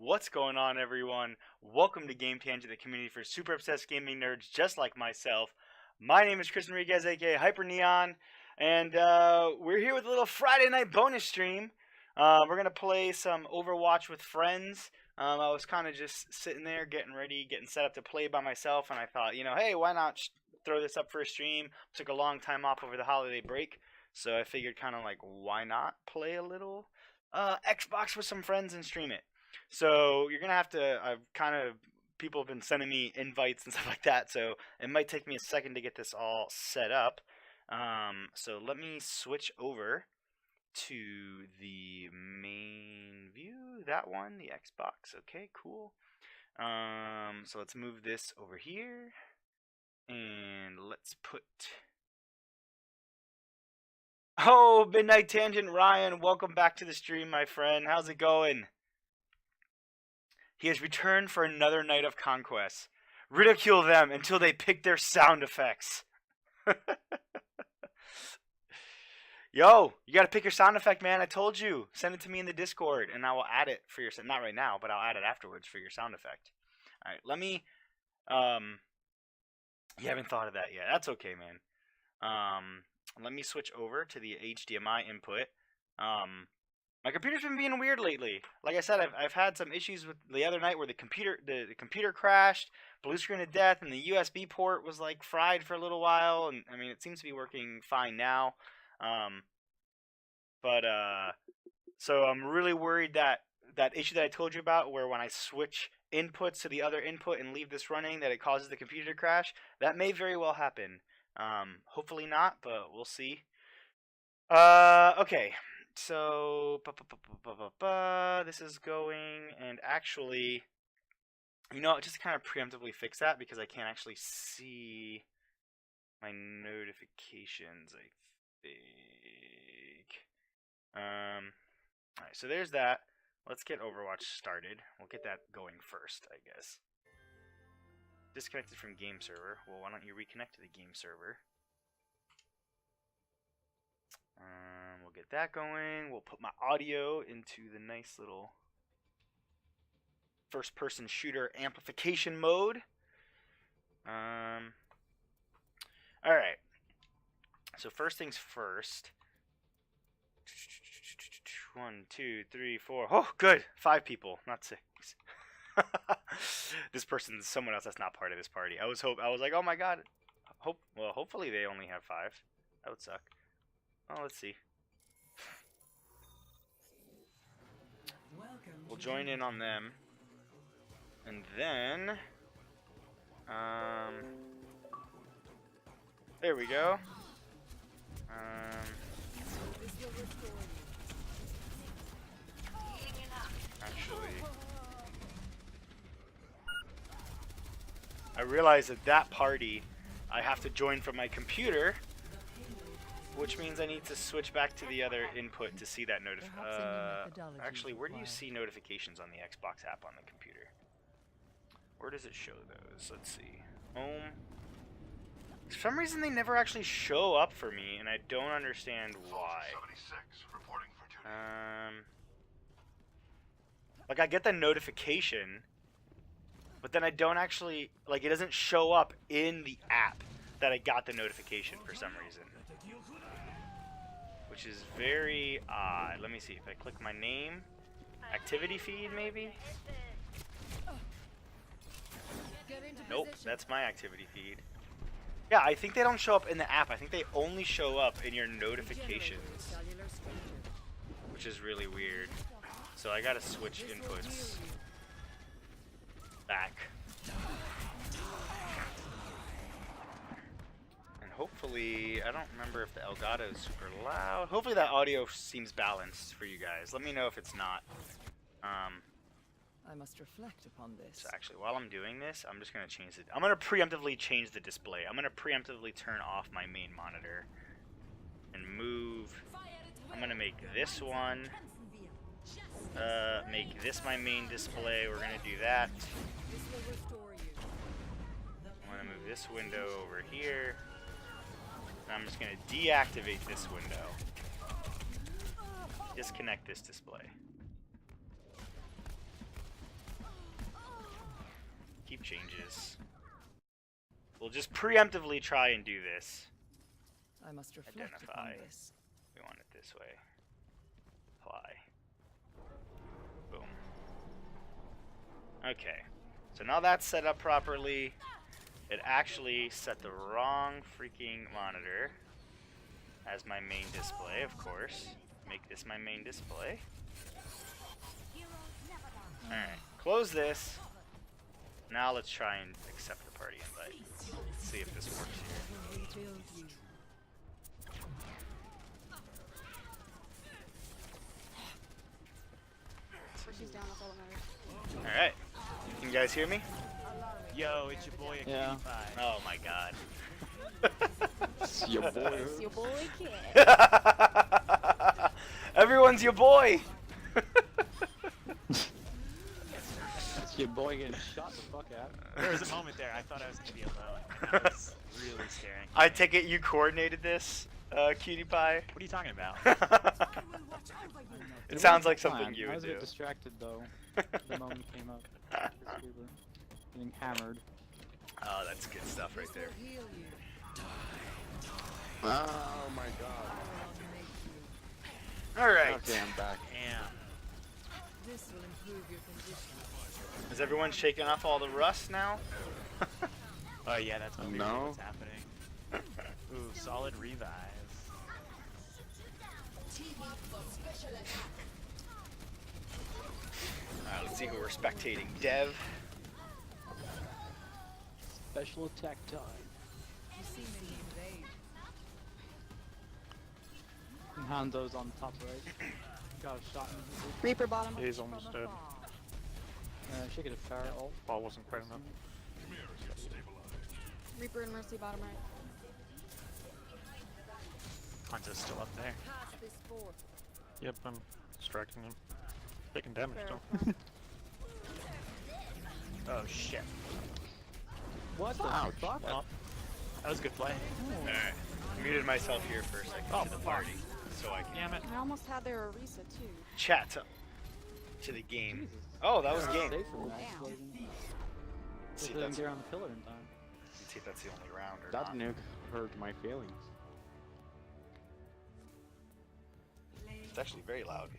What's going on, everyone? Welcome to Game Tangent, the community for super obsessed gaming nerds just like myself. My name is Chris Enriquez, aka Hyper Neon, and we're here with a little Friday night bonus stream. We're gonna play some Overwatch with friends. I was kind of just sitting there, getting ready, getting set up to play by myself, and I thought, hey, why not throw this up for a stream? Took a long time off over the holiday break, so I figured, kind of like, why not play a little Xbox with some friends and stream it? So you're gonna have to. I've kind of people have been sending me invites and stuff like that. So it might take me a second to get this all set up. So let me switch over to the main view. That one, the Xbox. Okay, cool. So let's move this over here, and let's put. Oh, Midnight Tangent Ryan, welcome back to the stream, my friend. How's it going? He has returned for another night of conquest. Ridicule them until they pick their sound effects. Yo, you gotta pick your sound effect, man. I told you. Send it to me in the Discord, and I will add it for your. Not right now, but I'll add it afterwards for your sound effect. All right, let me. You haven't thought of that yet. That's okay, man. Let me switch over to the HDMI input. My computer's been being weird lately. Like I said, I've had some issues with the other night where the computer crashed, blue screen of death, and the USB port was like fried for a little while. And I mean, it seems to be working fine now. So I'm really worried that that issue that I told you about, where when I switch inputs to the other input and leave this running, that it causes the computer to crash. That may very well happen. Hopefully not, but we'll see. Okay. So, this is going, and actually, just to kind of preemptively fix that, because I can't actually see my notifications, I think. Alright, so there's that. Let's get Overwatch started. We'll get that going first, I guess. Disconnected from game server. Well, why don't you reconnect to the game server? We'll get that going. We'll put my audio into the nice little first-person shooter amplification mode. Alright. So first things first. 1, 2, 3, 4. Oh, good. 5 people, not 6. This person's someone else that's not part of this party. I was like, oh my god. Hopefully they only have 5. That would suck. Oh, let's see. We'll join in on them. And then... there we go. Actually... I realize that party, I have to join from my computer, which means I need to switch back to the other input to see that actually, where do you see notifications on the Xbox app on the computer? Where does it show those? Let's see. Home. For some reason, they never actually show up for me, and I don't understand why. Like, I get the notification, but then I don't actually, like, it doesn't show up in the app that I got the notification for some reason. Which is very odd. Let me see if I click my name. Activity feed, maybe? Nope, that's my activity feed. Yeah, I think they don't show up in the app. I think they only show up in your notifications. Which is really weird. So I gotta switch inputs back. Hopefully, I don't remember if the Elgato is super loud. Hopefully that audio seems balanced for you guys. Let me know if it's not. I must reflect upon this. So actually, while I'm doing this, I'm just gonna change it. I'm gonna preemptively change the display. I'm gonna preemptively turn off my main monitor and move. I'm gonna make this one. Make this my main display. We're gonna do that. I'm gonna move this window over here. I'm just going to deactivate this window. Disconnect this display. keep changes. We'll just preemptively try and do this. I must reflect Identify. upon this. We want it this way. Apply. Boom. Okay. So now that's set up properly. It actually set the wrong freaking monitor as my main display, of course. Make this my main display. Alright, close this. Now let's try and accept the party invite. Let's see if this works here. She's down, that's all that matters. Alright, can you guys hear me? Yo, it's your boy, Yeah. Pie. Oh my god. It's your boy. It's your boy kid. Everyone's your boy! It's your boy getting shot the fuck out. There was a moment there I thought I was gonna be alone. And that was really scaring. I take it you coordinated this, Cutie Pie? What are you talking about? It sounds like was something fine. you I would was a do. bit distracted though. The moment came up. Because we were getting hammered. Oh, that's good stuff right there. Oh my god. Alright. Okay, I'm back. Damn. This will improve your condition. Is everyone shaking off all the rust now? Oh yeah, that's what No. what's happening. Ooh, solid revive. Alright, let's see who we're spectating. Dev. Special attack time. You see me invade. And Hanzo's on top right. Got a shot in his Reaper bottom. He's almost dead. She could have fired ult. Ball wasn't quite enough. Reaper and Mercy bottom right. Hanzo's still up there. Pass this forth. Yep, I'm distracting him. Taking damage Fair. though. Oh shit. What the Ouch. fuck? Well, that was a good play. Alright. Muted myself here for a second to the party. So I can Damn it. I almost had their Orisa too. chat to the game. Jesus. Oh, that was game. Safe from that Damn. explosion. See Just if didn't that's, get around the pillar in time. see if that's the only round or That not. nuke hurt my feelings. It's actually very loud.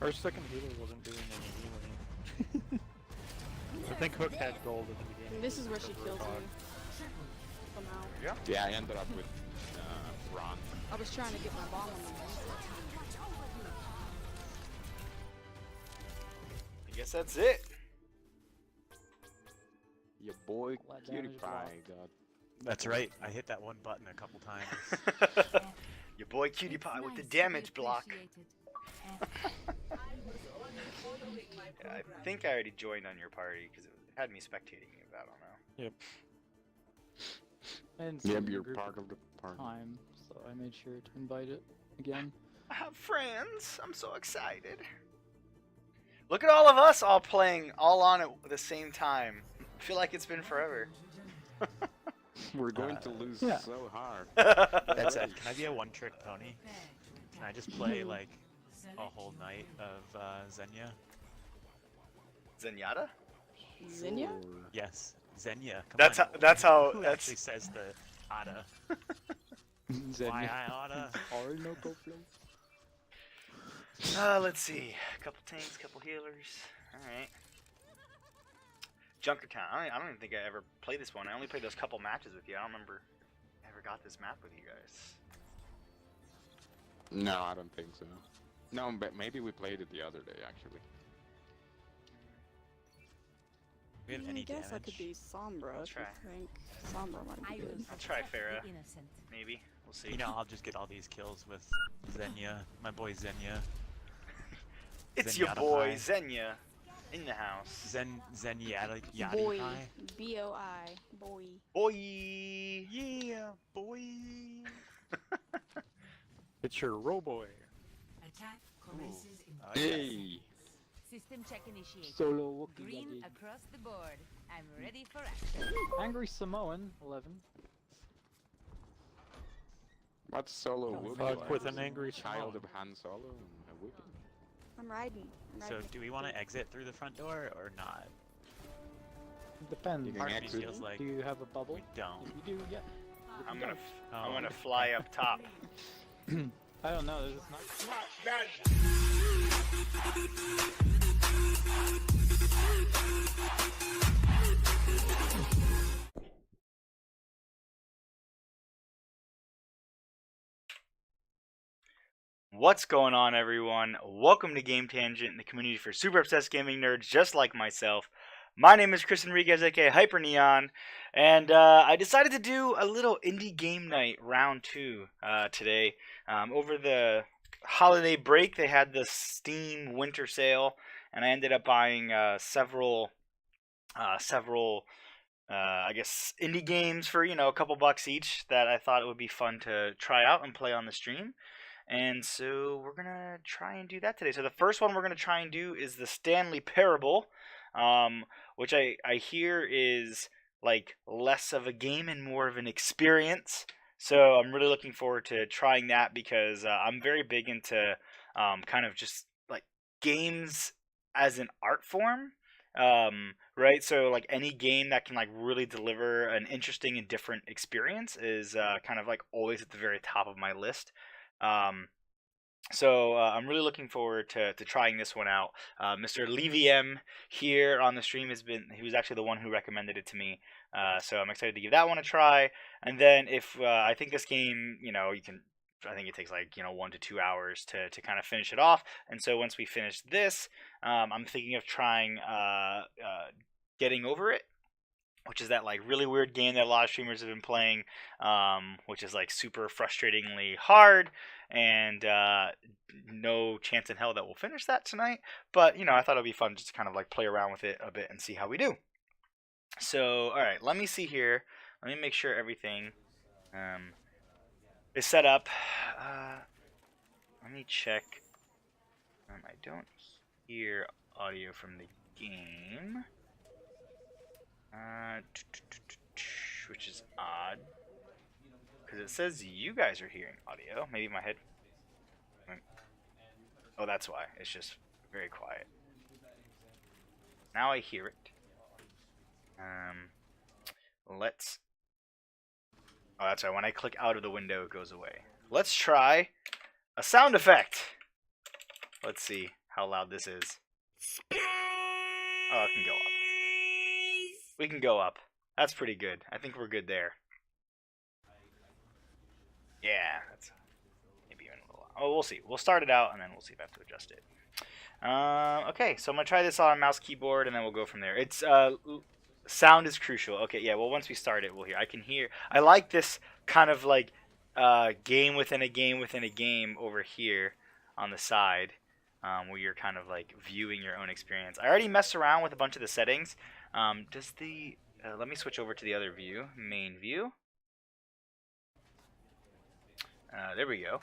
Our second healer wasn't doing any healing. I think Hook had gold at the beginning. And this is where she because kills we're me. dog. Somehow. Yeah, I ended up with Ron. I was trying to get my bomb on the I guess that's it. Your boy Flat Cutie damage Pie block. got. That's right. I hit that one button a couple times. Your boy Cutie Pie with the damage block. Yeah, I think I already joined on your party because it had me spectating you, but I don't know. Yep. I didn't see Yep, the you're group part at of the party. time, so I made sure to invite it again. I have friends. I'm so excited. Look at all of us all playing all on at the same time. I feel like it's been forever. We're going to lose yeah. so hard. That's it. Can I be a one-trick pony? Can I just play like a whole night of Xenia? Zenyatta? Xenia? Yes, Xenia. Come That's on. how. That's how. Who That's. actually says the Ada? Why Xenia. I oughta? Orinoco flow. Let's see. A couple tanks, couple healers. All right. Junkertown. I don't even think I ever played this one. I only played those couple matches with you. I don't remember I ever got this map with you guys. No, I don't think so. No, but maybe we played it the other day actually. We have I any guess I damage? could be Sombra I'll if you try. think Sombra might be good. I'll try Farah. Maybe. We'll see. You know, I'll just get all these kills with Xenia, my boy Xenia. It's your Zenyatta boy Pie. Xenia in the house. Zenyatta Boy. Pie. B-O-I. Boy. Boy. Yeah, boy. It's your Roboy. Attack commences in Oh, yes. Hey! System check initiated. Solo Wookiee. Green Daddy. across the board. I'm ready for action. Angry Samoan, 11. What's Solo Oh, Wookiee Fuck like? with an angry Child Samoan. of Han Solo and a Wookiee. I'm riding. So, do we want to exit through the front door or not? Depends. You can Part of me exit. feels like Do you have a bubble? we don't. If you do, yeah. I'm You gonna don't. I'm Oh, gonna okay. fly up top. I don't know. This is not. What's going on, everyone? Welcome to Game Tangent, the community for super obsessed gaming nerds just like myself. My name is Chris Enriquez, aka Hyper Neon, and I decided to do a little indie game night round 2 today. Over the holiday break, they had the Steam winter sale, and I ended up buying several, I guess, indie games for a couple bucks each that I thought it would be fun to try out and play on the stream. And so we're gonna try and do that today. So the first one we're gonna try and do is the Stanley Parable, which I hear is like less of a game and more of an experience. So I'm really looking forward to trying that because I'm very big into kind of just like games as an art form. Right, so like any game that can like really deliver an interesting and different experience is kind of like always at the very top of my list. um, so I'm really looking forward to trying this one out. Mr. Leviem here on the stream he was actually the one who recommended it to me. So I'm excited to give that one a try. And then if I think this game, I think it takes like 1 to 2 hours to kind of finish it off. And so once we finish this, I'm thinking of trying Getting Over It, which is that like really weird game that a lot of streamers have been playing, which is like super frustratingly hard, and no chance in hell that we'll finish that tonight. But I thought it'd be fun just to kind of like play around with it a bit and see how we do. So all right, let me see here. Let me make sure everything is set up. Let me check. I don't hear audio from the game. Which is odd, because it says you guys are hearing audio. Maybe my head. Oh, that's why. It's just very quiet. Now I hear it. Let's. Oh, that's right. When I click out of the window, it goes away. Let's try a sound effect. Let's see how loud this is. Oh, it can go up. We can go up. That's pretty good. I think we're good there. Yeah, that's maybe even a little. Oh, we'll see. We'll start it out and then we'll see if I have to adjust it. Okay, so I'm gonna try this on mouse keyboard and then we'll go from there. It's sound is crucial. Okay, yeah. Well, once we start it, we'll hear. I can hear. I like this kind of like game within a game within a game over here on the side, where you're kind of like viewing your own experience. I already messed around with a bunch of the settings. Let me switch over to the other view, main view. There we go.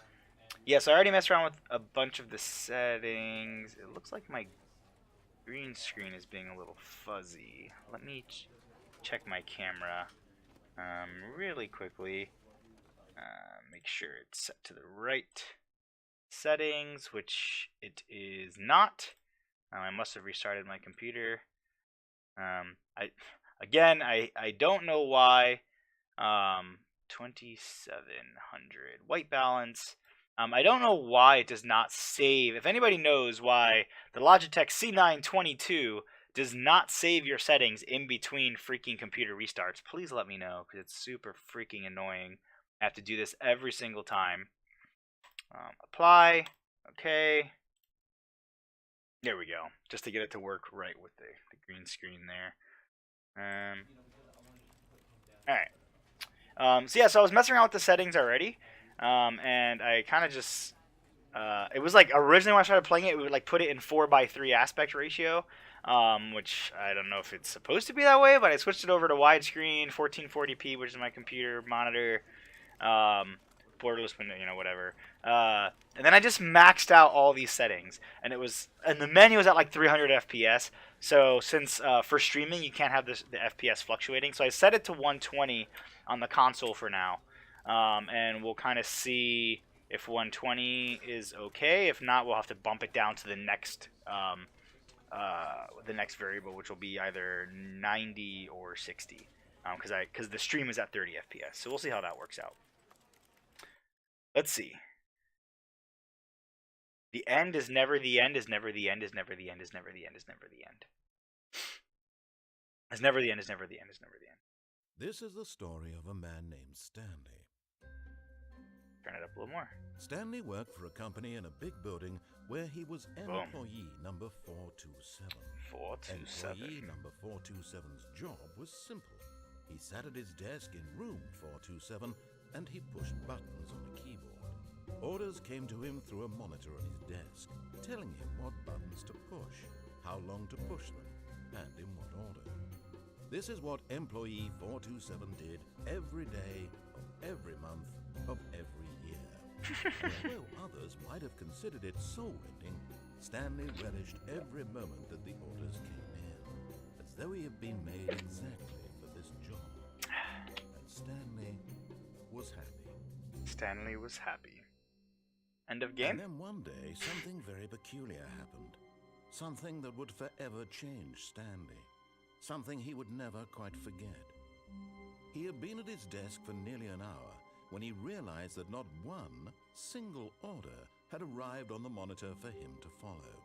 Yeah, so I already messed around with a bunch of the settings. It looks like my green screen is being a little fuzzy. Let me check my camera really quickly. Make sure it's set to the right settings, which it is not. I must have restarted my computer. I don't know why. 2700 white balance. I don't know why it does not save. If anybody knows why the Logitech C922 does not save your settings in between freaking computer restarts, please let me know, because it's super freaking annoying. I have to do this every single time. Apply. Okay. There we go. Just to get it to work right with the green screen there. Alright. So yeah, so I was messing around with the settings already. And I kind of just... it was like, originally when I started playing it, we would like put it in 4:3 aspect ratio. Which I don't know if it's supposed to be that way, but I switched it over to widescreen, 1440p, which is my computer monitor. Borderless window, whatever. And then I just maxed out all these settings, and the menu was at like 300 FPS. So since for streaming you can't have the FPS fluctuating, so I set it to 120 on the console for now, and we'll kind of see if 120 is okay. If not, we'll have to bump it down to the next the next variable, which will be either 90 or 60, because the stream is at 30 FPS. So we'll see how that works out. Let's see. The end is never the end. Is never the end. Is never the end. Is never the end. Is never the end. Is never the end. Is never the end. Is never the end. This is the story of a man named Stanley. Turn it up a little more. Stanley worked for a company in a big building where he was employee number 427. 427. Employee number 427's job was simple. He sat at his desk in room 427 and he pushed buttons on a keyboard. Orders came to him through a monitor on his desk, telling him what buttons to push, how long to push them, and in what order. This is what employee 427 did every day of every month of every year. And although others might have considered it soul-rending, Stanley relished every moment that the orders came in, as though he had been made exactly for this job. And Stanley was happy. Stanley was happy. End of game? And then one day, something very peculiar happened. Something that would forever change Stanley. Something he would never quite forget. He had been at his desk for nearly an hour when he realized that not one single order had arrived on the monitor for him to follow.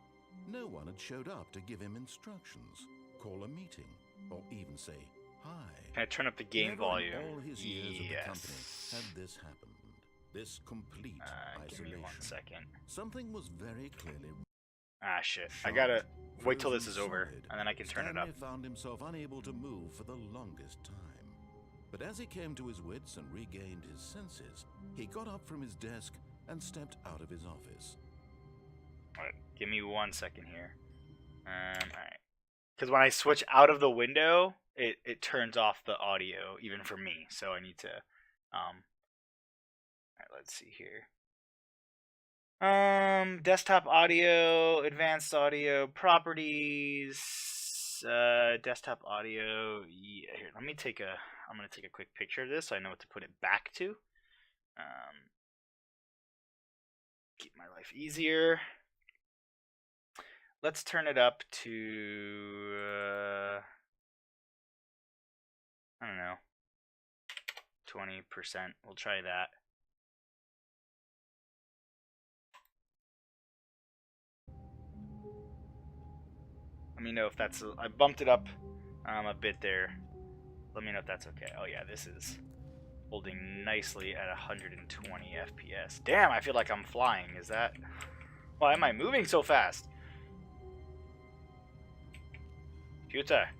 No one had showed up to give him instructions, call a meeting, or even say hi. Can I turn up the game Never volume? in all his years at the company Yes. had this happened. This complete Give isolation. me 1 second. Something was very clearly Ah, shit. I Shocked, gotta wait till this frozen is over, solid, and then I can turn it up. Stanley found himself unable to move for the longest time. But as he came to his wits and regained his senses, he got up from his desk and stepped out of his office. Alright, give me 1 second here. Alright. Because when I switch out of the window, it turns off the audio, even for me. So I need to, Alright, let's see here. Desktop audio, advanced audio, properties, desktop audio. Yeah, here, I'm gonna take a quick picture of this so I know what to put it back to. Keep my life easier. Let's turn it up to, I don't know, 20%. We'll try that. Let me know if that's, I bumped it up a bit there. Let me know if that's okay. Oh yeah, this is holding nicely at 120 FPS. Damn, I feel like I'm flying. Is that, why am I moving so fast? Computer.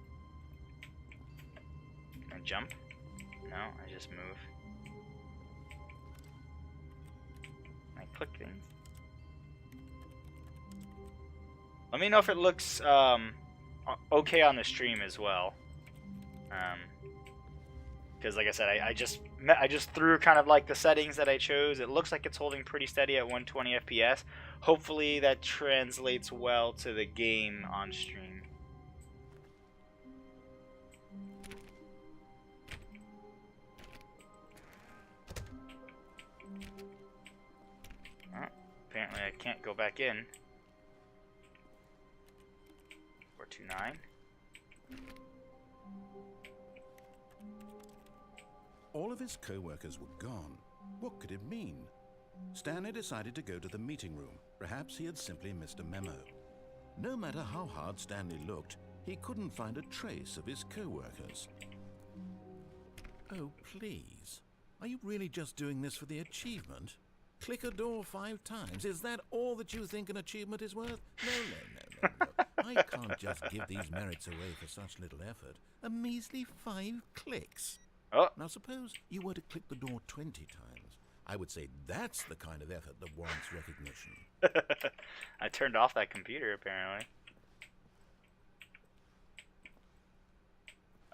Can I jump? No, I just move. Can I click things? Let me know if it looks okay on the stream as well. Because like I said, I just threw kind of like the settings that I chose. It looks like it's holding pretty steady at 120 FPS. Hopefully that translates well to the game on stream. Oh, apparently I can't go back in. 429. All of his co-workers were gone. What could it mean? Stanley decided to go to the meeting room. Perhaps he had simply missed a memo. No matter how hard Stanley looked, he couldn't find a trace of his co-workers. Oh, please. Are you really just doing this for the achievement? Click a door 5 times. Is that all that you think an achievement is worth? No. I can't just give these merits away for such little effort. A measly 5 clicks. Oh. Now suppose you were to click the door 20 times. I would say that's the kind of effort that warrants recognition. I turned off that computer apparently.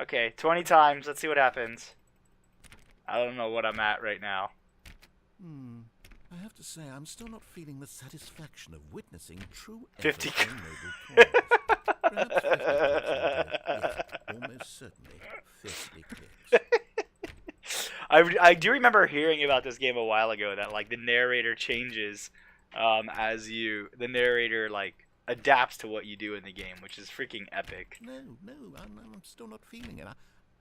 Okay, 20 times. Let's see what happens. I don't know what I'm at right now. I have to say, I'm still not feeling the satisfaction of witnessing true 50 effort in noble cause. Perhaps 50 clicks will do. Yes, almost certainly 50 clicks. I do remember hearing about this game a while ago that like the narrator changes as the narrator like adapts to what you do in the game, which is freaking epic. No, I'm still not feeling it.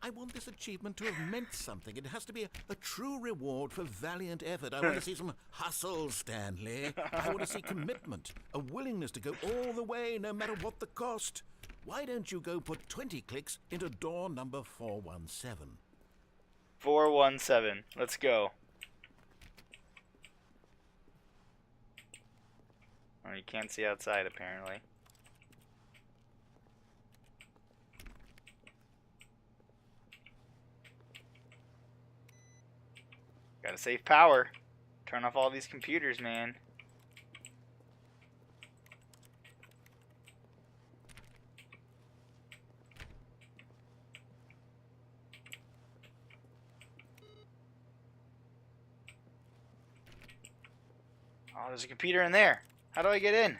I want this achievement to have meant something. It has to be a true reward for valiant effort. I want to see some hustle, Stanley. I want to see commitment, a willingness to go all the way, no matter what the cost. Why don't you go put 20 clicks into door number 417? 417. Let's go. Oh, you can't see outside, apparently. Gotta save power. Turn off all these computers, man. Oh, there's a computer in there. How do I get in?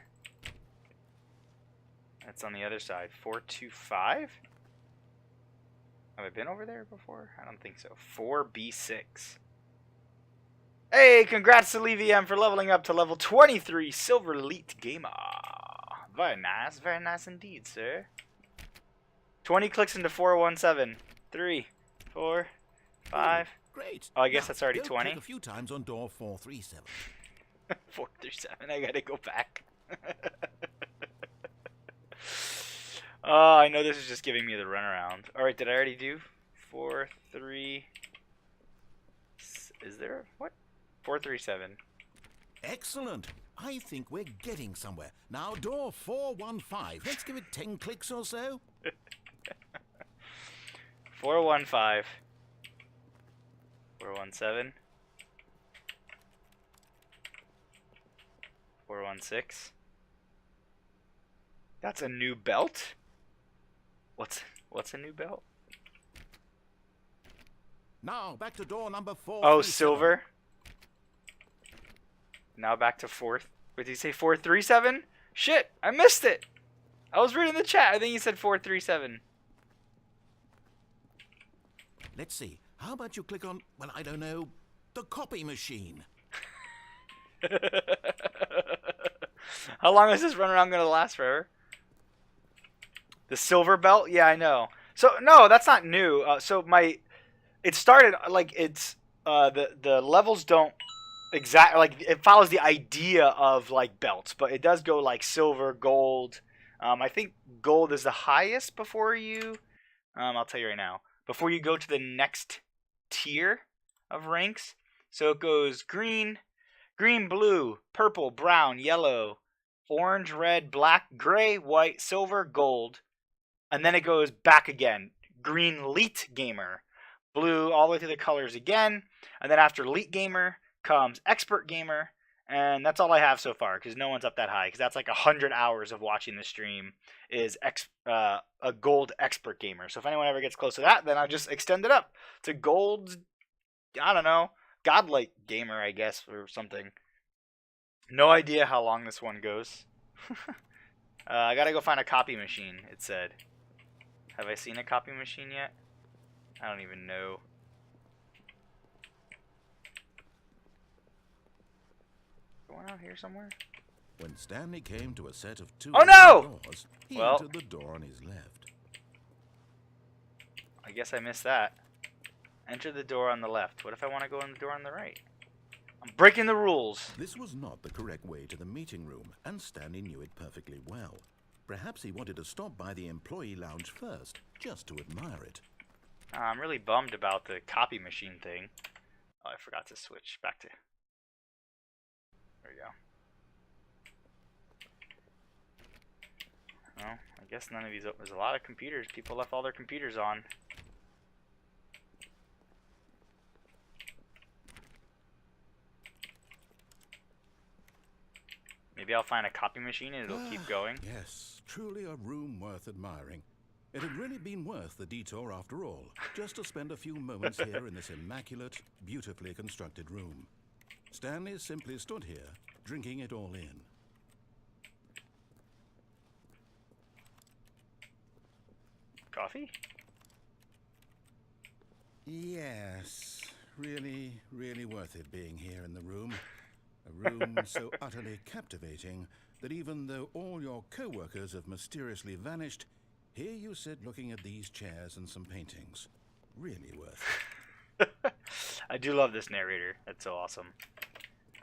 That's on the other side. 425? Have I been over there before? I don't think so. 4B6. Hey, congrats to LeVM for leveling up to level 23, Silver Elite Gamer. Very nice indeed, sir. 20 clicks into 417. 3, 4, 5. Great. Oh, I guess Now, that's already go 20. click a few times on door 437. 437. I gotta go back. Oh, I know this is just giving me the runaround. Alright, did I already do 4, 3? Is there? What? 437. Excellent. I think we're getting somewhere. Now, door 415. Let's give it 10 clicks or so. 415. 417. 416. That's a new belt? What's a new belt? Now, back to door number 4. Oh, silver. Now back to 4th. What did he say? 437? Shit, I missed it. I was reading the chat. I think he said 437. Let's see. How about you click on, well, I don't know, the copy machine? How long is this runaround going to last? Forever? The silver belt? Yeah, I know. So, no, that's not new. It started, like, it's, the levels don't exact, like, it follows the idea of, like, belts, but it does go, like, silver, gold. I think gold is the highest before you, I'll tell you right now, before you go to the next tier of ranks. So it goes green, blue, purple, brown, yellow, orange, red, black, gray, white, silver, gold. And then it goes back again. Green, elite gamer. Blue, all the way through the colors again. And then after elite gamer comes expert gamer. And that's all I have so far, because no one's up that high. Because that's like 100 hours of watching the stream is a gold expert gamer. So if anyone ever gets close to that, then I'll just extend it up to gold, I don't know, godlike gamer, I guess, or something. No idea how long this one goes. I gotta go find a copy machine, it said. Have I seen a copy machine yet? I don't even know. Going out here somewhere? When Stanley came to a set of 2 Oh, no! doors, he Well, entered the door on his left. I guess I missed that. Enter the door on the left. What if I want to go in the door on the right? I'm breaking the rules. This was not the correct way to the meeting room, and Stanley knew it perfectly well. Perhaps he wanted to stop by the employee lounge first, just to admire it. I'm really bummed about the copy machine thing. Oh, I forgot to switch back to... There we go. Well, I guess none of these... There's a lot of computers. People left all their computers on. Maybe I'll find a copy machine and it'll keep going. Yes, truly a room worth admiring. It had really been worth the detour after all, just to spend a few moments here in this immaculate, beautifully constructed room. Stanley simply stood here, drinking it all in. Coffee? Yes, really, really worth it being here in the room. A room so utterly captivating that even though all your co-workers have mysteriously vanished, here you sit looking at these chairs and some paintings. Really worth it. I do love this narrator. That's so awesome.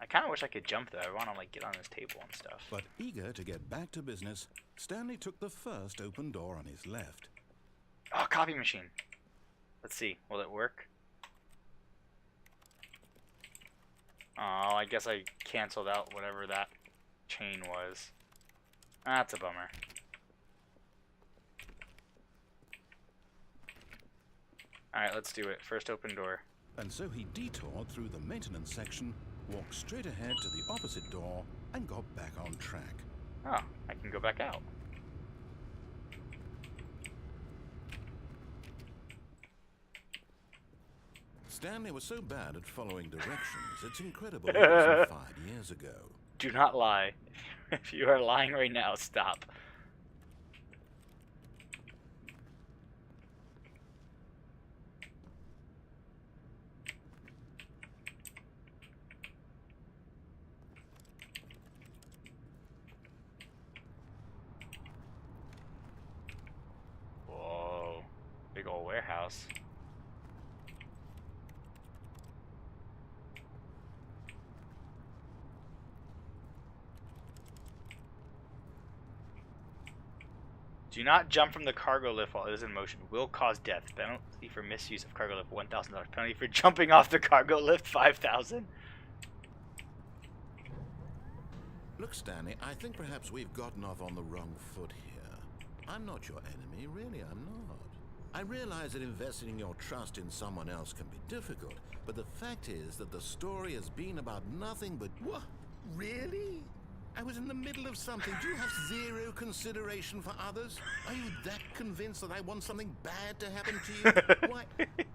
I kind of wish I could jump though. I want to like get on this table and stuff. But eager to get back to business, Stanley took the first open door on his left. Oh, copy machine. Let's see. Will it work? Oh, I guess I canceled out whatever that chain was. That's a bummer. Alright, let's do it. First open door. And so he detoured through the maintenance section, walked straight ahead to the opposite door, and got back on track. Oh, I can go back out. Stanley was so bad at following directions, it's incredible it wasn't 5 years ago. Do not lie. If you are lying right now, stop. Whoa. Big old warehouse. Do not jump from the cargo lift while it is in motion. Will cause death. Penalty for misuse of cargo lift, $1,000. Penalty for jumping off the cargo lift, $5,000. Look, Stanley, I think perhaps we've gotten off on the wrong foot here. I'm not your enemy, really, I'm not. I realize that investing your trust in someone else can be difficult, but the fact is that the story has been about nothing but... What? Really? I was in the middle of something. Do you have zero consideration for others? Are you that convinced that I want something bad to happen to you? Why,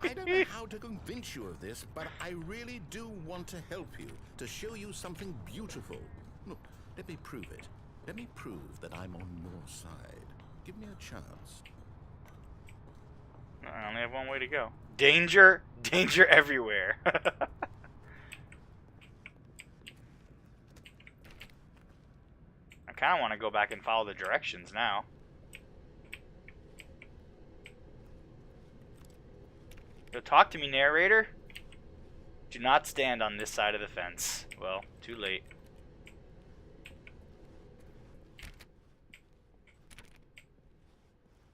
I don't know how to convince you of this, but I really do want to help you, to show you something beautiful. Look, let me prove it. Let me prove that I'm on your side. Give me a chance. I only have one way to go. Danger! Danger everywhere. I kind of want to go back and follow the directions now. Yo, talk to me, narrator. Do not stand on this side of the fence. Well, too late.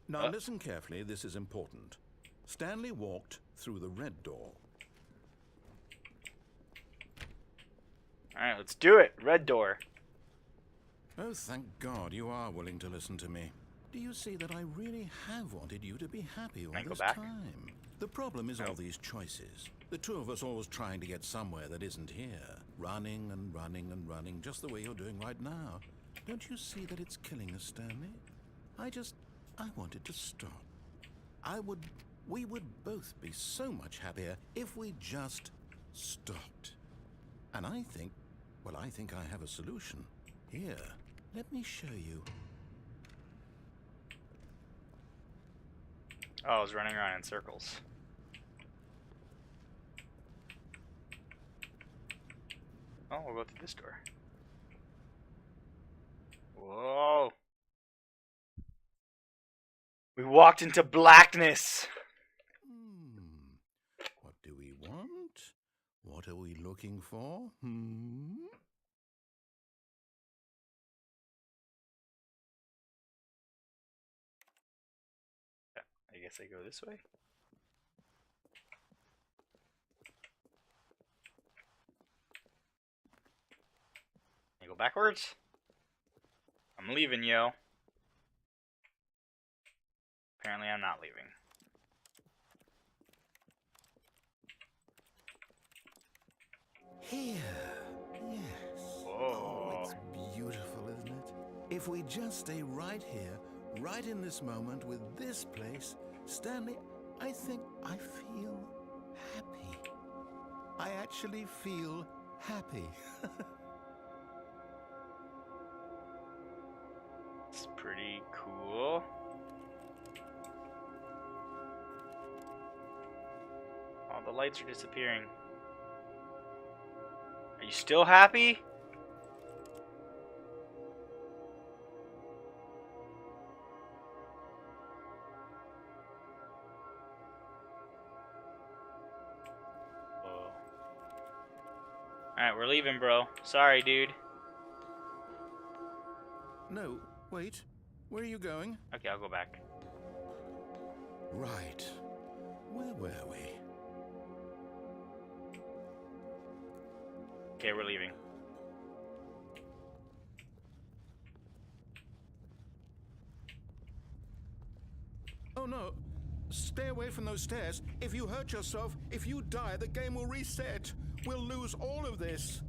Now listen carefully, this is important. Stanley walked through the red door. Alright, let's do it. Red door. Oh, thank God you are willing to listen to me. Do you see that I really have wanted you to be happy all Can I go this back? time? The problem is all these choices. The two of us always trying to get somewhere that isn't here. Running and running and running, just the way you're doing right now. Don't you see that it's killing us, Stanley? I wanted to stop. We would both be so much happier if we just stopped. And I think I have a solution. Here, let me show you. Oh, I was running around in circles. Oh, we'll go through this door. Whoa. We walked into blackness. What do we want? What are we looking for? Hmm? I guess I go this way. I go backwards. I'm leaving, yo. Apparently I'm not leaving. Here. Yes. Whoa. Oh, it's beautiful, isn't it? If we just stay right here, right in this moment with this place, Stanley, I think I feel happy. I actually feel happy. It's pretty cool. Oh, the lights are disappearing. Are you still happy? Alright, we're leaving, bro. Sorry, dude. No, wait. Where are you going? Okay, I'll go back. Right. Where were we? Okay, we're leaving. Oh no. Stay away from those stairs. If you hurt yourself, if you die, the game will reset. We'll lose all of this.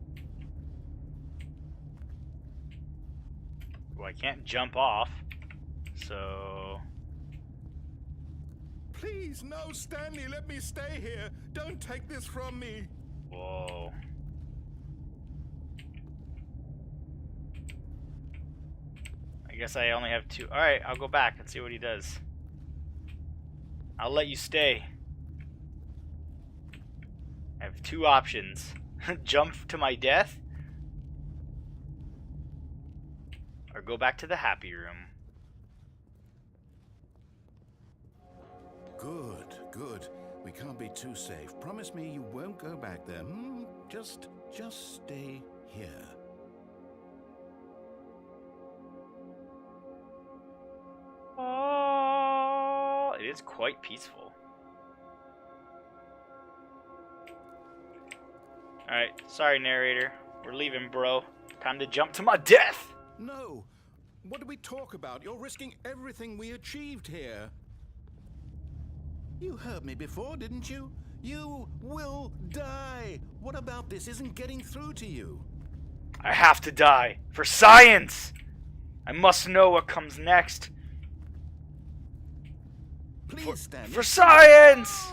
Well, I can't jump off. So... Please, no, Stanley, let me stay here. Don't take this from me. Whoa. I guess I only have two. Alright, I'll go back and see what he does. I'll let you stay. I have two options. Jump to my death, or go back to the happy room. Good, good. We can't be too safe. Promise me you won't go back there. Just stay here. Oh, it is quite peaceful. Alright, sorry narrator. We're leaving, bro. Time to jump to my death! No. What do we talk about? You're risking everything we achieved here. You heard me before, didn't you? You will die. What about this isn't getting through to you? I have to die. For science! I must know what comes next. Please, Stanley. For science!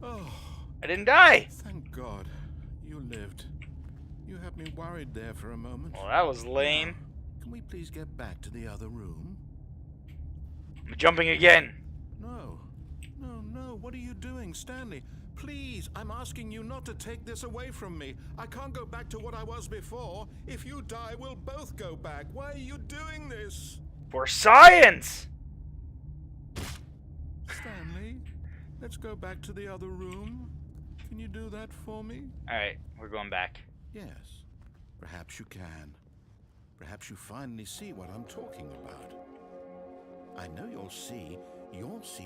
Oh, I didn't die. thank God. You lived. You had me worried there for a moment. Well, that was lame. Can we please get back to the other room? I'm jumping again. No. No. What are you doing, Stanley? Please, I'm asking you not to take this away from me. I can't go back to what I was before. If you die, we'll both go back. Why are you doing this? For science! Stanley, let's go back to the other room. Can you do that for me? Alright, we're going back. Yes. Perhaps you can. Perhaps you finally see what I'm talking about. I know you'll see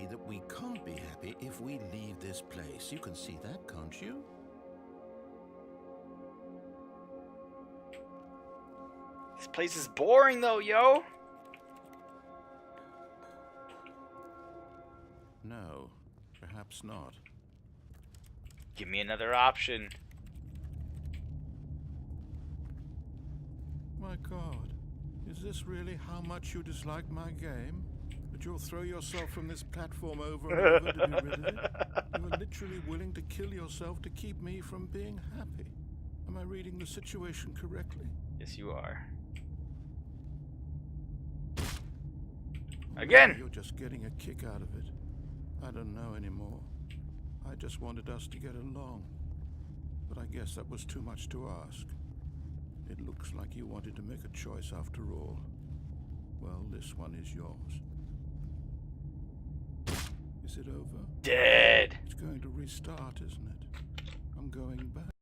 that we can't be happy if we leave this place. You can see that, can't you? This place is boring though, yo! No, perhaps not. Give me another option. My God, is this really how much you dislike my game? That you'll throw yourself from this platform over and over to be rid of it? You are literally willing to kill yourself to keep me from being happy. Am I reading the situation correctly? Yes, you are. Again! You're just getting a kick out of it. I don't know anymore. I just wanted us to get along. But I guess that was too much to ask. It looks like you wanted to make a choice after all. Well, this one is yours. Is it over? Dead! It's going to restart, isn't it? I'm going back.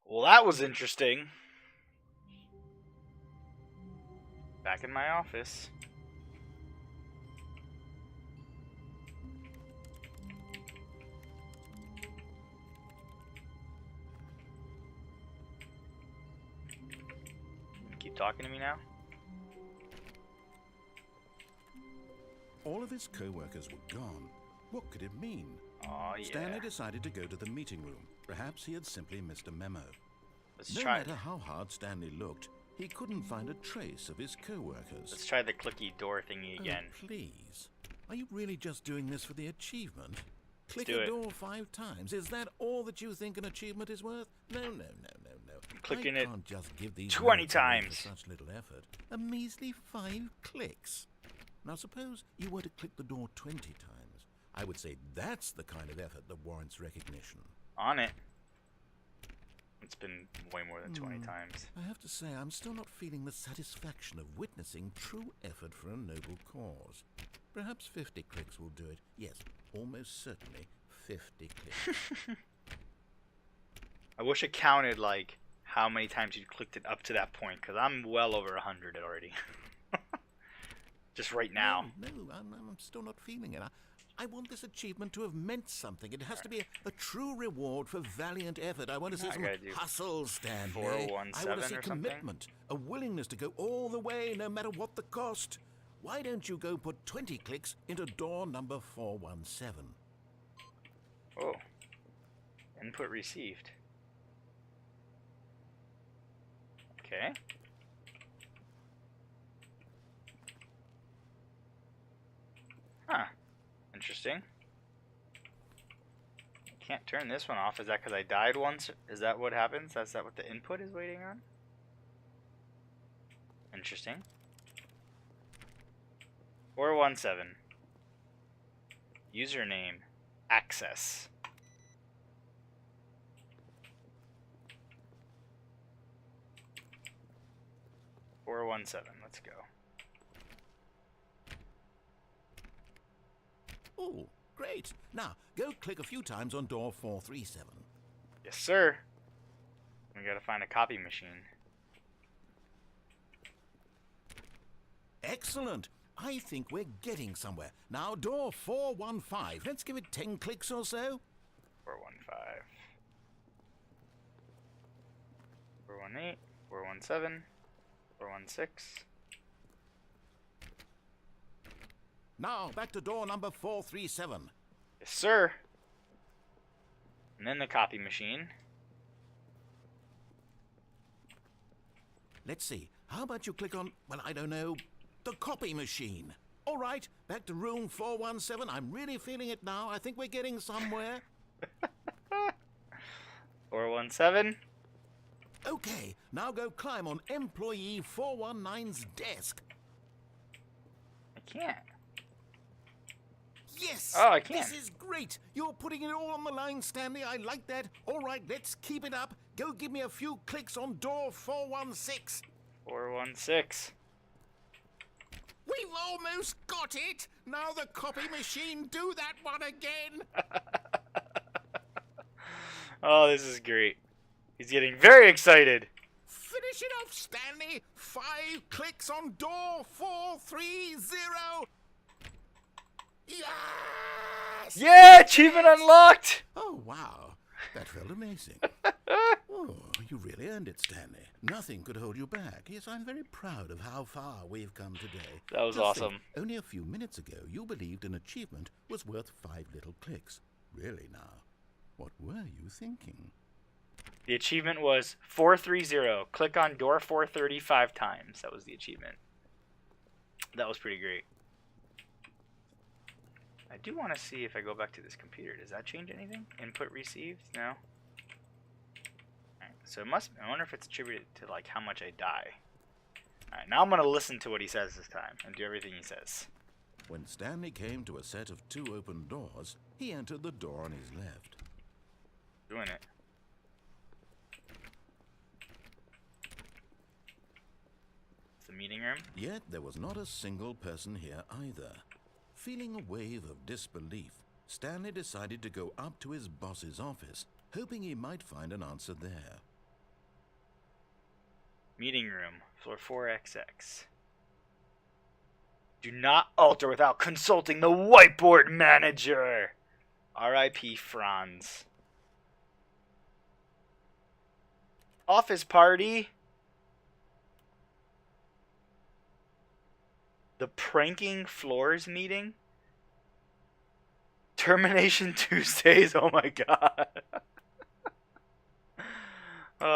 Well, that was interesting. Back in my office. Keep talking to me now? All of his co-workers were gone. What could it mean? Oh, yeah. Stanley decided to go to the meeting room. Perhaps he had simply missed a memo. Let's No try. matter how hard Stanley looked, he couldn't find a trace of his co-workers. Let's try the clicky door thingy again. Oh, please. Are you really just doing this for the achievement? Click do a it. door 5 times. Is that all that you think an achievement is worth? No. Clicking I it can't just give these 20 merits away times. for such little effort. A measly 5 clicks. Now suppose you were to click the door 20 times. I would say that's the kind of effort that warrants recognition. On it. It's been way more than 20 times. I have to say, I'm still not feeling the satisfaction of witnessing true effort for a noble cause. Perhaps 50 clicks will do it. Yes, almost certainly 50 clicks. I wish it counted, like, how many times you clicked it up to that point, because I'm well over 100 already. Just right now. No, I'm still not feeling it. I want this achievement to have meant something. It has to be a true reward for valiant effort. I want to see some hustle, Stanley. 417 I want to see or commitment, a willingness to go all the way, no matter what the cost. Why don't you go put 20 clicks into door number 417? Oh. Input received. Okay. Huh. Interesting. I can't turn this one off. Is that because I died once? Is that what happens? Is that what the input is waiting on? Interesting. 417. Username. Access. Let's go. Oh, great. Now, go click a few times on door 437. Yes, sir. We gotta find a copy machine. Excellent. I think we're getting somewhere. Now, door 415. Let's give it 10 clicks or so. 415. 418. 417. 416. Now, back to door number 437. Yes, sir. And then the copy machine. Let's see. How about you click on, well, I don't know, the copy machine. All right, back to room 417. I'm really feeling it now. I think we're getting somewhere. 417. Okay, now go climb on employee 419's desk. I can't. Yes! Oh, I can. This is great. You're putting it all on the line, Stanley. I like that. All right, let's keep it up. Go give me a few clicks on door 416. 416. We've almost got it. Now the copy machine, do that one again. Oh, this is great. He's getting very excited. Finish it off, Stanley. 5 clicks on door 430. Yes! Yeah, achievement unlocked. Oh, wow. That felt amazing. Oh, you really earned it, Stanley. Nothing could hold you back. Yes, I'm very proud of how far we've come today. That was Just awesome. think, only a few minutes ago, you believed an achievement was worth 5 little clicks. Really now, what were you thinking? The achievement was 430. Click on door 435 times. That was the achievement. That was pretty great. I do want to see if I go back to this computer. Does that change anything? Input received? No. Alright, so it must. I wonder if it's attributed to like how much I die. Alright, now I'm gonna listen to what he says this time and do everything he says. When Stanley came to a set of 2 open doors, he entered the door on his left. Doing it. It's the meeting room. Yet there was not a single person here either. Feeling a wave of disbelief, Stanley decided to go up to his boss's office, hoping he might find an answer there. Meeting room, floor 4XX. Do not alter without consulting the whiteboard manager. R.I.P. Franz. Office party. The pranking floors meeting. Termination Tuesdays. Oh my god. Can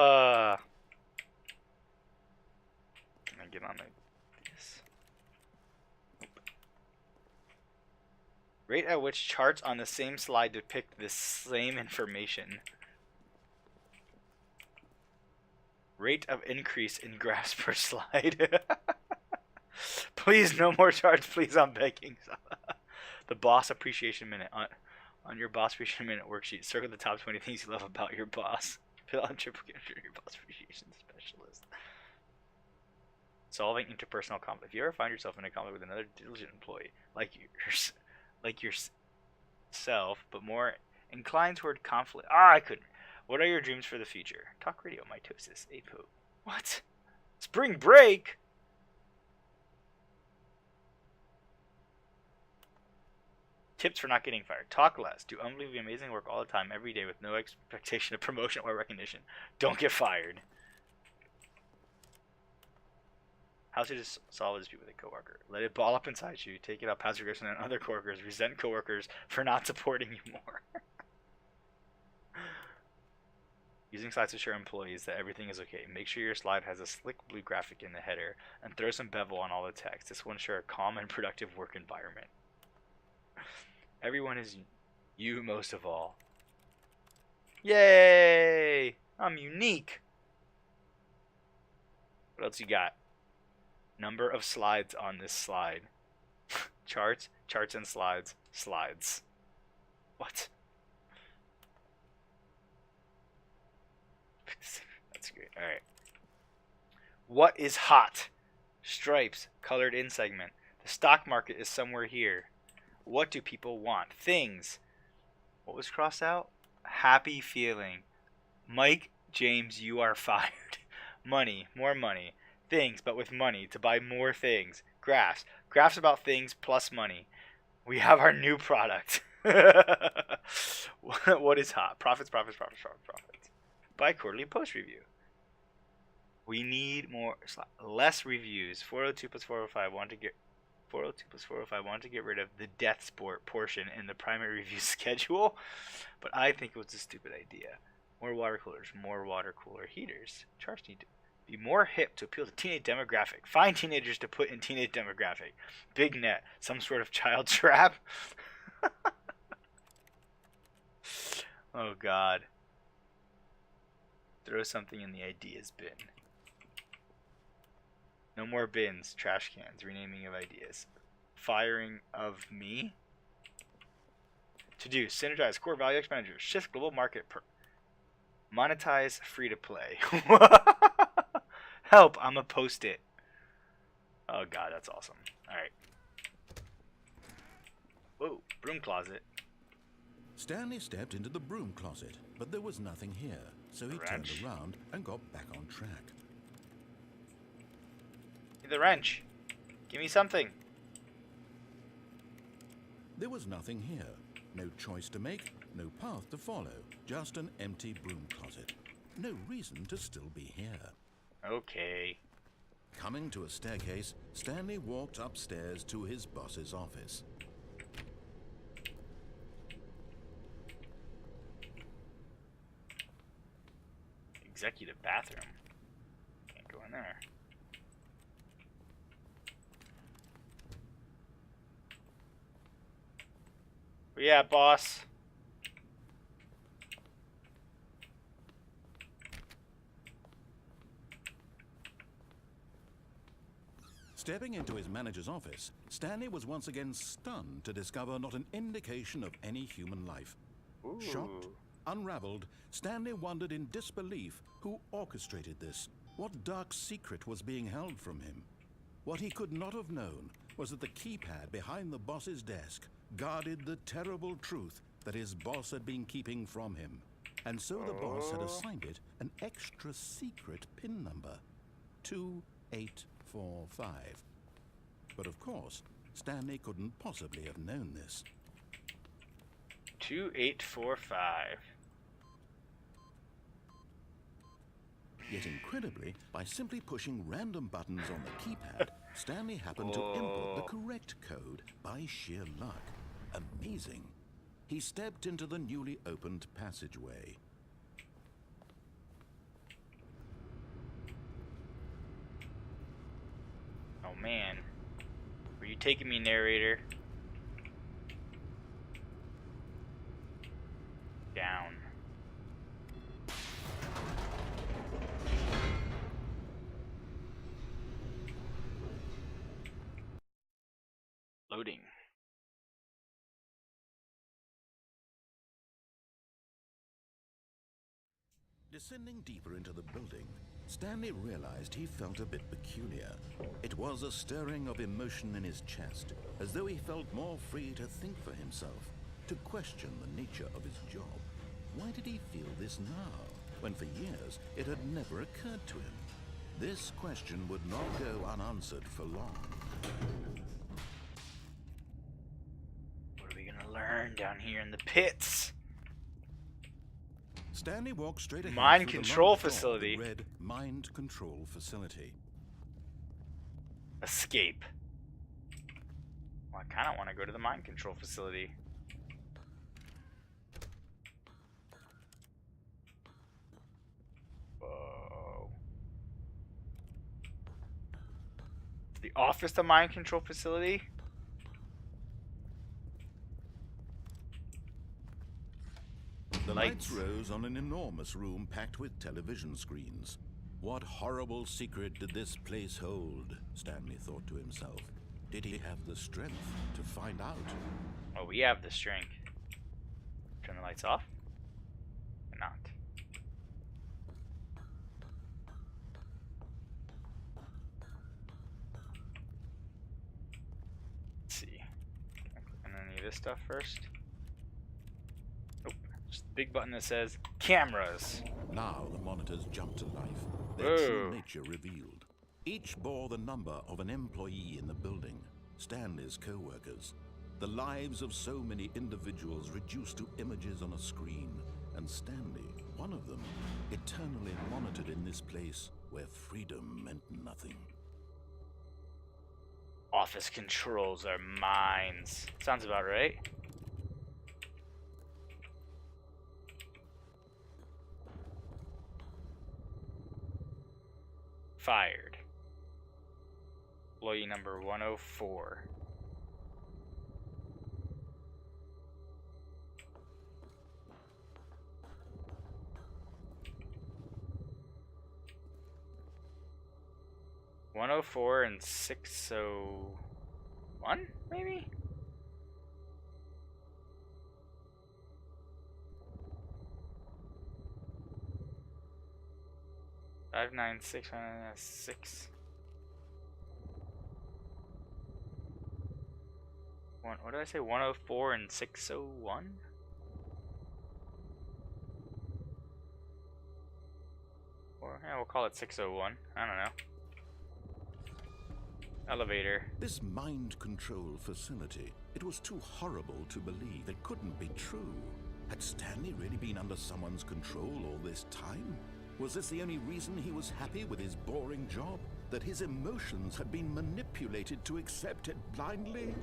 I get on this? Nope. Rate at which charts on the same slide depict the same information. Rate of increase in graphs per slide. Please, no more charts, please. I'm begging. The boss appreciation minute on your boss appreciation minute worksheet. Circle the top 20 things you love about your boss. Fill out triple your boss appreciation specialist. Solving interpersonal conflict. If you ever find yourself in a conflict with another diligent employee, like yourself, but more inclined toward conflict. I couldn't. What are your dreams for the future? Talk radio, mitosis, apo. What? Spring break? Tips for not getting fired. Talk less. Do unbelievably amazing work all the time, every day, with no expectation of promotion or recognition. Don't get fired. How to solve a dispute with a coworker. Let it ball up inside you. Take it up passive aggression on other coworkers. Resent coworkers for not supporting you more. Using slides to show employees that everything is okay. Make sure your slide has a slick blue graphic in the header and throw some bevel on all the text. This will ensure a calm and productive work environment. Everyone is you most of all. Yay! I'm unique. What else you got? Number of slides on this slide. Charts and slides. Slides. What? That's great. Alright. What is hot? Stripes. Colored in segment. The stock market is somewhere here. What do people want? Things. What was crossed out? Happy feeling. Mike James, you are fired. Money. More money. Things, but with money to buy more things. Graphs. Graphs about things plus money. We have our new product. What is hot? Profits. Buy quarterly post review. We need less reviews. 402 plus 405 want to get 402 plus 405 want to get rid of the death sport portion in the primary review schedule, but I think it was a stupid idea. More water coolers, more water cooler heaters. Charts need to be more hip to appeal to teenage demographic. Find teenagers to put in teenage demographic. Big net. Some sort of child trap. Oh, God. Throw something in the ideas bin. No more bins. Trash cans. Renaming of ideas. Firing of me. To do. Synergize core value expenditure. Shift global market. Monetize free to play. Help, I'm a post-it. Oh god, that's awesome. Alright. Whoa, broom closet. Stanley stepped into the broom closet, but there was nothing here, so he turned around and got back on track. The wrench. Give me something. There was nothing here. No choice to make, no path to follow, just an empty broom closet. No reason to still be here. Okay. Coming to a staircase, Stanley walked upstairs to his boss's office. Executive bathroom. Can't go in there. Where you at, boss? Stepping into his manager's office, Stanley was once again stunned to discover not an indication of any human life. Ooh. Shocked, unraveled, Stanley wondered in disbelief who orchestrated this. What dark secret was being held from him? What he could not have known was that the keypad behind the boss's desk guarded the terrible truth that his boss had been keeping from him. And so the boss had assigned it an extra secret PIN number. 2845. But of course, Stanley couldn't possibly have known this. 2845. Yet incredibly, by simply pushing random buttons on the keypad, Stanley happened to input the correct code by sheer luck. Amazing. He stepped into the newly opened passageway. Oh man. Where you taking me, narrator? Down. Loading. Descending deeper into the building, Stanley realized he felt a bit peculiar. It was a stirring of emotion in his chest, as though he felt more free to think for himself, to question the nature of his job. Why did he feel this now, when for years it had never occurred to him? This question would not go unanswered for long. What are we gonna learn down here in the pits? Stanley walked straight ahead Mind through the control large door of the facility. red mind control facility. Escape. Well, I kind of want to go to the mind control facility. Whoa. The office, the mind control facility. The lights rose on an enormous room packed with television screens. What horrible secret did this place hold? Stanley thought to himself. Did he have the strength to find out? Oh, we have the strength. Turn the lights off? Or not? Let's see. Can I click on any of this stuff first? Nope. Just the big button that says cameras. Now the monitors jumped to life. Whoa. Their true nature revealed. Each bore the number of an employee in the building, Stanley's co-workers. The lives of so many individuals reduced to images on a screen, and Stanley, one of them, eternally monitored in this place where freedom meant nothing. Office controls are mines. Sounds about right. Fired. Employee number 104. And 601, maybe? Five nine six six. What did I say? 104 and 601? Or yeah, we'll call it 601. I don't know. Elevator. This mind control facility, it was too horrible to believe. It couldn't be true. Had Stanley really been under someone's control all this time? Was this the only reason he was happy with his boring job? That his emotions had been manipulated to accept it blindly?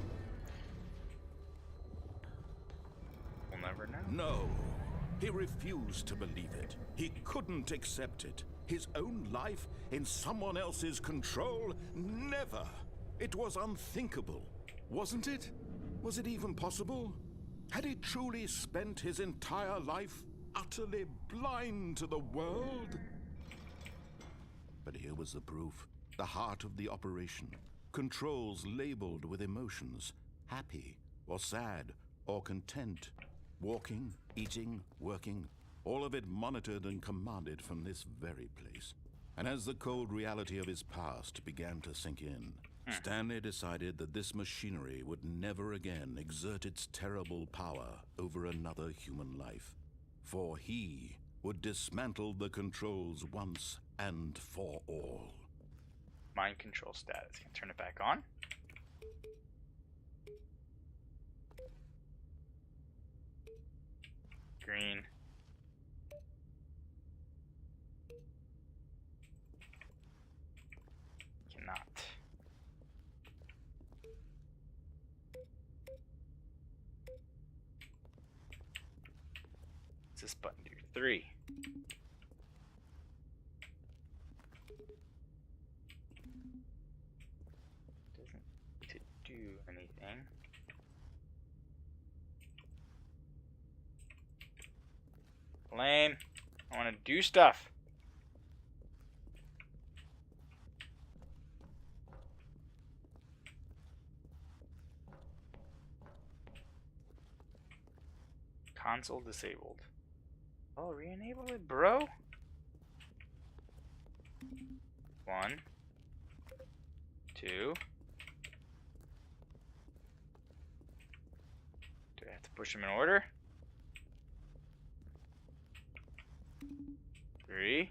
We'll never know. No. He refused to believe it. He couldn't accept it. His own life in someone else's control? Never. It was unthinkable. Wasn't it? Was it even possible? Had he truly spent his entire life utterly blind to the world? But here was the proof. The heart of the operation. Controls labeled with emotions. Happy, or sad, or content. Walking, eating, working. All of it monitored and commanded from this very place. And as the cold reality of his past began to sink in, Stanley decided that this machinery would never again exert its terrible power over another human life. For he would dismantle the controls once and for all. Mind control status. Can I turn it back on? Green. Cannot. What's this button do? 3. Doesn't to do anything. Lame. I want to do stuff. Console disabled. Oh, re-enable it, bro? 1, 2. Do I have to push them in order? 3.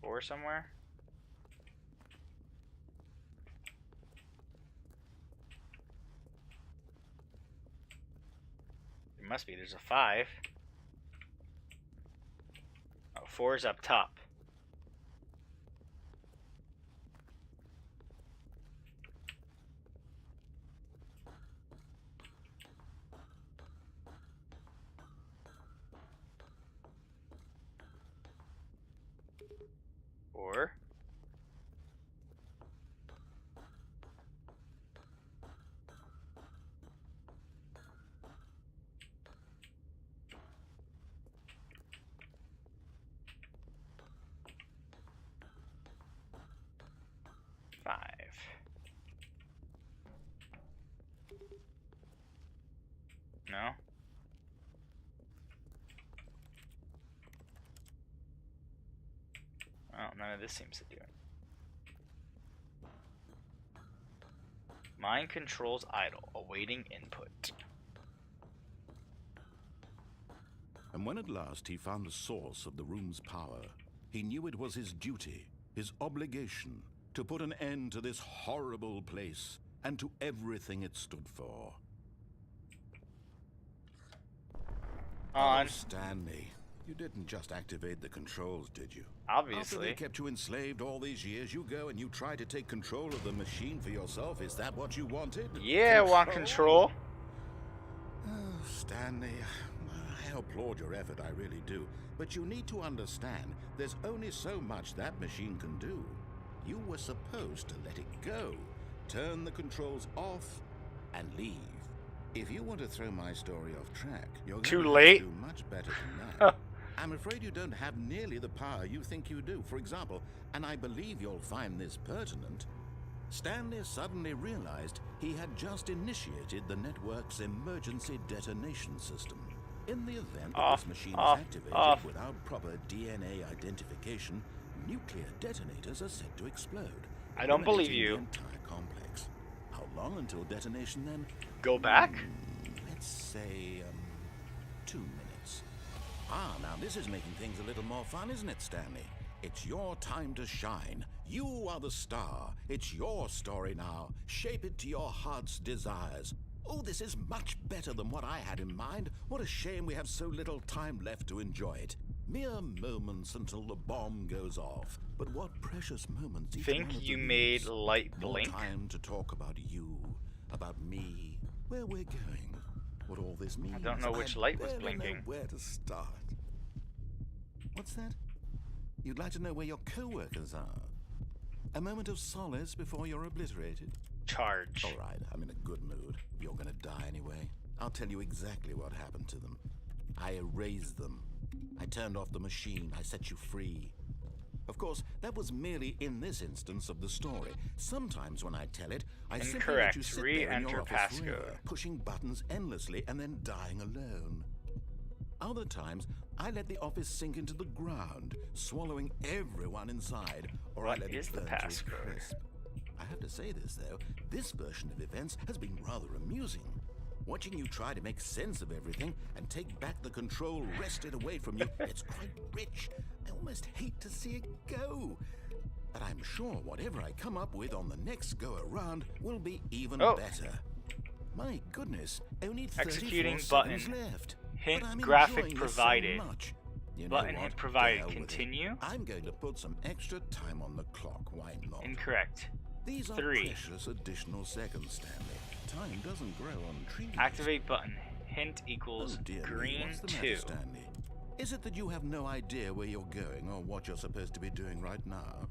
4 somewhere. There must be. There's a 5. Oh, 4 is up top. Or 5. No? Well, none of this seems to do it. Mind controls idle, awaiting input. And when at last he found the source of the room's power, he knew it was his duty, his obligation, to put an end to this horrible place and to everything it stood for. On. Oh, Stanley, you didn't just activate the controls, did you? Obviously. After they kept you enslaved all these years, you go and you try to take control of the machine for yourself. Is that what you wanted? Yeah, I want control. Oh, Stanley, I applaud your effort, I really do. But you need to understand, there's only so much that machine can do. You were supposed to let it go, turn the controls off, and leave. If you want to throw my story off track, you're Too going to late. do much better than that. I'm afraid you don't have nearly the power you think you do. For example, and I believe you'll find this pertinent, Stanley suddenly realized he had just initiated the network's emergency detonation system. In the event that this machine is activated without proper DNA identification, nuclear detonators are set to explode. I don't believe eliminating you. the entire complex. How long until detonation then? Go back? Let's say, 2 minutes. Ah, now this is making things a little more fun, isn't it, Stanley? It's your time to shine. You are the star. It's your story now. Shape it to your heart's desires. Oh, this is much better than what I had in mind. What a shame we have so little time left to enjoy it. Mere moments until the bomb goes off. But what precious moments each one Think of you them made is. light More blink? time to talk about you, about me, where we're going, what all this means. I don't know which light was barely know blinking. where to start. What's that? You'd like to know where your co-workers are? A moment of solace before you're obliterated? Charge. All right, I'm in a good mood. You're gonna die anyway. I'll tell you exactly what happened to them. I erased them. I turned off the machine. I set you free. Of course, that was merely in this instance of the story. Sometimes when I tell it, I simply let you Incorrect. sit there in Re-enter your office passcode. forever, pushing buttons endlessly and then dying alone. Other times, I let the office sink into the ground, swallowing everyone inside, or What I let is it the burn to a passcode? crisp. I have to say this, though, this version of events has been rather amusing. Watching you try to make sense of everything and take back the control wrested away from you, it's quite rich. I almost hate to see it go. But I'm sure whatever I come up with on the next go-around will be even better. My goodness, only 34 Executing seconds button. left. Hint But I'm graphic enjoying this so provided. much. You know Button what? hint To provided. hell with it. Continue? I'm going to put some extra time on the clock. Why not? Incorrect. These are 3. precious additional seconds, Stanley. Time doesn't grow on trees. Activate button. Hint equals Oh, dear me, green what's the 2. matter, Stanley? Is it that you have no idea where you're going or what you're supposed to be doing right now?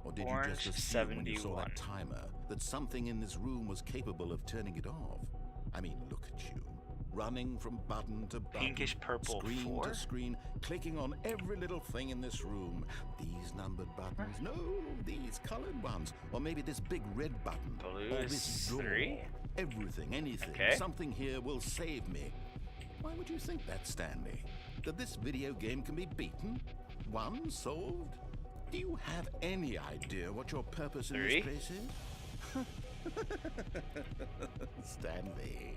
Or did Orange you just assume when you saw 71. that timer that something in this room was capable of turning it off? I mean, look at you. Running from button to button, Pinkish purple screen 4? to screen, clicking on every little thing in this room. These numbered buttons, no, these colored ones, or maybe this big red button, Blue or is this door. 3? Everything, anything, Okay. something here will save me. Why would you think that, Stanley? That this video game can be beaten? Won? Solved? Do you have any idea what your purpose in 3. this place is? Stanley,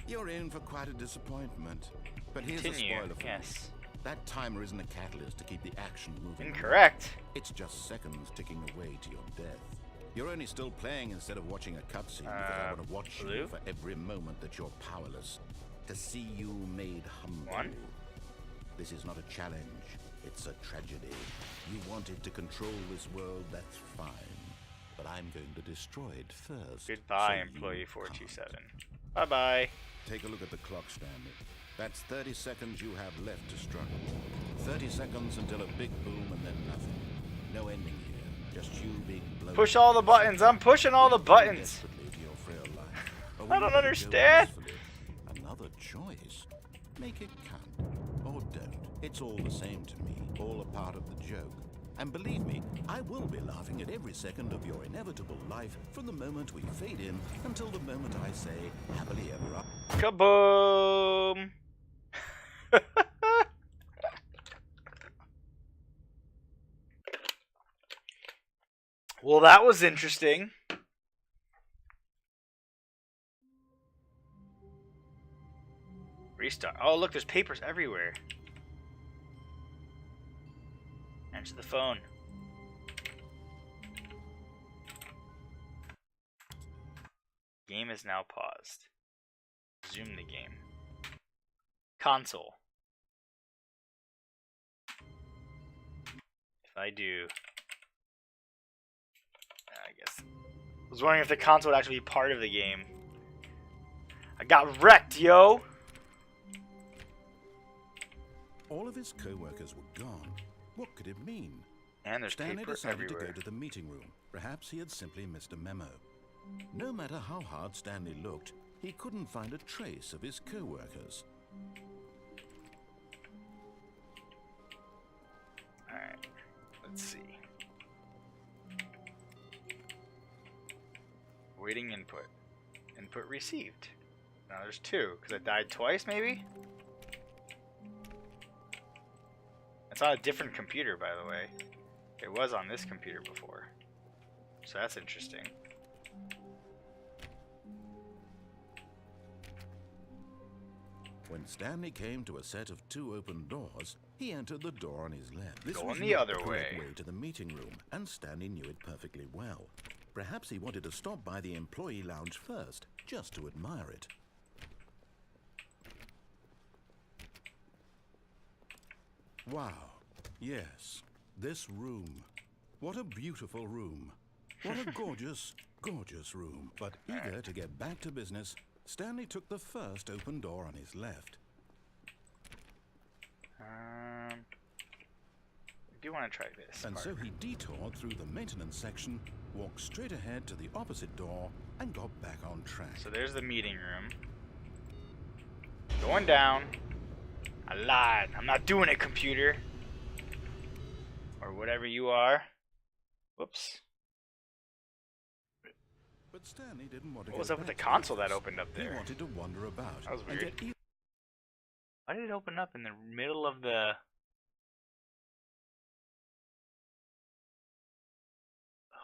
you're in for quite a disappointment. But here's a Continue. spoiler for Yes. you. That timer isn't a catalyst to keep the action moving. Incorrect. It's just seconds ticking away to your death. You're only still playing instead of watching a cutscene because I want to watch blue? you for every moment that you're powerless. To see you made humble. 1. This is not a challenge. It's a tragedy. You wanted to control this world, that's fine. But I'm going to destroy it first. Goodbye, so you employee can't. 427. Bye-bye. Take a look at the clock, Stanley. That's 30 seconds you have left to struggle. 30 seconds until a big boom and then nothing. No ending here. Just you being blown. Push all the buttons. I'm pushing all the buttons. Desperately for your frail life. Or I will don't you go understand. peacefully? Another choice. Make it count. Or don't. It's all the same to me. All a part of the joke. And believe me, I will be laughing at every second of your inevitable life from the moment we fade in until the moment I say happily ever after. Kaboom! Well, that was interesting. Restart. Oh, look, there's papers everywhere. Answer the phone. Game is now paused. Resume the game. Console. If I do... I guess... I was wondering if the console would actually be part of the game. I got wrecked, yo! All of his co-workers were gone. What could it mean? And there's Stanley paper decided everywhere. to go to the meeting room. Perhaps he had simply missed a memo. No matter how hard Stanley looked, he couldn't find a trace of his co-workers. Alright, let's see. Waiting input. Input received. Now there's 2, because I died twice, maybe? It's on a different computer, by the way. It was on this computer before. So that's interesting. When Stanley came to a set of 2 open doors, he entered the door on his left. This Going was the not other correct way. to the meeting room, and Stanley knew it perfectly well. Perhaps he wanted to stop by the employee lounge first, just to admire it. Wow. Yes, this room. What a beautiful room. What a gorgeous, gorgeous room. But eager to get back to business, Stanley took the first open door on his left. I do want to try this. And part. so he detoured through the maintenance section, walked straight ahead to the opposite door, and got back on track. So there's the meeting room. Going down. I lied. I'm not doing it, computer. Or whatever you are. Whoops. But Stanley didn't want to What go was up with the back to console that office. opened up He there? wanted to wander about. That was and weird. get Why did it open up in the middle of the...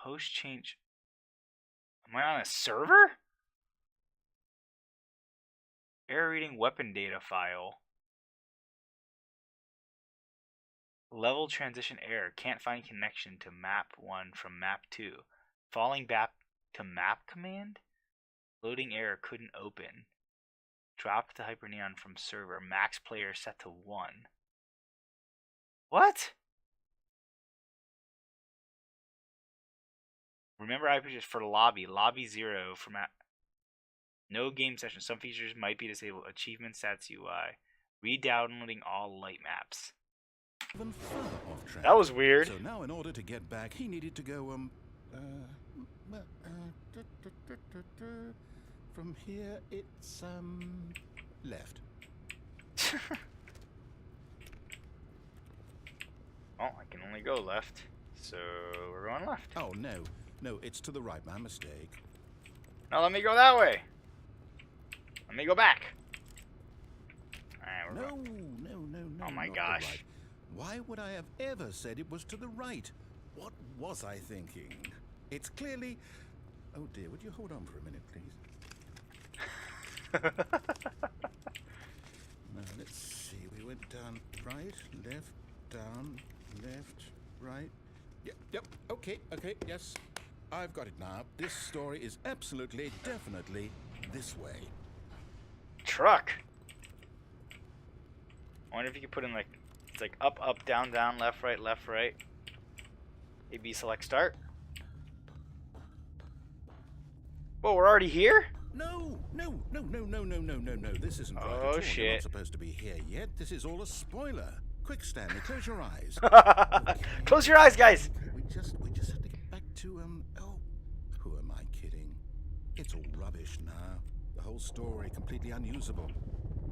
Host change... Am I on a server? Error reading weapon data file. Level transition error. Can't find connection to map 1 from map 2. Falling back to map command? Loading error couldn't open. Dropped to Hyperneon from server. Max player set to 1. What? Remember IP just for lobby. Lobby 0 for map. No game session. Some features might be disabled. Achievement stats UI. Re-downloading all light maps. even further off track. That was weird. So now, in order to get back, he needed to go, from here, it's, left. Well, I can only go left, so we're going left. Oh, no. No, it's to the right. My mistake. Now let me go that way. Let me go back. Alright, we're No, no, no, no. Oh my not the gosh. right. Why would I have ever said it was to the right? What was I thinking? It's clearly... Oh dear, would you hold on for a minute, please? Now, let's see. We went down right, left, down, left, right. Yep, okay, yes. I've got it now. This story is absolutely, definitely this way. Truck. I wonder if you could put in like, it's like up, up, down, down, left, right, left, right. AB select start. Whoa, we're already here? No. This isn't right at Oh, all. You're shit. not supposed to be here yet. This is all a spoiler. Quick, Stanley, close your eyes. Close your eyes, guys. We just have to get back to, oh, who am I kidding? It's all rubbish now. The whole story completely unusable.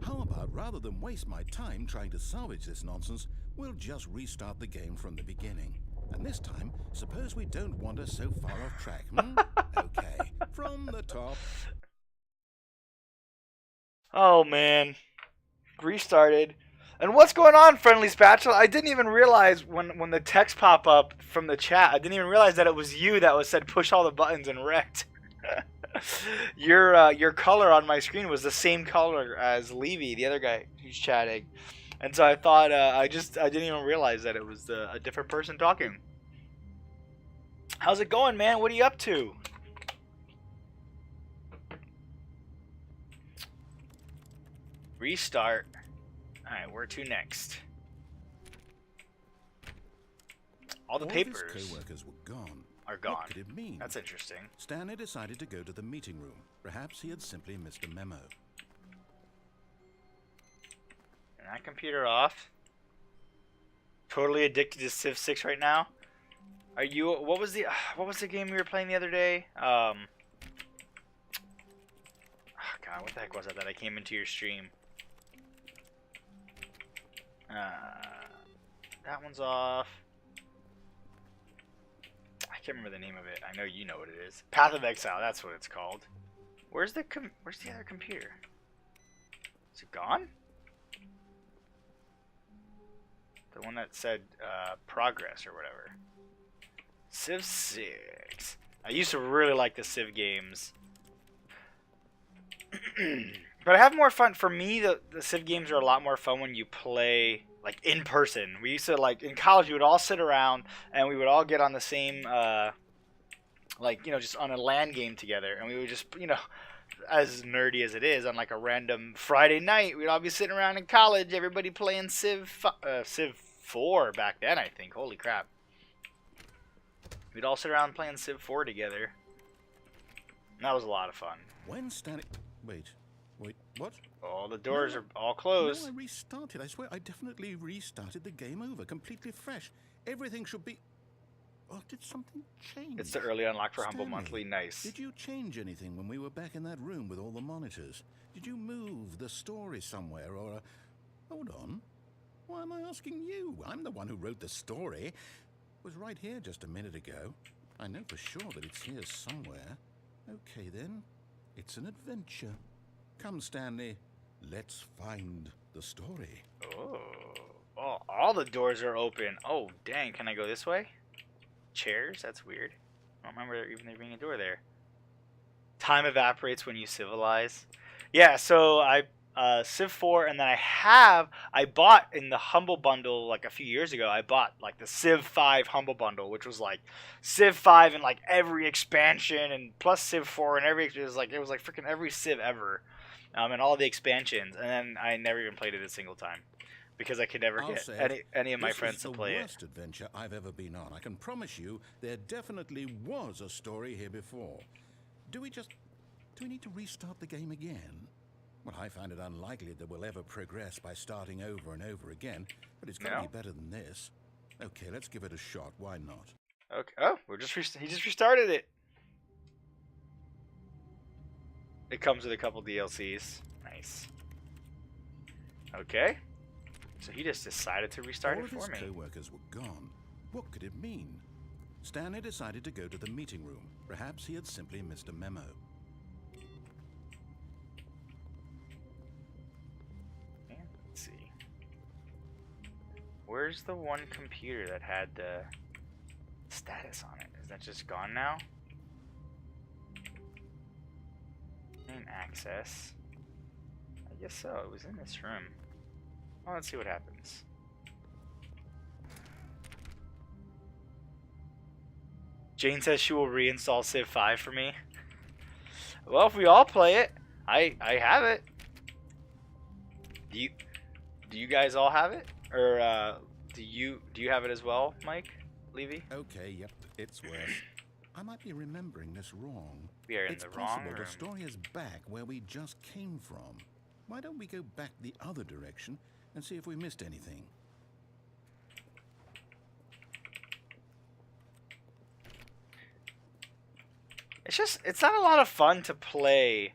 How about, rather than waste my time trying to salvage this nonsense, we'll just restart the game from the beginning. And this time, suppose we don't wander so far off track, hmm? Okay, from the top. Oh, man. Restarted. And what's going on, Friendly Spatula? I didn't even realize when the text pop up from the chat, I didn't even realize that it was you that was said push all the buttons and wrecked. Your color on my screen was the same color as Levy, the other guy who's chatting. And so I thought, I didn't even realize that it was a different person talking. How's it going, man? What are you up to? Restart. Alright, where to next? All the All papers of his co-workers were gone. are gone. What could it mean? That's interesting. Stanley decided to go to the meeting room. Perhaps he had simply missed a memo. Turn that computer off. Totally addicted to Civ 6 right now. Are you? What was the game we were playing the other day? Oh God, what the heck was that I came into your stream? That one's off. I can't remember the name of it. I know you know what it is. Path of Exile. That's what it's called. Where's the other computer? Is it gone? The one that said progress or whatever. Civ 6. I used to really like the Civ games. But I have more fun. For me, the Civ games are a lot more fun when you play like in person. We used to, like, in college, we would all sit around and we would all get on the same like, you know, just on a LAN game together, and we would just, you know, as nerdy as it is, on like a random Friday night, we'd all be sitting around in college, everybody playing Civ 4 back then, I think. Holy crap. We'd all sit around playing Civ 4 together. And that was a lot of fun. When Stanley... Wait, what? All the doors are all closed. No, I restarted. I swear, I definitely restarted the game over, completely fresh. Everything should be... Oh, did something change? It's the early unlock for Humble Stanley, Monthly. Nice. Did you change anything when we were back in that room with all the monitors? Did you move the story somewhere, or... Hold on. Why am I asking you? I'm the one who wrote the story. It was right here just a minute ago. I know for sure that it's here somewhere. Okay, then. It's an adventure. Come, Stanley. Let's find the story. Oh, all the doors are open. Oh, dang. Can I go this way? Chairs? That's weird. I don't remember even there being a door there. Time evaporates when you civilize. Yeah, so I Civ 4, and then I bought in the Humble Bundle like a few years ago, I bought like the Civ 5 Humble Bundle, which was like Civ 5 and like every expansion, and plus Civ 4 and it was like freaking every Civ ever, and all the expansions, and then I never even played it a single time because I could never get any of my friends to play it. This is the worst adventure I've ever been on. I can promise you there definitely was a story here before. Do we need to restart the game again? Well, I find it unlikely that we'll ever progress by starting over and over again, but it's got to be better than this. Okay, let's give it a shot. Why not? Okay. Oh, he just restarted it. It comes with a couple DLCs. Nice. Okay. So he just decided to restart it for me. All of his co-workers were gone. What could it mean? Stanley decided to go to the meeting room. Perhaps he had simply missed a memo. Let's see. Where's the one computer that had the status on it? Is that just gone now? Name access. I guess so. It was in this room. Well, let's see what happens. Jane says she will reinstall Civ 5 for me. Well, if we all play it, I have it. Do you guys all have it, or do you have it as well, Mike Levy? Okay, yep, it's worse. I might be remembering this wrong. We are in It's the wrong possible room. the story is back where we just came from. Why don't we go back the other direction and see if we missed anything? It's not a lot of fun to play.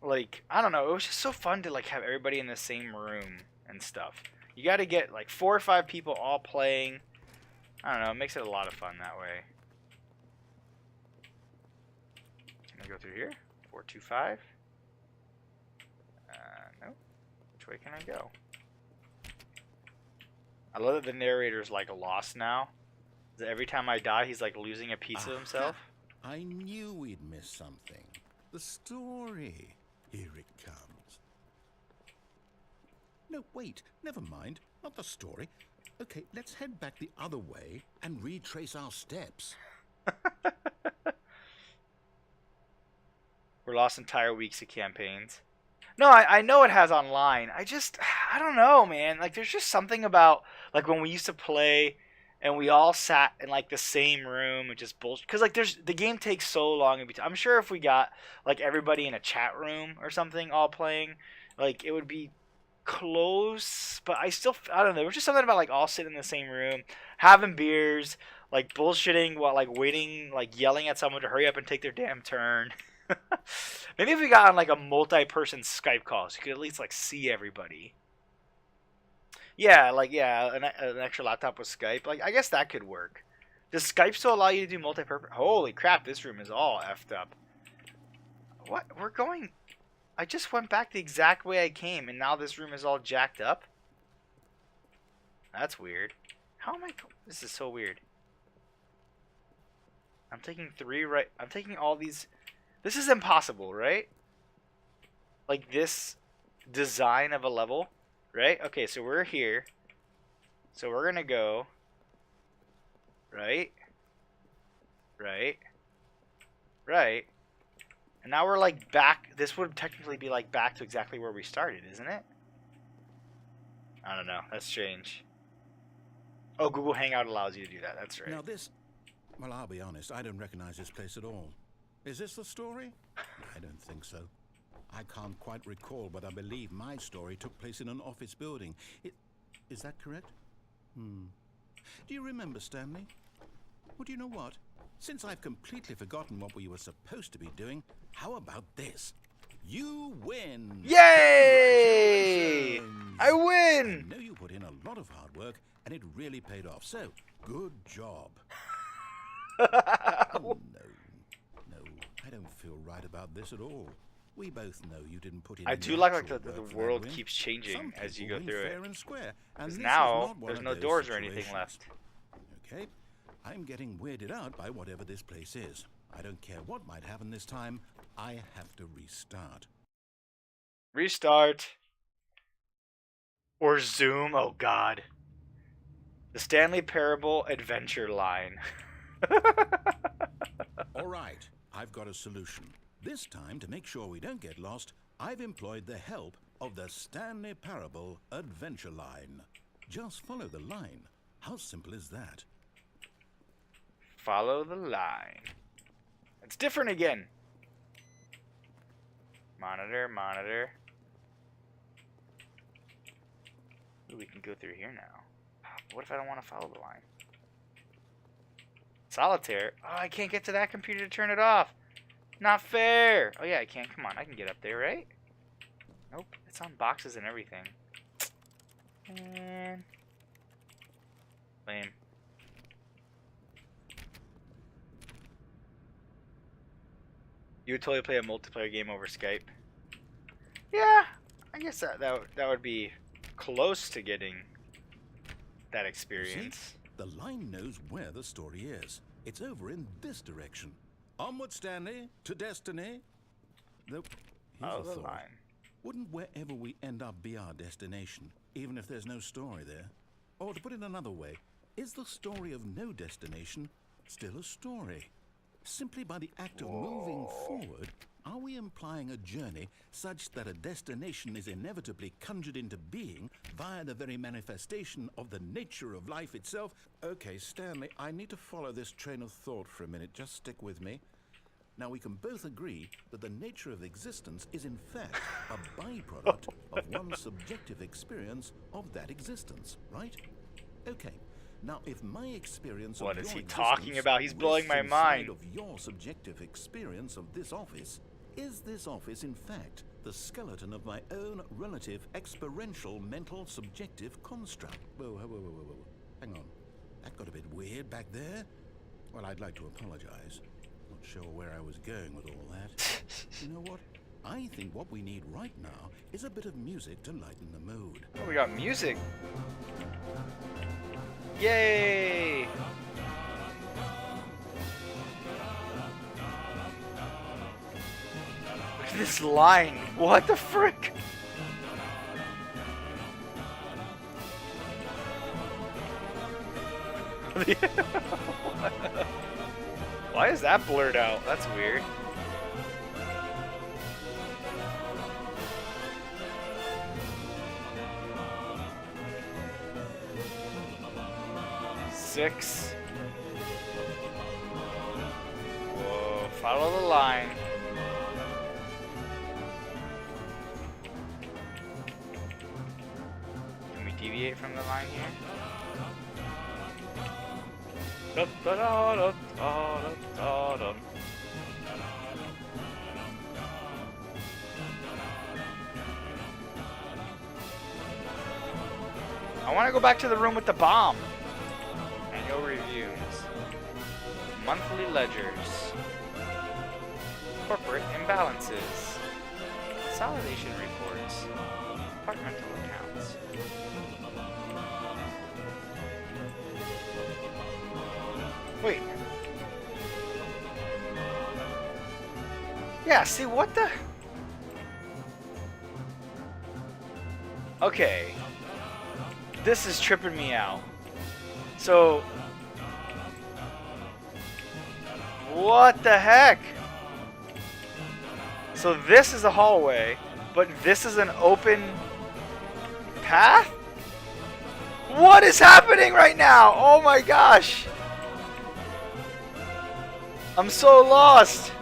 Like, I don't know, it was just so fun to like have everybody in the same room and stuff. You got to get like 4 or 5 people all playing. I don't know, it makes it a lot of fun that way. Can I go through here? 425. No. Which way can I go? I love that the narrator's like lost now. Every time I die, he's like losing a piece of himself. I knew we'd miss something. The story. Here it comes. No, wait. Never mind. Not the story. Okay, let's head back the other way and retrace our steps. We're lost entire weeks of campaigns. No, I know it has online. I don't know, man. Like, there's just something about, like, when we used to play and we all sat in, like, the same room and just bullshit. Because, like, the game takes so long. I'm sure if we got, like, everybody in a chat room or something all playing, like, it would be close. But I don't know. There was just something about, like, all sitting in the same room, having beers, like, bullshitting while, like, waiting, like, yelling at someone to hurry up and take their damn turn. Maybe if we got on like a multi-person Skype call, so you could at least like see everybody. Yeah, like an extra laptop with Skype. Like I guess that could work. Does Skype still allow you to do multi-purpose? Holy crap! This room is all effed up. What? We're going. I just went back the exact way I came, and now this room is all jacked up. That's weird. How am I? This is so weird. I'm taking 3 right. I'm taking all these. This is impossible, right? Like this design of a level, right? Okay, so we're here. So we're gonna go right, right, right. And now we're like back. This would technically be like back to exactly where we started, isn't it? I don't know. That's strange. Oh, Google Hangout allows you to do that. That's right. Now this... Well, I'll be honest, I don't recognize this place at all. Is this the story? I don't think so. I can't quite recall, but I believe my story took place in an office building. Is that correct? Do you remember, Stanley? Well, do you know what? Since I've completely forgotten what we were supposed to be doing, how about this? You win! Yay! I win! I know you put in a lot of hard work, and it really paid off, so good job. Oh, no, I don't feel right about this at all. We both know you didn't put in. I do like the world keeps changing as you go through it. Because now there's no doors or anything left. Okay, I'm getting weirded out by whatever this place is. I don't care what might happen this time. I have to restart. Restart. Or zoom. Oh God. The Stanley Parable Adventure line. All right, I've got a solution. This time, to make sure we don't get lost, I've employed the help of the Stanley Parable Adventure Line. Just follow the line. How simple is that? Follow the line. It's different again. Monitor, monitor. Ooh, we can go through here now. What if I don't want to follow the line? Solitaire? Oh, I can't get to that computer to turn it off. Not fair. Oh, yeah, I can. Come on, I can get up there, right? Nope. It's on boxes and everything. Man. Lame. You would totally play a multiplayer game over Skype. Yeah, I guess that would be close to getting that experience. The line knows where the story is. It's over in this direction. Onward, Stanley, to destiny. Though, here's Oh, a the thought. line. Wouldn't wherever we end up be our destination, even if there's no story there? Or to put it another way, is the story of no destination still a story? Simply by the act of moving forward, are we implying a journey such that a destination is inevitably conjured into being via the very manifestation of the nature of life itself? Okay, Stanley, I need to follow this train of thought for a minute. Just stick with me. Now, we can both agree that the nature of existence is in fact a byproduct of one's subjective experience of that existence, right? Okay. Now, if my experience What of is your he talking existence about? He's blowing rests my inside mind. of your subjective experience of this office, is this office in fact the skeleton of my own relative experiential mental subjective construct? Whoa. Hang on. That got a bit weird back there. Well, I'd like to apologize. Not sure where I was going with all that. You know what? I think what we need right now is a bit of music to lighten the mood. Oh, we got music. Yay! Look at this line. What the frick? Why is that blurred out? That's weird. Six. Whoa, follow the line. Can we deviate from the line here? Da, da, da, da, da, da, da. I want to go back to the room with the bomb. Annual reviews. Monthly ledgers. Corporate imbalances. Consolidation reports. Departmental accounts. Wait. Yeah, see what the... Okay. This is tripping me out. So... What the heck? So this is a hallway, but this is an open path? What is happening right now? Oh my gosh! I'm so lost!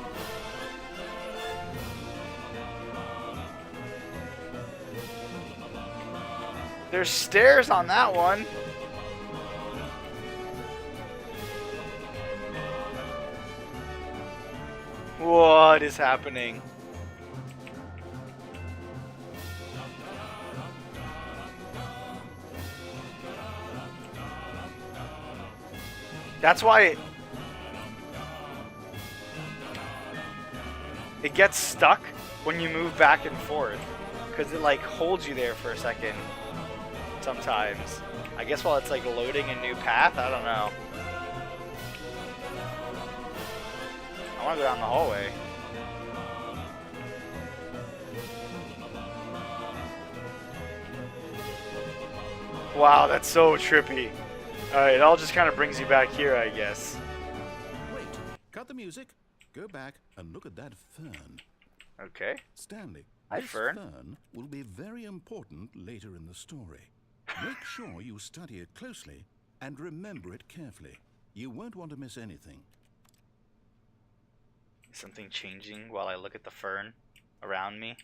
There's stairs on that one. What is happening? That's why it gets stuck when you move back and forth, because it like holds you there for a second sometimes. I guess while it's like loading a new path, I don't know. I want to go down the hallway. Wow, that's so trippy. Alright, it all just kind of brings you back here, I guess. Wait, cut the music. Go back and look at that fern. Okay. Stanley, Hi, this fern. will be very important later in the story. Make sure you study it closely and remember it carefully. You won't want to miss anything. Is something changing while I look at the fern around me?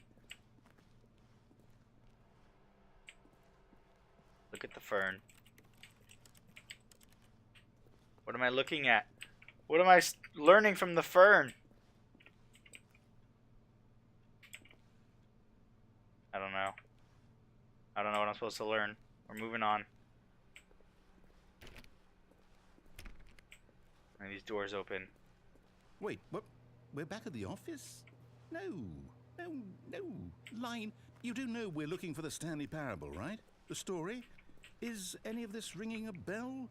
Look at the fern. What am I looking at? What am I learning from the fern? I don't know. I don't know what I'm supposed to learn. We're moving on. Are these doors open? Wait, what? We're back at the office? No. Line, you do know we're looking for the Stanley Parable, right? The story? Is any of this ringing a bell?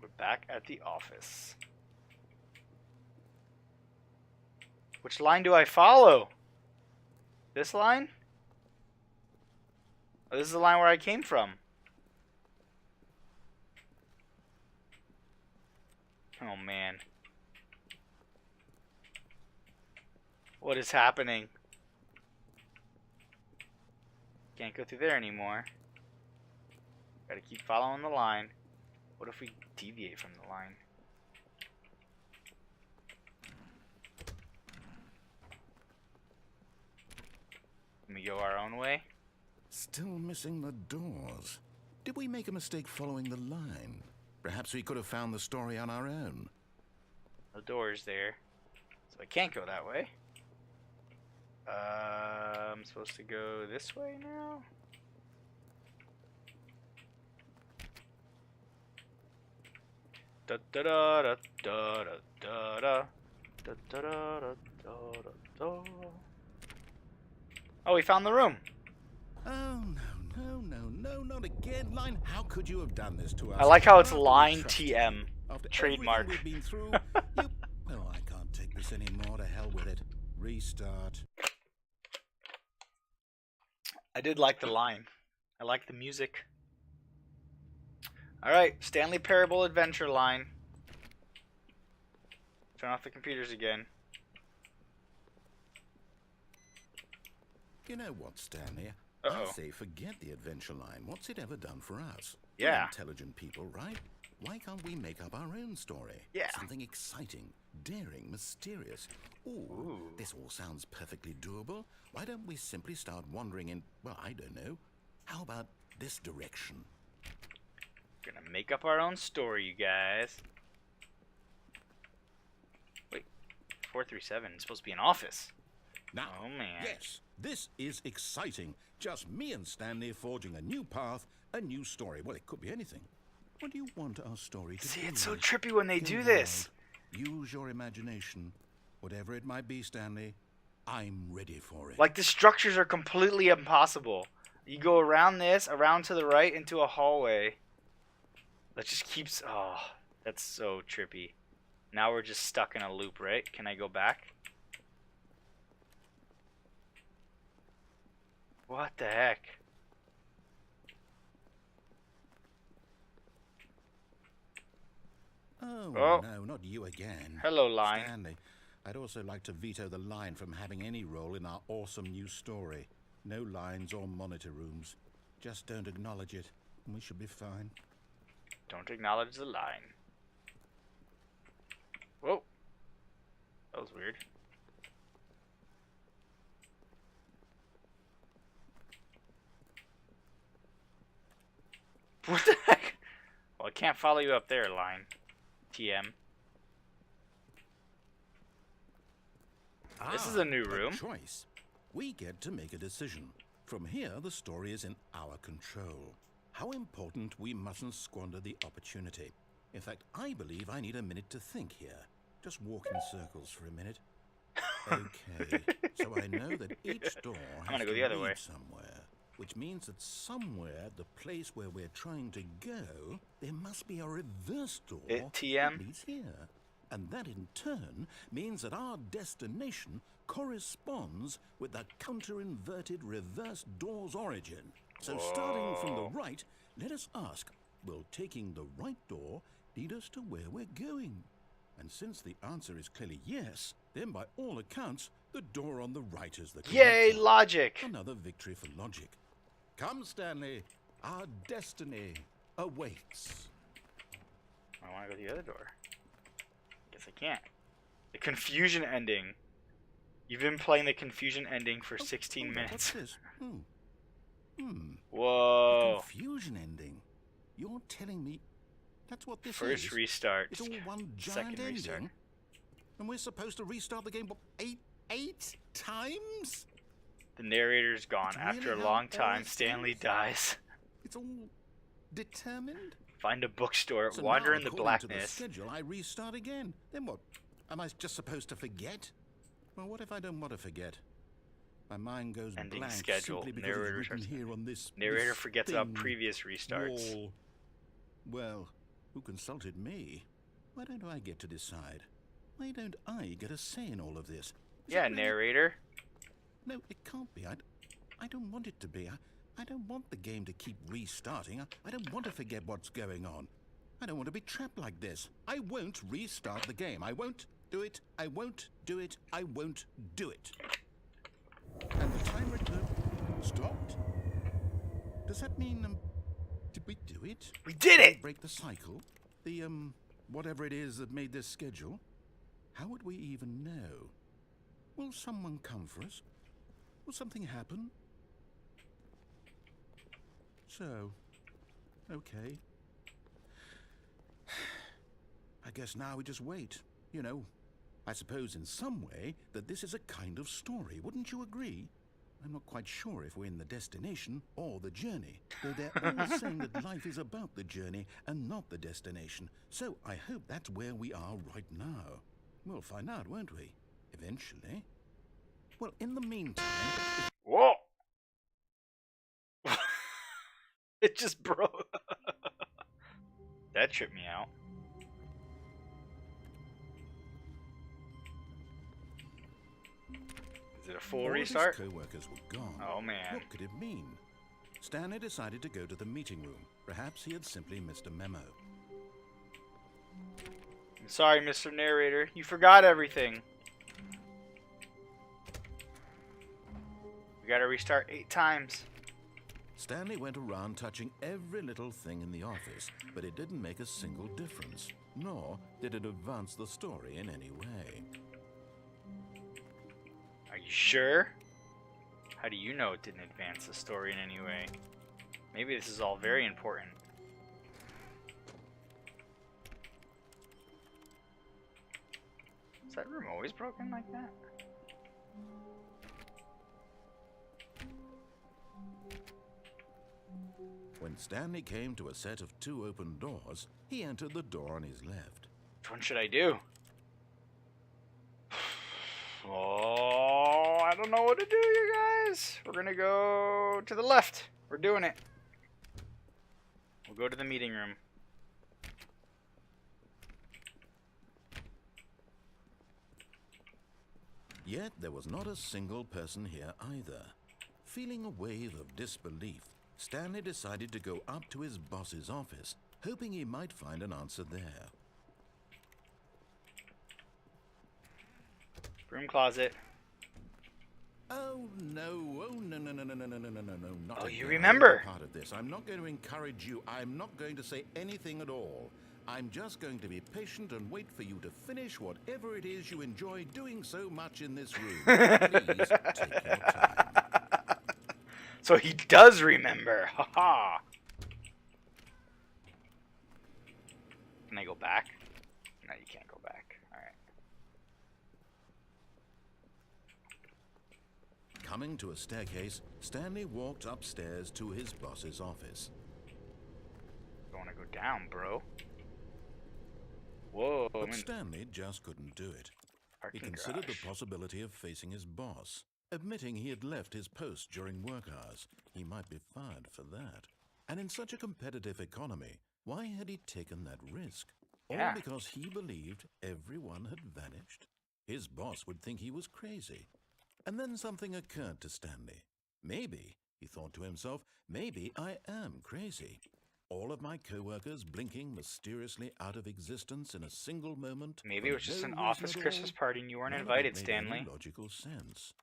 We're back at the office. Which line do I follow? This line? Oh, this is the line where I came from. Oh man. What is happening? Can't go through there anymore. Gotta keep following the line. What if we deviate from the line? Can we go our own way? Still missing the doors. Did we make a mistake following the line? Perhaps we could have found the story on our own. The door's there. So I can't go that way. I'm supposed to go this way now? Da da da da da da da da da da da da da. Oh, we found the room. Oh, no, not again. Line, how could you have done this to us? I like how it's After we line trusted you, TM. after Trademark. everything we've been through, you... Oh, I can't take this anymore. To hell with it. Restart. I did like the line. I like the music. Alright, Stanley Parable Adventure line. Turn off the computers again. You know what, Stanley? Uh-oh. I say forget the adventure line. What's it ever done for us? Yeah. We're intelligent people, right? Why can't we make up our own story? Yeah. Something exciting, daring, mysterious. Ooh, this all sounds perfectly doable. Why don't we simply start wandering in, well, I don't know. How about this direction? We're gonna make up our own story, you guys. Wait, 437 is supposed to be an office. Now, Oh, man. yes, this is exciting. Just me and Stanley forging a new path, a new story. Well, it could be anything. What do you want our story to See, be? it's so trippy when they do this. Use your imagination. Whatever it might be, Stanley, I'm ready for it. Like, the structures are completely impossible. You go around this, around to the right, into a hallway. That just keeps... Oh, that's so trippy. Now we're just stuck in a loop, right? Can I go back? What the heck? Oh, Oh. no, not you again. Hello, line. Stanley, I'd also like to veto the line from having any role in our awesome new story. No lines or monitor rooms. Just don't acknowledge it, and we should be fine. Don't acknowledge the line. Whoa. That was weird. What the heck? Well, I can't follow you up there, line. TM. This is a new room. Choice. We get to make a decision. From here, the story is in our control. How important we mustn't squander the opportunity. In fact, I believe I need a minute to think here. Just walk in circles for a minute. Okay, so I know that each door has gonna go to the other lead way. somewhere, which means that somewhere, the place where we're trying to go, there must be a reverse door TM? that leads here. And that in turn means that our destination corresponds with the counter-inverted reverse door's origin. So starting from the right, let us ask, will taking the right door lead us to where we're going? And since the answer is clearly yes, then by all accounts, the door on the right is the correct Yay, one. logic! Another victory for logic. Come, Stanley, our destiny awaits. I want to go to the other door. Guess I can't. The confusion ending. You've been playing the confusion ending for 16 minutes. What's this? Whoa. Confusion ending. You're telling me that's what this First is? restart. It's all one giant Second ending? restart. And we're supposed to restart the game what, eight times? The narrator's gone. That's After a really long how time, this Stanley is? dies. It's all determined? Find a bookstore. So Wander now, in the according to blackness. the schedule, I restart again. Then what? Am I just supposed to forget? Well, what if I don't want to forget? My mind goes Ending blank schedule. simply because Narrator it's written starts- here on this Narrator this forgets about thing previous restarts. wall. Well, Who consulted me? Why don't I get to decide? Why don't I get a say in all of this? Is Yeah, it really- narrator. No, it can't be. I don't want it to be. I don't want the game to keep restarting. I don't want to forget what's going on. I don't want to be trapped like this. I won't restart the game. I won't do it. I won't do it. I won't do it. And the timer stopped? Does that mean, did we do it? We did it! Break the cycle? The, whatever it is that made this schedule? How would we even know? Will someone come for us? Will something happen? So, okay. I guess now we just wait. You know, I suppose in some way that this is a kind of story. Wouldn't you agree? I'm not quite sure if we're in the destination or the journey, though they're all saying that life is about the journey and not the destination. So I hope that's where we are right now. We'll find out, won't we? Eventually. Well, in the meantime... Whoa! It just broke. That tripped me out. Is it a full all of his restart? co-workers were gone. Oh man. What could it mean? Stanley decided to go to the meeting room. Perhaps he had simply missed a memo. I'm sorry, Mr. Narrator. You forgot everything. We gotta restart 8 times. Stanley went around touching every little thing in the office, but it didn't make a single difference, nor did it advance the story in any way. Are you sure? How do you know it didn't advance the story in any way? Maybe this is all very important. Is that room always broken like that? When Stanley came to a set of 2 open doors, he entered the door on his left. Which one should I do? Oh, I don't know what to do, you guys. We're gonna go to the left. We're doing it. We'll go to the meeting room. Yet there was not a single person here either. Feeling a wave of disbelief, Stanley decided to go up to his boss's office, hoping he might find an answer there. Broom closet. Oh no, no, not Oh, again. you I'm remember. not part of this. I'm not going to encourage you. I'm not going to say anything at all. I'm just going to be patient and wait for you to finish whatever it is you enjoy doing so much in this room. Please take your time. So he does remember. Haha. Can I go back? No, you can't go back. Alright. Coming to a staircase, Stanley walked upstairs to his boss's office. I want to go down, bro. Whoa. I'm But in Stanley just couldn't do it. He parking considered garage. the possibility of facing his boss, admitting he had left his post during work hours. He might be fired for that. And in such a competitive economy, why had he taken that risk? Yeah. All because he believed everyone had vanished? His boss would think he was crazy. And then something occurred to Stanley. Maybe, he thought to himself, maybe I am crazy. All of my co-workers blinking mysteriously out of existence in a single moment. Maybe it for was just no an reason office at Christmas all. party and you weren't None of it invited, made Stanley. any logical sense.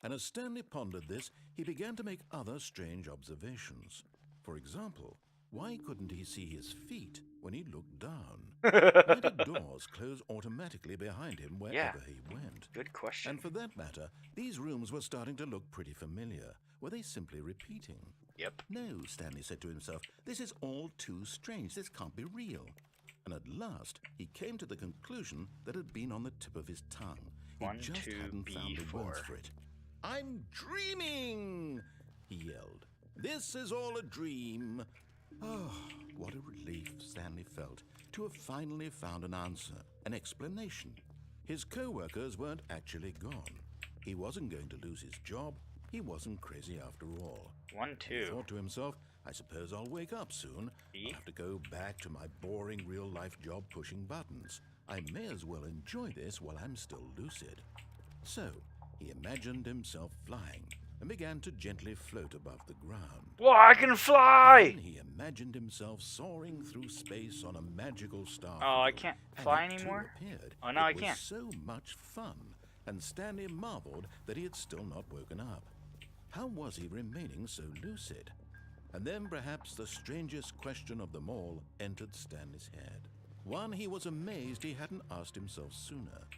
And as Stanley pondered this, he began to make other strange observations. For example, why couldn't he see his feet when he looked down? Why did doors close automatically behind him wherever he went? Good question. And for that matter, these rooms were starting to look pretty familiar. Were they simply repeating? Yep. No, Stanley said to himself, this is all too strange. This can't be real. And at last, he came to the conclusion that had been on the tip of his tongue. He 1, just 2, hadn't found the B4. words for it. I'm dreaming, he yelled. This is all a dream. Oh, what a relief Stanley felt to have finally found an answer, an explanation. His co-workers weren't actually gone. He wasn't going to lose his job. He wasn't crazy after all. 1, He 2. thought to himself, I suppose I'll wake up soon. E? I'll have to go back to my boring real-life job pushing buttons. I may as well enjoy this while I'm still lucid. So, he imagined himself flying and began to gently float above the ground. Whoa, I can fly! Then he imagined himself soaring through space on a magical star. Oh, I can't and fly it too anymore? appeared. Oh, now I It was can. so much fun, and Stanley marveled that he had still not woken up. How was he remaining so lucid? And then perhaps the strangest question of them all entered Stanley's head. One he was amazed he hadn't asked himself sooner.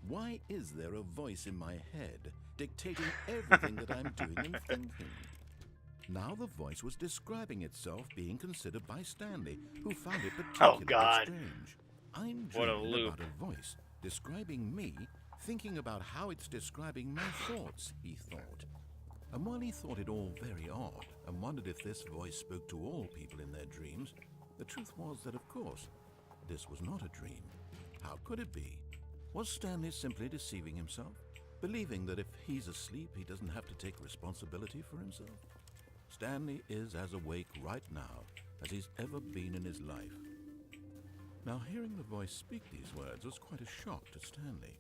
Why is there a voice in my head dictating everything that I'm doing and thinking? Now the voice was describing itself being considered by Stanley, who found it particularly God. strange. I'm What a dreaming loop. about a voice describing me, thinking about how it's describing my thoughts, he thought. And while he thought it all very odd and wondered if this voice spoke to all people in their dreams, the truth was that, of course, this was not a dream. How could it be? Was Stanley simply deceiving himself, believing that if he's asleep, he doesn't have to take responsibility for himself? Stanley is as awake right now as he's ever been in his life. Now, hearing the voice speak these words was quite a shock to Stanley.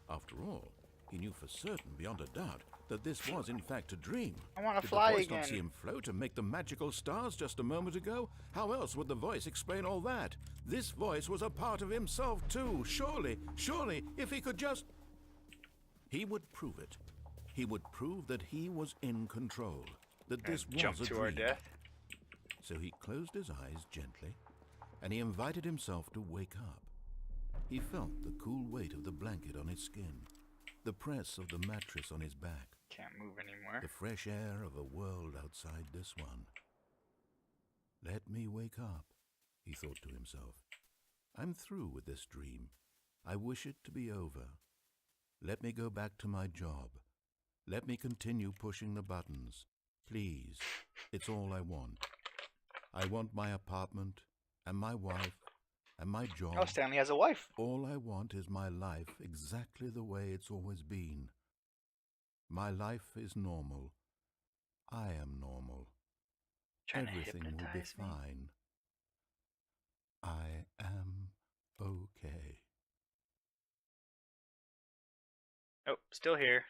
After all, he knew for certain, beyond a doubt, that this was in fact a dream. I want to Did fly the voice again. not see him float and make the magical stars just a moment ago? How else would the voice explain all that? This voice was a part of himself too. Surely, if he could just... He would prove it. He would prove that he was in control, that this was Jump a to our dream. death. So he closed his eyes gently, and he invited himself to wake up. He felt the cool weight of the blanket on his skin, the press of the mattress on his back, Can't move anymore. the fresh air of a world outside this one. Let me wake up, he thought to himself. I'm through with this dream. I wish it to be over. Let me go back to my job. Let me continue pushing the buttons. Please, it's all I want. I want my apartment, and my wife, and my job. Oh, Stanley has a wife. All I want is my life exactly the way it's always been. My life is normal. I am normal. Trying to Everything will be hypnotize me. fine. I am okay. Oh, still here.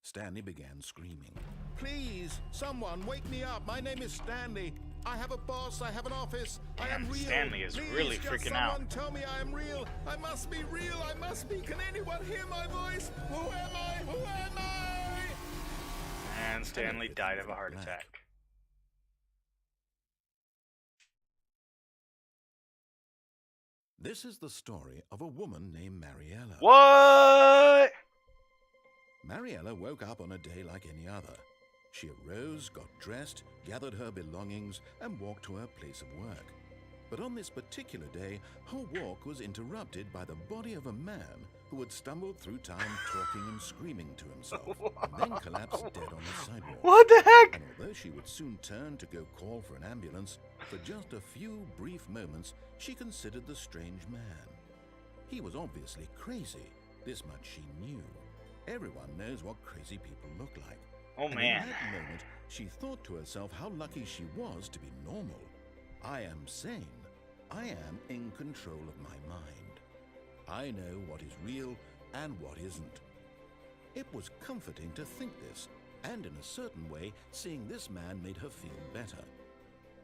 Stanley began screaming. Please, someone, wake me up. My name is Stanley. I have a boss. I have an office. I am Damn, real. Stanley is Please, really just freaking someone out. tell me I am real. I must be real. I must be. Can anyone hear my voice? Who am I? Who am I? And Stanley died of a heart attack. This is the story of a woman named Mariella. What? Mariella woke up on a day like any other. She arose, got dressed, gathered her belongings, and walked to her place of work. But on this particular day, her walk was interrupted by the body of a man who had stumbled through time talking and screaming to himself, and then collapsed dead on the sidewalk. What the heck? And although she would soon turn to go call for an ambulance, for just a few brief moments, she considered the strange man. He was obviously crazy. This much she knew. Everyone knows what crazy people look like. Oh And man. in that moment, she thought to herself how lucky she was to be normal. I am sane. I am in control of my mind. I know what is real and what isn't. It was comforting to think this, and in a certain way, seeing this man made her feel better.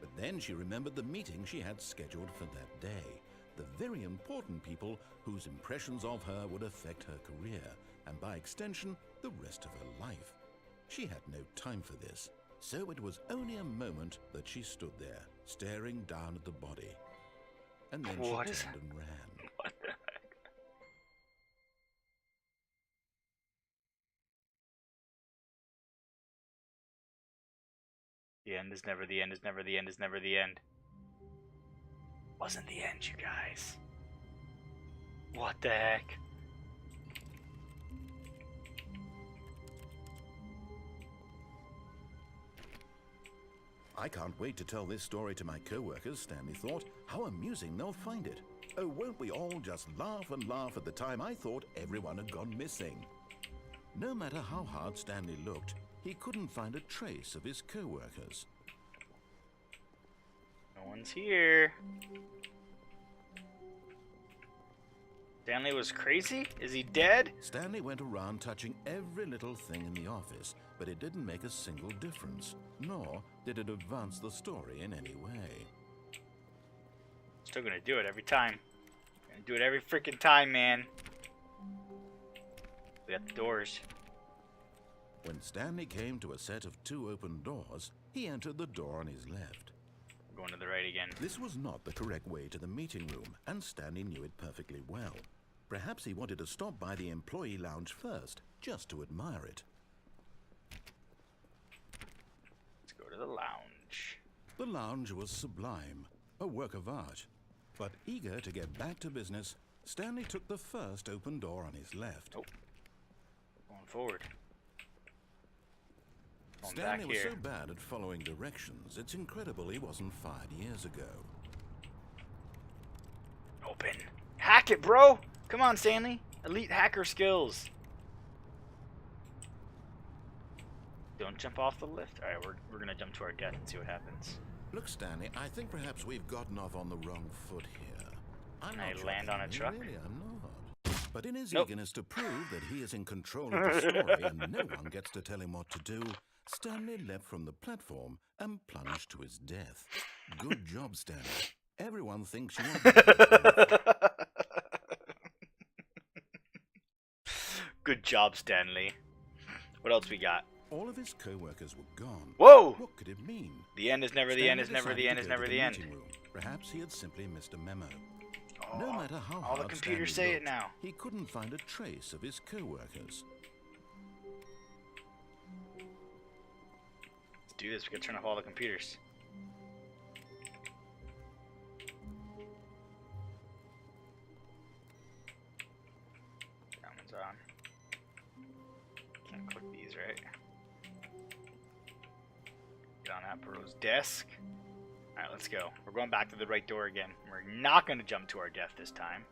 But then she remembered the meeting she had scheduled for that day, the very important people whose impressions of her would affect her career, and by extension, the rest of her life. She had no time for this, so it was only a moment that she stood there, staring down at the body. And then What she is turned and ran. What the heck? The end is never the end, is never the end, is never the end. Wasn't the end, you guys. What the heck? I can't wait to tell this story to my co-workers, Stanley thought. How amusing they'll find it. Oh, won't we all just laugh and laugh at the time I thought everyone had gone missing? No matter how hard Stanley looked, he couldn't find a trace of his co-workers. No one's here. Stanley was crazy? Is he dead? Stanley went around touching every little thing in the office, but it didn't make a single difference, nor did it advance the story in any way. Still gonna do it every time. Gonna do it every freaking time, man. We got the doors. When Stanley came to a set of 2 open doors, he entered the door on his left. We're going to the right again. This was not the correct way to the meeting room, and Stanley knew it perfectly well. Perhaps he wanted to stop by the employee lounge first, just to admire it. Let's go to the lounge. The lounge was sublime, a work of art. But eager to get back to business, Stanley took the first open door on his left. Oh. Going forward. Going Stanley back was here. so bad at following directions, it's incredible he wasn't fired years ago. Open. Hack it, bro! Come on, Stanley. Elite hacker skills. Don't jump off the lift. Alright, we're gonna jump to our death and see what happens. Look, Stanley, I think perhaps we've gotten off on the wrong foot here. Can I land on a truck? Really, I'm not. But in his Nope. eagerness to prove that he is in control of the story and no one gets to tell him what to do, Stanley leapt from the platform and plunged to his death. Good job, Stanley. Everyone thinks you are. Good job, Stanley. What else we got? All of his co-workers were gone. Whoa! What could it mean? The end is never the end, is never the end, is never the end. Meeting room. Perhaps he had simply missed a memo. Oh, No matter how all the hard computers Stanley say it looked, now. he couldn't find a trace of his co-workers. Let's do this. We gotta turn off all the computers. That one's on. Can't click these, right? Get on that bro's desk. Alright, let's go. We're going back to the right door again. We're not going to jump to our death this time.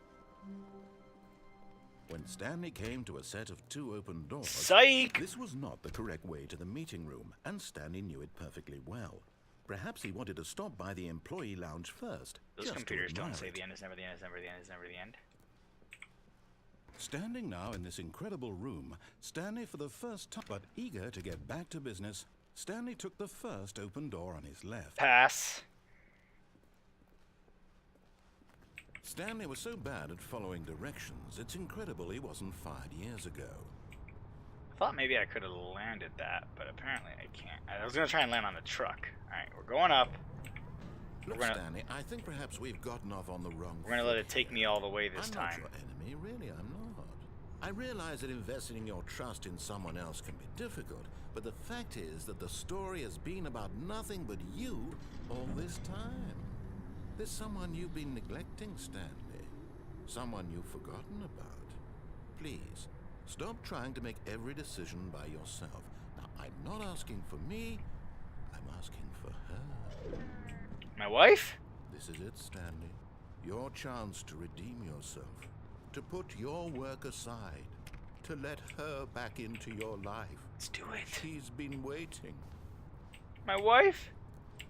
When Stanley came to a set of 2 open doors, Psych! this was not the correct way to the meeting room, and Stanley knew it perfectly well. Perhaps he wanted to stop by the employee lounge first. Those just to computers don't admire say it. the end is never the end, is never the end, is never the end. Standing now in this incredible room, Stanley for the first time, but eager to get back to business, Stanley took the first open door on his left. Pass. Stanley was so bad at following directions, it's incredible he wasn't fired years ago. I thought maybe I could have landed that, but apparently I can't. I was going to try and land on the truck. Alright, we're going up. Look, We're gonna- Stanley, I think perhaps we've gotten off on the wrong We're going to let foot it take here. me all the way this I'm time. not your enemy, really, I'm not. I realize that investing your trust in someone else can be difficult, but the fact is that the story has been about nothing but you all this time. There's someone you've been neglecting, Stanley. Someone you've forgotten about. Please, stop trying to make every decision by yourself. Now, I'm not asking for me, I'm asking for her. My wife? This is it, Stanley. Your chance to redeem yourself. To put your work aside. To let her back into your life. Let's do it. She's been waiting. My wife?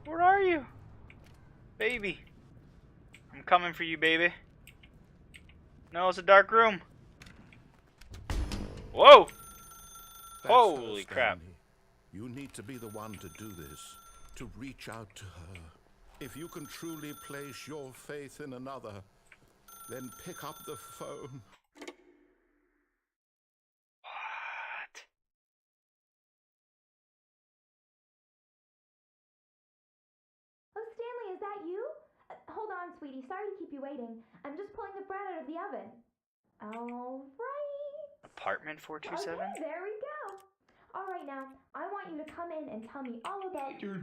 Where are you? Baby. I'm coming for you, baby. No, it's a dark room. Whoa! That's Holy her, crap. Stanley. You need to be the one to do this. To reach out to her. If you can truly place your faith in another, then pick up the phone. What? Oh, Stanley, is that you? Hold on, sweetie. Sorry to keep you waiting. I'm just pulling the bread out of the oven. All right. Apartment 427? Okay, there we go. All right, now, I want you to come in and tell me all about your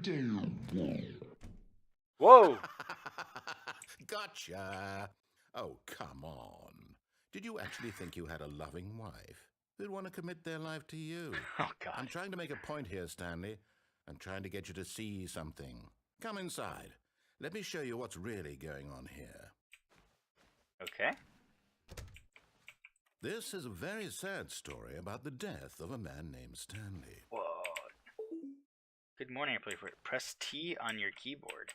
Whoa! Gotcha. Oh, come on. Did you actually think you had a loving wife who'd want to commit their life to you? Oh, I'm God. trying to make a point here, Stanley. I'm trying to get you to see something. Come inside. Let me show you what's really going on here. Okay. This is a very sad story about the death of a man named Stanley. Whoa. Good morning, I play for it. Press T on your keyboard.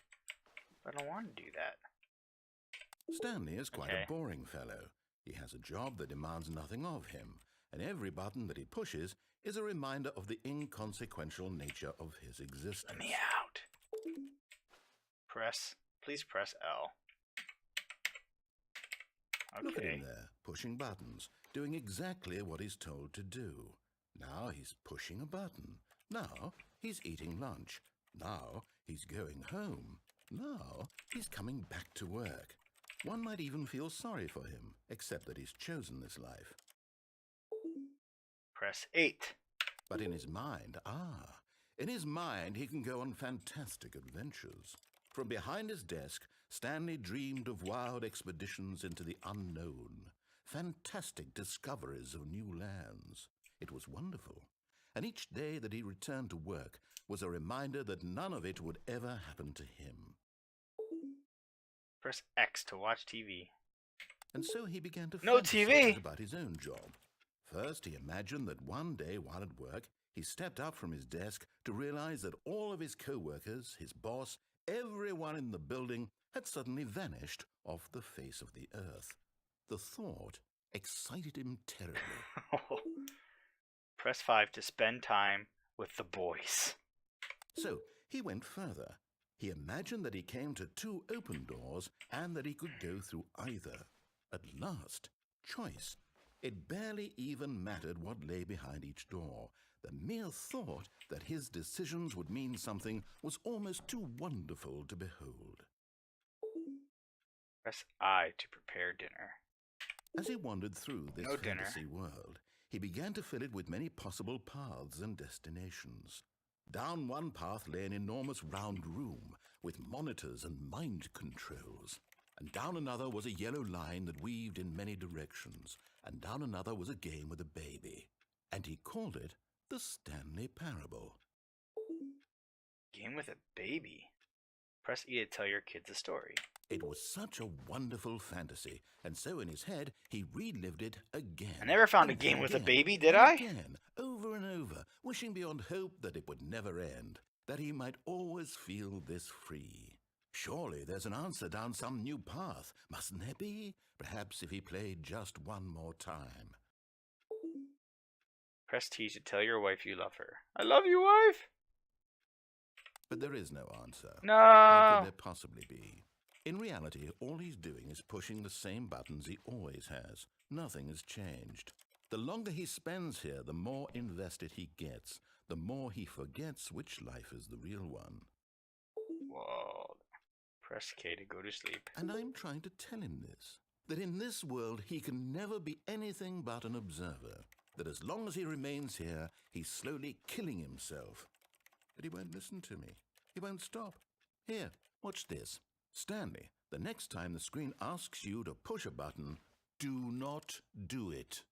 I don't want to do that. Stanley is quite Okay. a boring fellow. He has a job that demands nothing of him, and every button that he pushes is a reminder of the inconsequential nature of his existence. Let me out. Please press L. Look at Okay. him there, pushing buttons, doing exactly what he's told to do. Now he's pushing a button. Now he's eating lunch. Now he's going home. Now he's coming back to work. One might even feel sorry for him, except that he's chosen this life. Press 8. But in his mind, in his mind he can go on fantastic adventures. From behind his desk, Stanley dreamed of wild expeditions into the unknown, fantastic discoveries of new lands. It was wonderful, and each day that he returned to work was a reminder that none of it would ever happen to him. Press X to watch TV. And so he began to No fantasize TV. about his own job. First, he imagined that one day while at work, he stepped up from his desk to realize that all of his co-workers, his boss, everyone in the building had suddenly vanished off the face of the earth. The thought excited him terribly. Press 5 to spend time with the boys. So he went further. He imagined that he came to 2 open doors and that he could go through either. At last, choice. It barely even mattered what lay behind each door. The mere thought that his decisions would mean something was almost too wonderful to behold. Press I to prepare dinner. As he wandered through this No dinner. fantasy world, he began to fill it with many possible paths and destinations. Down one path lay an enormous round room with monitors and mind controls. And down another was a yellow line that weaved in many directions. And down another was a game with a baby. And he called it the Stanley Parable. Game with a baby. Press E to tell your kids a story. It was such a wonderful fantasy, and so in his head he relived it again. I never found a and game with a again, baby, did and I? Again, over and over, wishing beyond hope that it would never end, that he might always feel this free. Surely there's an answer down some new path, mustn't there be? Perhaps if he played just one more time. Press T to tell your wife you love her. I love you, wife! But there is no answer. How No! could there possibly be? In reality, all he's doing is pushing the same buttons he always has. Nothing has changed. The longer he spends here, the more invested he gets, the more he forgets which life is the real one. Whoa. Press K to go to sleep. And I'm trying to tell him this, that in this world he can never be anything but an observer, that as long as he remains here, he's slowly killing himself. But he won't listen to me. He won't stop. Here, watch this. Stanley, the next time the screen asks you to push a button, do not do it.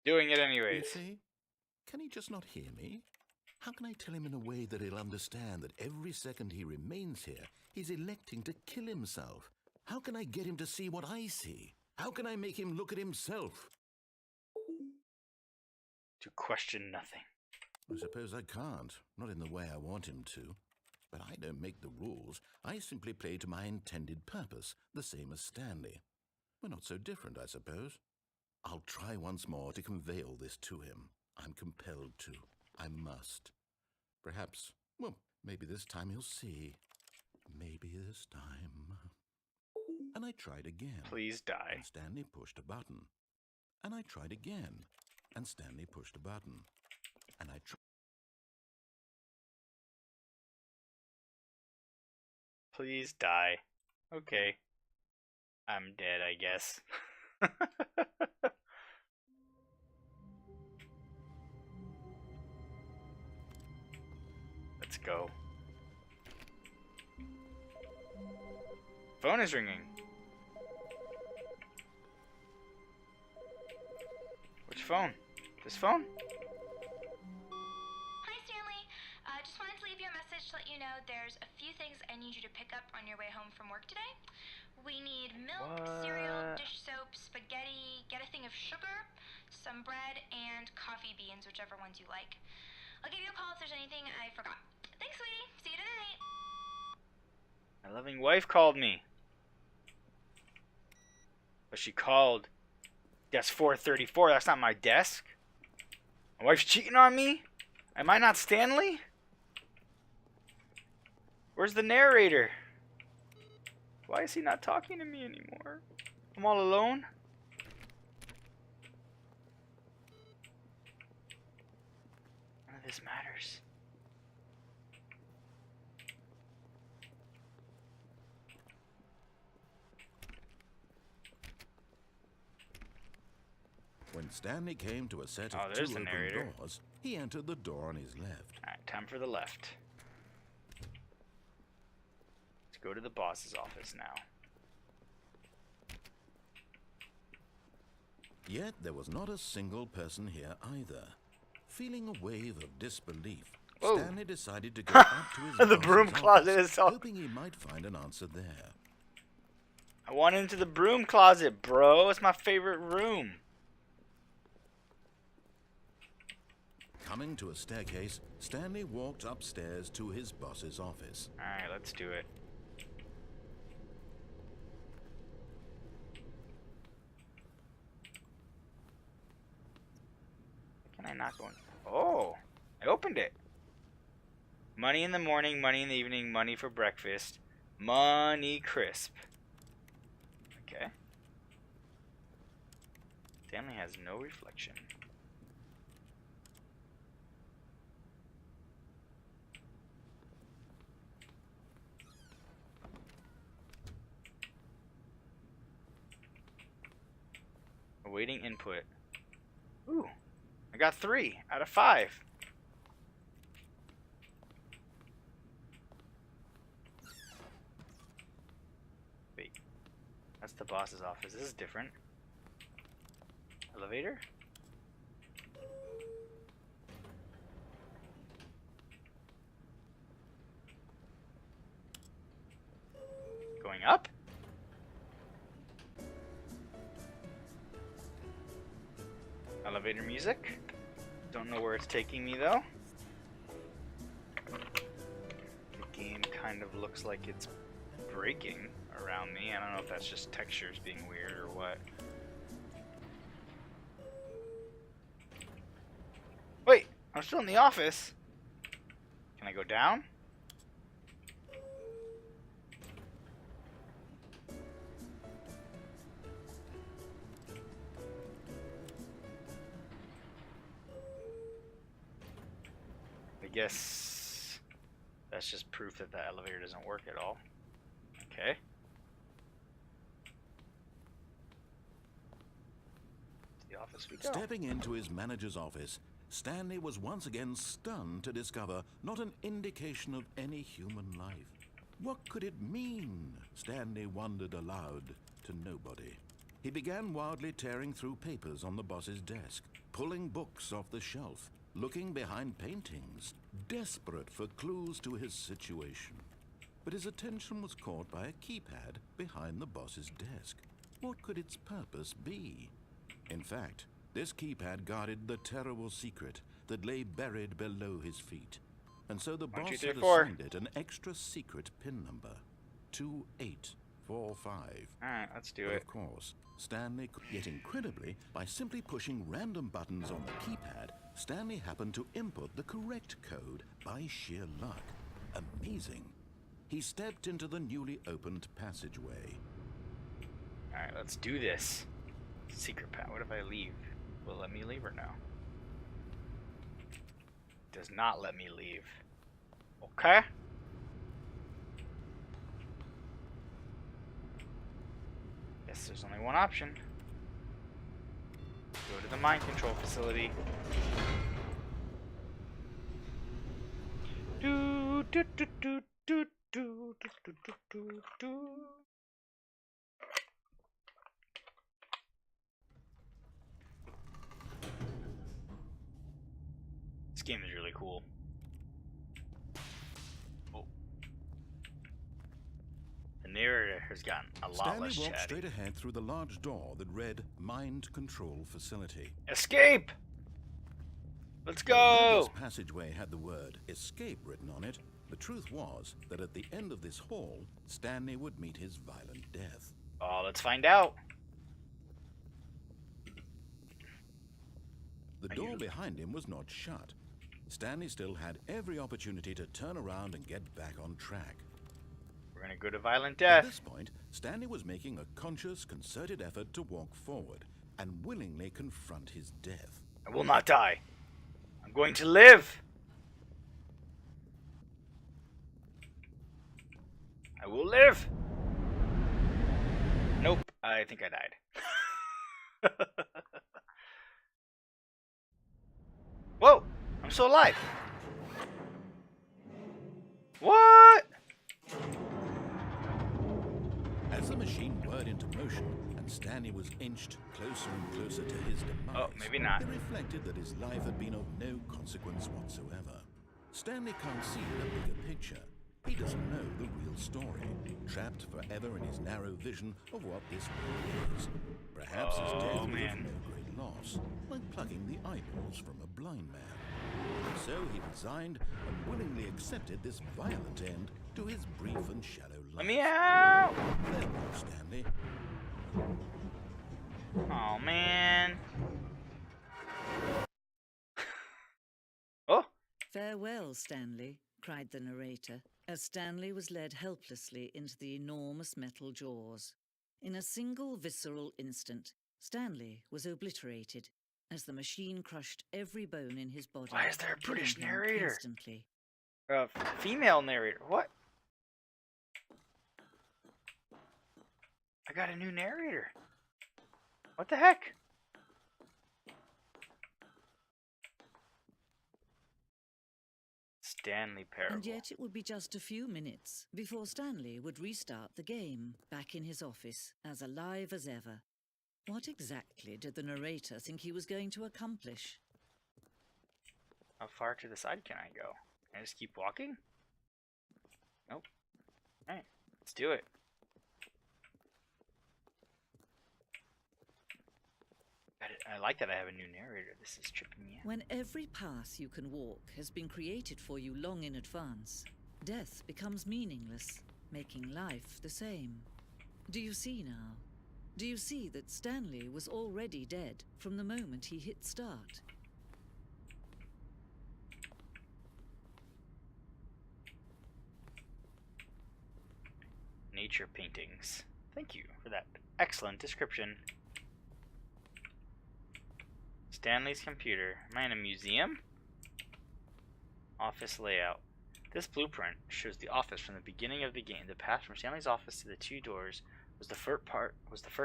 Doing it You anyways. see? Can he just not hear me? How can I tell him in a way that he'll understand that every second he remains here, he's electing to kill himself? How can I get him to see what I see? How can I make him look at himself? To question nothing. I suppose I can't, not in the way I want him to. But I don't make the rules. I simply play to my intended purpose, the same as Stanley. We're not so different, I suppose. I'll try once more to convey all this to him. I'm compelled to. I must. Perhaps, well, maybe this time he'll see. Maybe this time. And I tried again. Please die. And Stanley pushed a button. And I tried again. And Stanley pushed a button. And I tried. Please die. Okay. I'm dead, I guess. Let's go. Phone is ringing. Which phone? This phone? Hi, Stanley. Just wanted to leave you a message to let you know there's a few things I need you to pick up on your way home from work today. We need milk, cereal, What? dish soap, spaghetti, get a thing of sugar, some bread, and coffee beans, whichever ones you like. I'll give you a call if there's anything I forgot. Thanks, sweetie. See you tonight. My loving wife called me. But she called. That's 434. That's not my desk. My wife's cheating on me? Am I not Stanley? Where's the narrator? Why is he not talking to me anymore? I'm all alone. None of this matters. When Stanley came to a set Oh, of there's two the open narrator. doors, he entered the door on his left. Alright, time for the left. Let's go to the boss's office now. Yet there was not a single person here either. Feeling a wave of disbelief, Whoa. Stanley decided to go up to his The boss's broom closet office, is all- hoping he might find an answer there. I want into the broom closet, bro. It's my favorite room. Coming to a staircase, Stanley walked upstairs to his boss's office. Alright, let's do it. Can I not go in? Oh, I opened it. Money in the morning, money in the evening, money for breakfast. Money crisp. Okay. Stanley has no reflection. Awaiting input. Ooh, I got 3 out of 5. Wait, that's the boss's office. This is different. Elevator? Going up? Elevator music. Don't know where it's taking me though. The game kind of looks like it's breaking around me. I don't know if that's just textures being weird or what. Wait, I'm still in the office. Can I go down? I guess that's just proof that the elevator doesn't work at all. Okay. To the office we go. Stepping into his manager's office, Stanley was once again stunned to discover not an indication of any human life. What could it mean? Stanley wondered aloud to nobody. He began wildly tearing through papers on the boss's desk, pulling books off the shelf, looking behind paintings, desperate for clues to his situation. But his attention was caught by a keypad behind the boss's desk. What could its purpose be? In fact, this keypad guarded the terrible secret that lay buried below his feet. And so the 1, 2, boss 3, had 4. assigned it an extra secret PIN number, 2845. Alright, let's do But it. of course, Stanley could. Yet incredibly, by simply pushing random buttons on the keypad, Stanley happened to input the correct code by sheer luck. Amazing. He stepped into the newly opened passageway. Alright, let's do this. Secret path. What if I leave? Will it let me leave or no? Does not let me leave. Okay. Guess there's only one option. Go to the mind control facility. Do do do do do do do do do do. This game is really cool. narrator has gotten a lot Stanley less walked chatty. straight ahead through the large door that read Mind Control Facility. Escape! Let's Although this go! passageway had the word escape written on it, the truth was that at the end of this hall, Stanley would meet his violent death. Oh, let's find out. The door behind him was not shut. Stanley still had every opportunity to turn around and get back on track. We're gonna go to violent At death. this point, Stanley was making a conscious, concerted effort to walk forward and willingly confront his death. I will not die. I'm going to live. I will live. Nope, I think I died. Whoa, I'm still alive. What? As the machine whirred into motion and Stanley was inched closer and closer to his demise, Oh, maybe not. it reflected that his life had been of no consequence whatsoever. Stanley can't see the bigger picture. He doesn't know the real story, trapped forever in his narrow vision of what this world is. Perhaps his death was of no great loss, like plucking the eyeballs from a blind man. And so he resigned and willingly accepted this violent end to his brief and shallow life. Let me out. Farewell, Stanley. Oh man. Oh, Farewell, Stanley, cried the narrator, as Stanley was led helplessly into the enormous metal jaws. In a single visceral instant, Stanley was obliterated as the machine crushed every bone in his body. Why is there a British killing him narrator? Instantly. female narrator. What? I got a new narrator. What the heck? Stanley Parable. And yet it would be just a few minutes before Stanley would restart the game, back in his office, as alive as ever. What exactly did the narrator think he was going to accomplish? How far to the side can I go? Can I just keep walking? Nope. Alright, let's do it. I like that I have a new narrator. This is tripping me out. When every path you can walk has been created for you long in advance, death becomes meaningless, making life the same. Do you see now? Do you see that Stanley was already dead from the moment he hit start? Nature paintings. Thank you for that excellent description. Stanley's computer. Am I in a museum? Office layout. This blueprint shows the office from the beginning of the game. The path from Stanley's office to the two doors was the first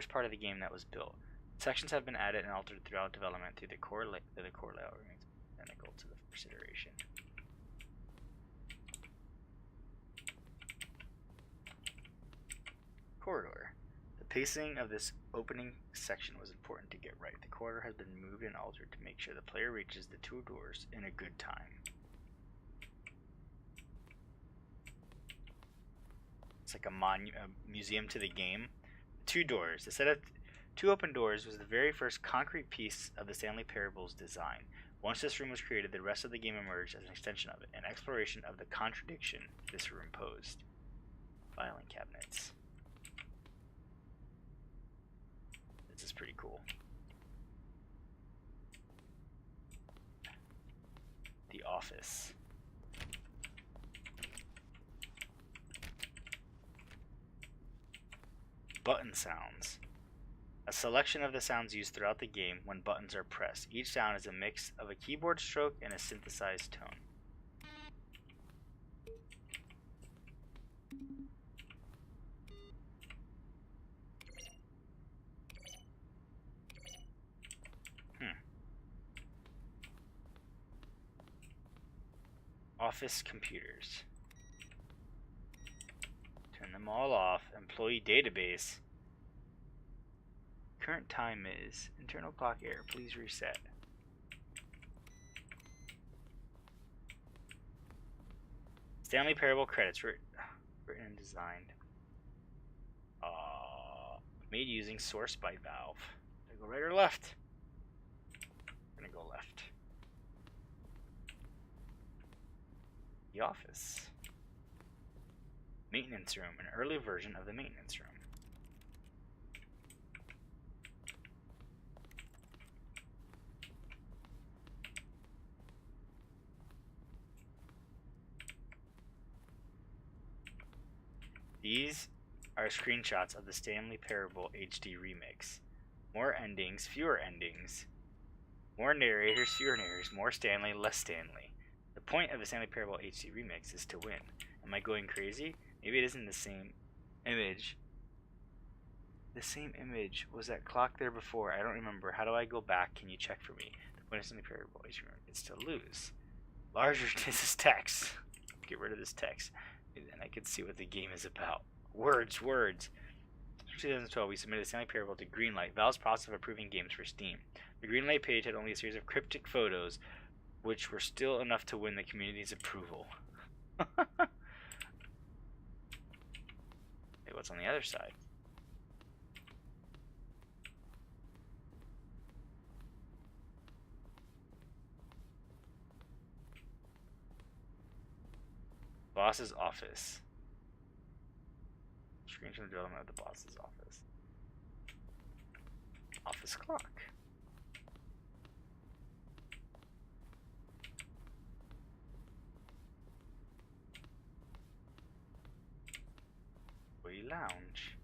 part of the game that was built. Sections have been added and altered throughout development through the core layout remains identical to the first iteration. Corridor. The pacing of this opening section was important to get right. The corridor has been moved and altered to make sure the player reaches the two doors in a good time. It's like a museum to the game. Two doors. The set of two open doors was the very first concrete piece of the Stanley Parable's design. Once this room was created, the rest of the game emerged as an extension of it, an exploration of the contradiction this room posed. Filing cabinets. This is pretty cool. The office. Button sounds. A selection of the sounds used throughout the game when buttons are pressed. Each sound is a mix of a keyboard stroke and a synthesized tone. Office computers. Turn them all off. Employee database. Current time is internal clock error. Please reset. Stanley Parable credits written and designed. Made using source byte valve. Do I go right or left? I'm gonna go left. The office. Maintenance room, an early version of the maintenance room. These are screenshots of the Stanley Parable HD remix. More endings, fewer endings. More narrators, fewer narrators. More Stanley, less Stanley. The point of the Stanley Parable HD remix is to win. Am I going crazy? Maybe it isn't the same image. The same image. Was that clock there before? I don't remember. How do I go back? Can you check for me? The point of Stanley Parable HD remix is to lose. Larger, this is text. Get rid of this text. And I can see what the game is about. Words. 2012, we submitted Stanley Parable to Greenlight, Valve's process of approving games for Steam. The Greenlight page had only a series of cryptic photos, which were still enough to win the community's approval. Hey, what's on the other side? Boss's office. Screen from the development of the boss's office. Office clock. Way lounge.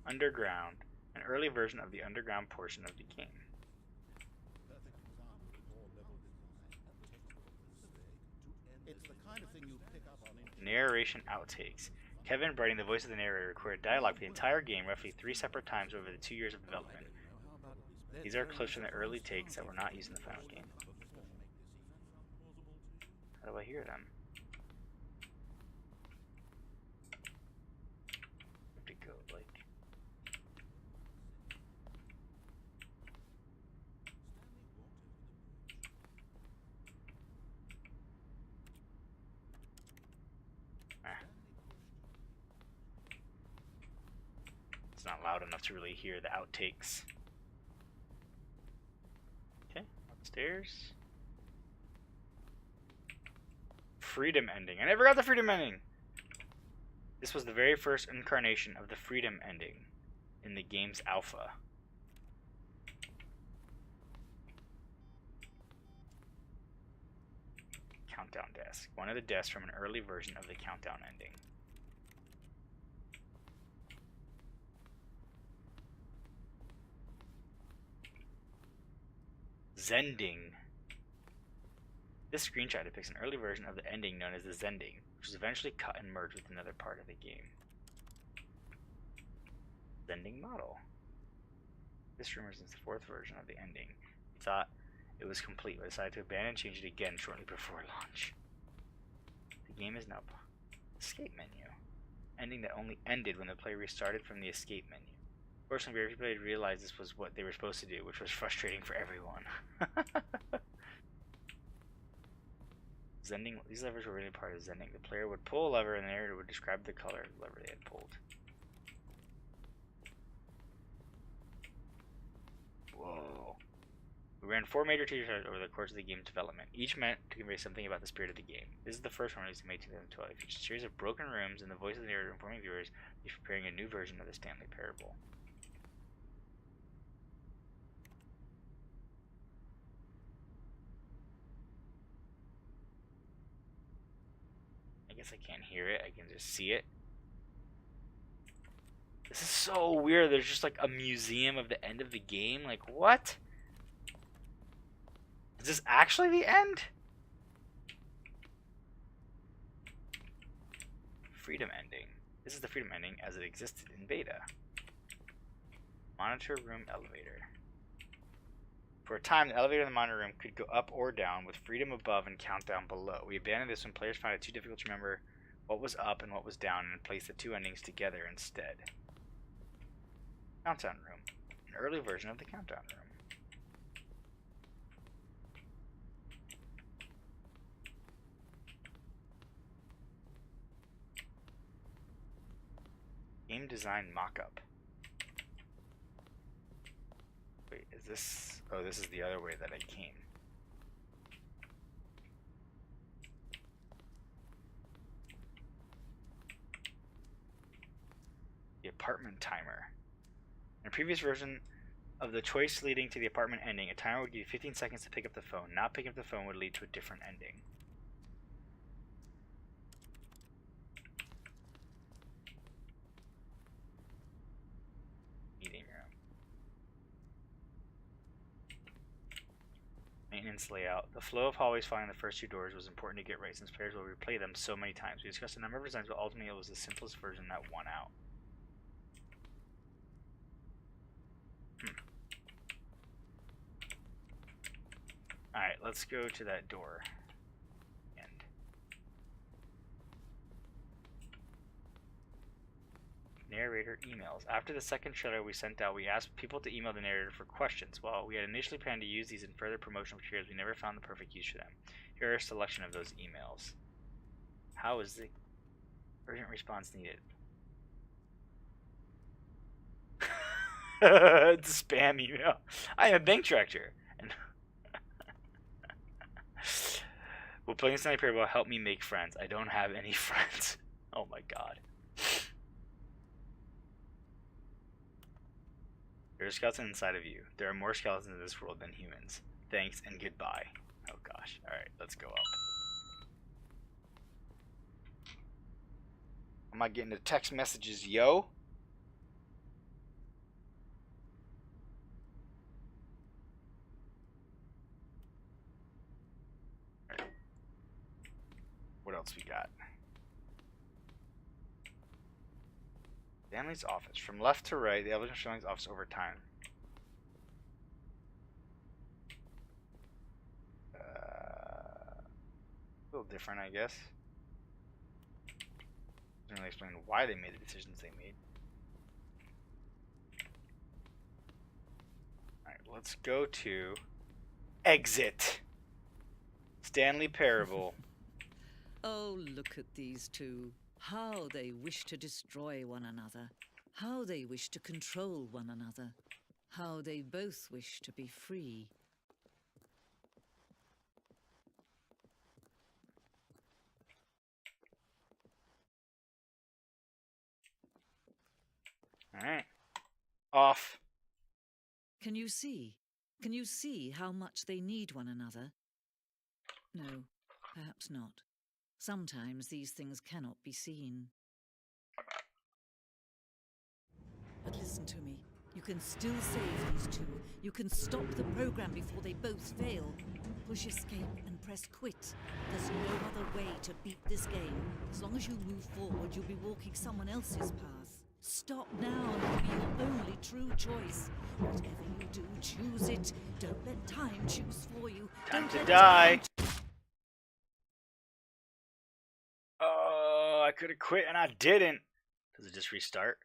Underground. An early version of the underground portion of the game. It's the kind of thing you pick up on Narration outtakes. Kevin, writing the voice of the narrator, recorded dialogue for the entire game roughly 3 separate times over the 2 years of development. These are clips from the early takes that were not used in the final game. How do I hear them? Have to go like. It's not loud enough to really hear the outtakes. Okay, upstairs. Freedom ending. I never got the freedom ending! This was the very first incarnation of the freedom ending in the game's alpha. Countdown desk. One of the desks from an early version of the countdown ending. Zending. This screenshot depicts an early version of the ending known as the Zending, which was eventually cut and merged with another part of the game. Zending model. This rumor is the 4th version of the ending. We thought it was complete, but decided to abandon and change it again shortly before launch. The game is now escape menu. Ending that only ended when the player restarted from the escape menu. Fortunately, everybody realized this was what they were supposed to do, which was frustrating for everyone. Zending. These levers were really part of Zending. The player would pull a lever and the narrator would describe the color of the lever they had pulled. Whoa. We ran 4 major teasers over the course of the game's development. Each meant to convey something about the spirit of the game. This is the first one released in May 2012. It features a series of broken rooms and the voice of the narrator informing viewers he's preparing a new version of the Stanley Parable. I guess I can't hear it, I can just see it. This is so weird, there's just like a museum of the end of the game, like what? Is this actually the end? Freedom ending. This is the freedom ending as it existed in beta. Monitor room elevator. For a time, the elevator in the monitor room could go up or down, with freedom above and countdown below. We abandoned this when players found it too difficult to remember what was up and what was down, and placed the 2 endings together instead. Countdown room. An early version of the countdown room. Game design mockup. this... Oh, this is the other way that I came. The apartment timer. In a previous version of the choice leading to the apartment ending, a timer would give you 15 seconds to pick up the phone. Not picking up the phone would lead to a different ending. Meeting room. Maintenance layout. The flow of hallways following the first two doors was important to get right since players will replay them so many times. We discussed a number of designs, but ultimately it was the simplest version that won out. Alright, let's go to that door. End. Narrator emails. After the second trailer we sent out, we asked people to email the narrator for questions. While we had initially planned to use these in further promotional materials, we never found the perfect use for them. Here are a selection of those emails. How is the urgent response needed? It's a spam email. I am a bank director. And will playing Stanley Parable help me make friends? I don't have any friends. Oh my god. There are skeletons inside of you. There are more skeletons in this world than humans. Thanks and goodbye. Oh gosh. Alright, let's go up. Am I getting the text messages, yo? Alright. What else we got? Stanley's office. From left to right, the evolution of Stanley's office over time. A little different, I guess. Doesn't really explain why they made the decisions they made. Alright, let's go to exit. Stanley Parable. Oh, look at these two. How they wish to destroy one another. How they wish to control one another. How they both wish to be free. Alright. Off. Can you see? Can you see how much they need one another? No, perhaps not. Sometimes these things cannot be seen. But listen to me. You can still save these two. You can stop the program before they both fail. Push escape and press quit. There's no other way to beat this game. As long as you move forward, you'll be walking someone else's path. Stop now and it'll be your only true choice. Whatever you do, choose it. Don't let time choose for you. Time Don't to let die. time Oh, I could have quit and I didn't. Does it just restart?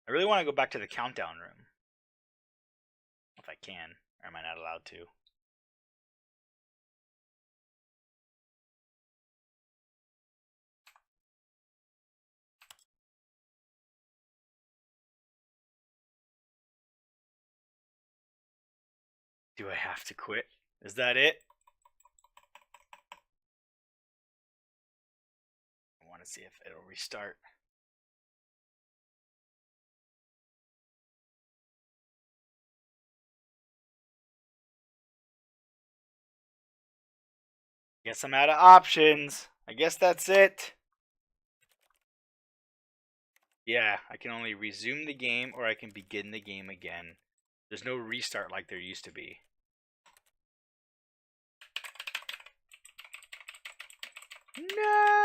I really want to go back to the countdown room. If I can. Or am I not allowed to? Do I have to quit? Is that it? I want to see if it'll restart. Guess I'm out of options. I guess that's it. Yeah, I can only resume the game or I can begin the game again. There's no restart like there used to be. No!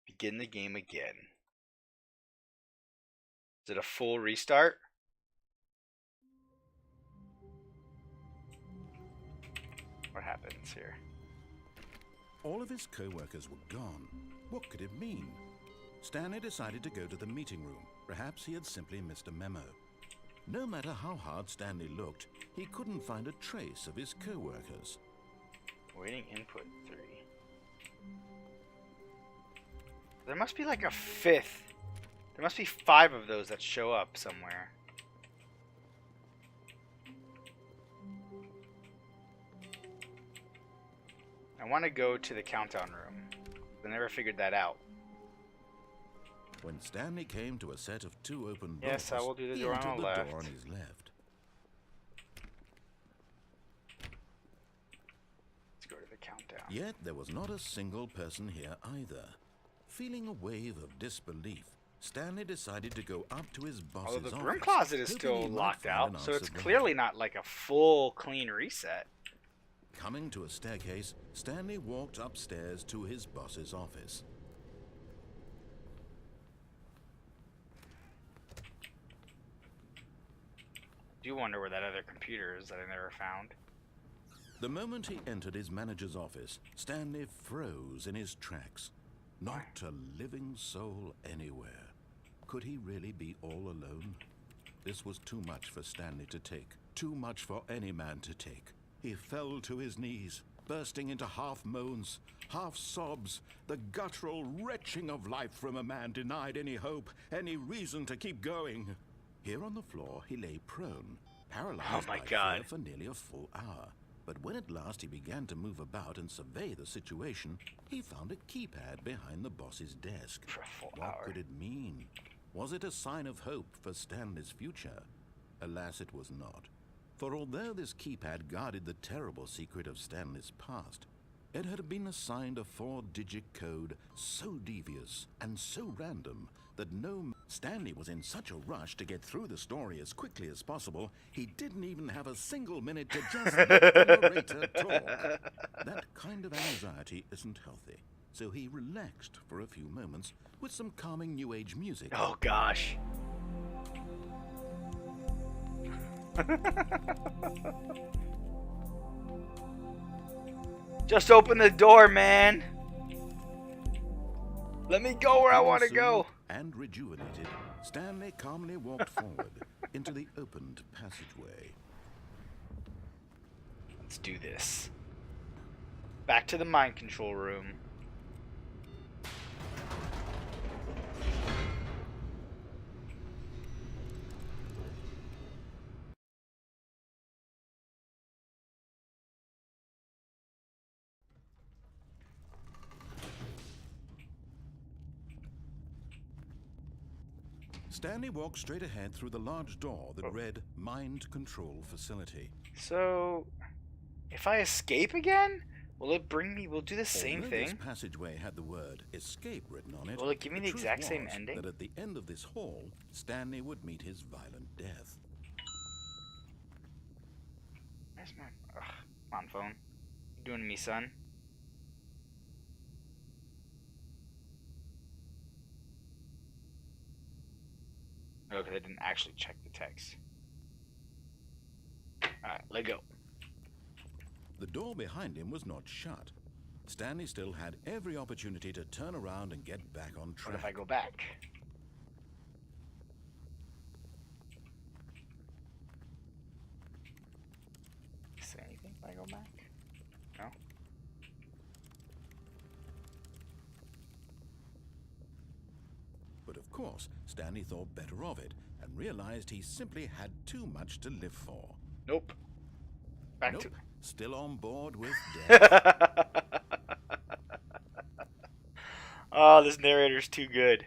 Begin the game again. Is it a full restart? What happens here? All of his co-workers were gone. What could it mean? Stanley decided to go to the meeting room. Perhaps he had simply missed a memo. No matter how hard Stanley looked, he couldn't find a trace of his co-workers. Waiting input 3. There must be like a fifth There must be 5 of those that show up somewhere. I want to go to the countdown room. I never figured that out. When Stanley came to a set of 2 open doors, Yes, I will do the he door entered on the the left. door on his left. Let's go to the countdown. Yet there was not a single person here either. Feeling a wave of disbelief, Stanley decided to go up to his boss's Although the office, broom closet is hoping still he might locked find out, an so it's answer there. clearly not like a full clean reset. Coming to a staircase, Stanley walked upstairs to his boss's office. I do wonder where that other computer is that I never found. The moment he entered his manager's office, Stanley froze in his tracks. Not a living soul anywhere. Could he really be all alone? This was too much for Stanley to take. Too much for any man to take. He fell to his knees, bursting into half moans, half sobs, the guttural retching of life from a man denied any hope, any reason to keep going. Here on the floor, he lay prone, paralyzed by fear for nearly a full hour. But when at last he began to move about and survey the situation, he found a keypad behind the boss's desk. For a full What hour. could it mean? Was it a sign of hope for Stanley's future? Alas, it was not. For although this keypad guarded the terrible secret of Stanley's past, it had been assigned a 4-digit code so devious and so random that Stanley was in such a rush to get through the story as quickly as possible, he didn't even have a single minute to just let the narrator talk. That kind of anxiety isn't healthy, so he relaxed for a few moments with some calming New Age music. Oh gosh. Just open the door, man. Let me go where I want to go. And rejuvenated, Stanley calmly walked forward into the opened passageway. Let's do this. Back to the mind control room. Stanley walked straight ahead through the large door that read Mind Control Facility. So, if I escape again, will it bring me? Will it do the same Although thing? This passageway had the word escape written on it. Will it give me the truth exact same was ending? That at the end of this hall, Stanley would meet his violent death. Where's my? Ugh, come on, phone. You doing to me, son? Oh, because I didn't actually check the text. Alright, let go. The door behind him was not shut. Stanley still had every opportunity to turn around and get back on track. What if I go back? Say anything if I go back? No? But of course, Stanley thought better of it and realized he simply had too much to live for. Nope. Back Nope, to... still on board with death. Oh, this narrator's too good.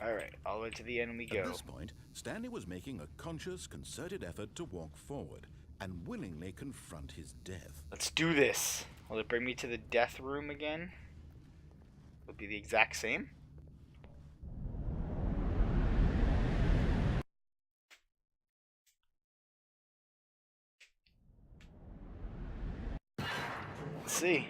Alright, all the way to the end we go. At this point, Stanley was making a conscious, concerted effort to walk forward and willingly confront his death. Let's do this. Will it bring me to the death room again? Will it be the exact same? Let's see.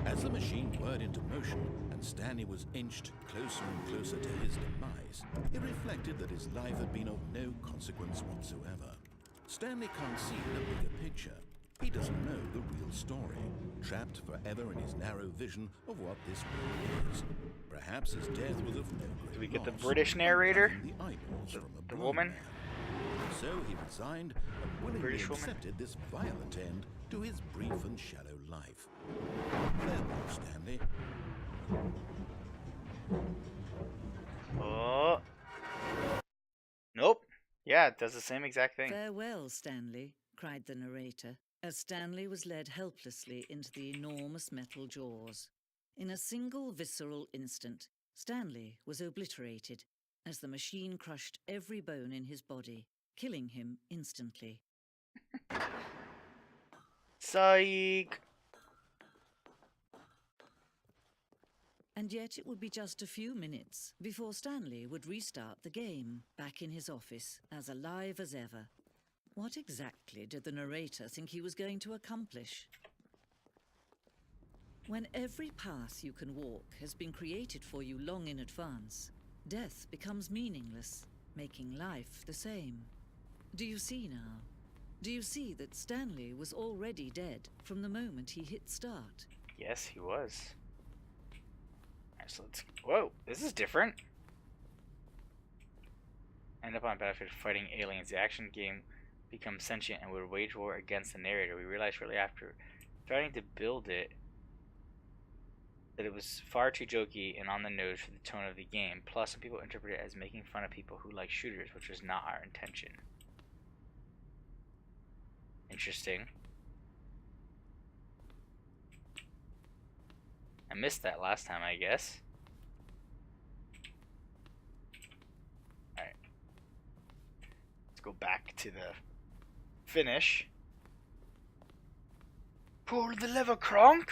As the machine whirred into motion and Stanley was inched closer and closer to his demise, he reflected that his life had been of no consequence whatsoever. Stanley can't see the bigger picture. He doesn't know the real story, trapped forever in his narrow vision of what this world is. Perhaps his death was of no great Do we get the loss, British narrator? having the eyeballs from a The blind woman? man. So he resigned and willingly British woman? accepted this violent end to his brief and shallow life. Farewell, Stanley. Oh. Nope. Yeah, it does the same exact thing. Farewell, Stanley, cried the narrator, as Stanley was led helplessly into the enormous metal jaws. In a single visceral instant, Stanley was obliterated as the machine crushed every bone in his body, killing him instantly. Psych. And yet it would be just a few minutes before Stanley would restart the game, back in his office, as alive as ever. What exactly did the narrator think he was going to accomplish? When every path you can walk has been created for you long in advance, death becomes meaningless, making life the same. Do you see now? Do you see that Stanley was already dead from the moment he hit start? Yes, he was. Alright, so let's... Whoa, this is different. End up on battlefield fighting aliens. The action game becomes sentient and would wage war against the narrator. We realized shortly after starting to build it that it was far too jokey and on the nose for the tone of the game. Plus, some people interpret it as making fun of people who like shooters, which was not our intention. Interesting. I missed that last time, I guess. Alright. Let's go back to the finish. Pull the lever, Kronk!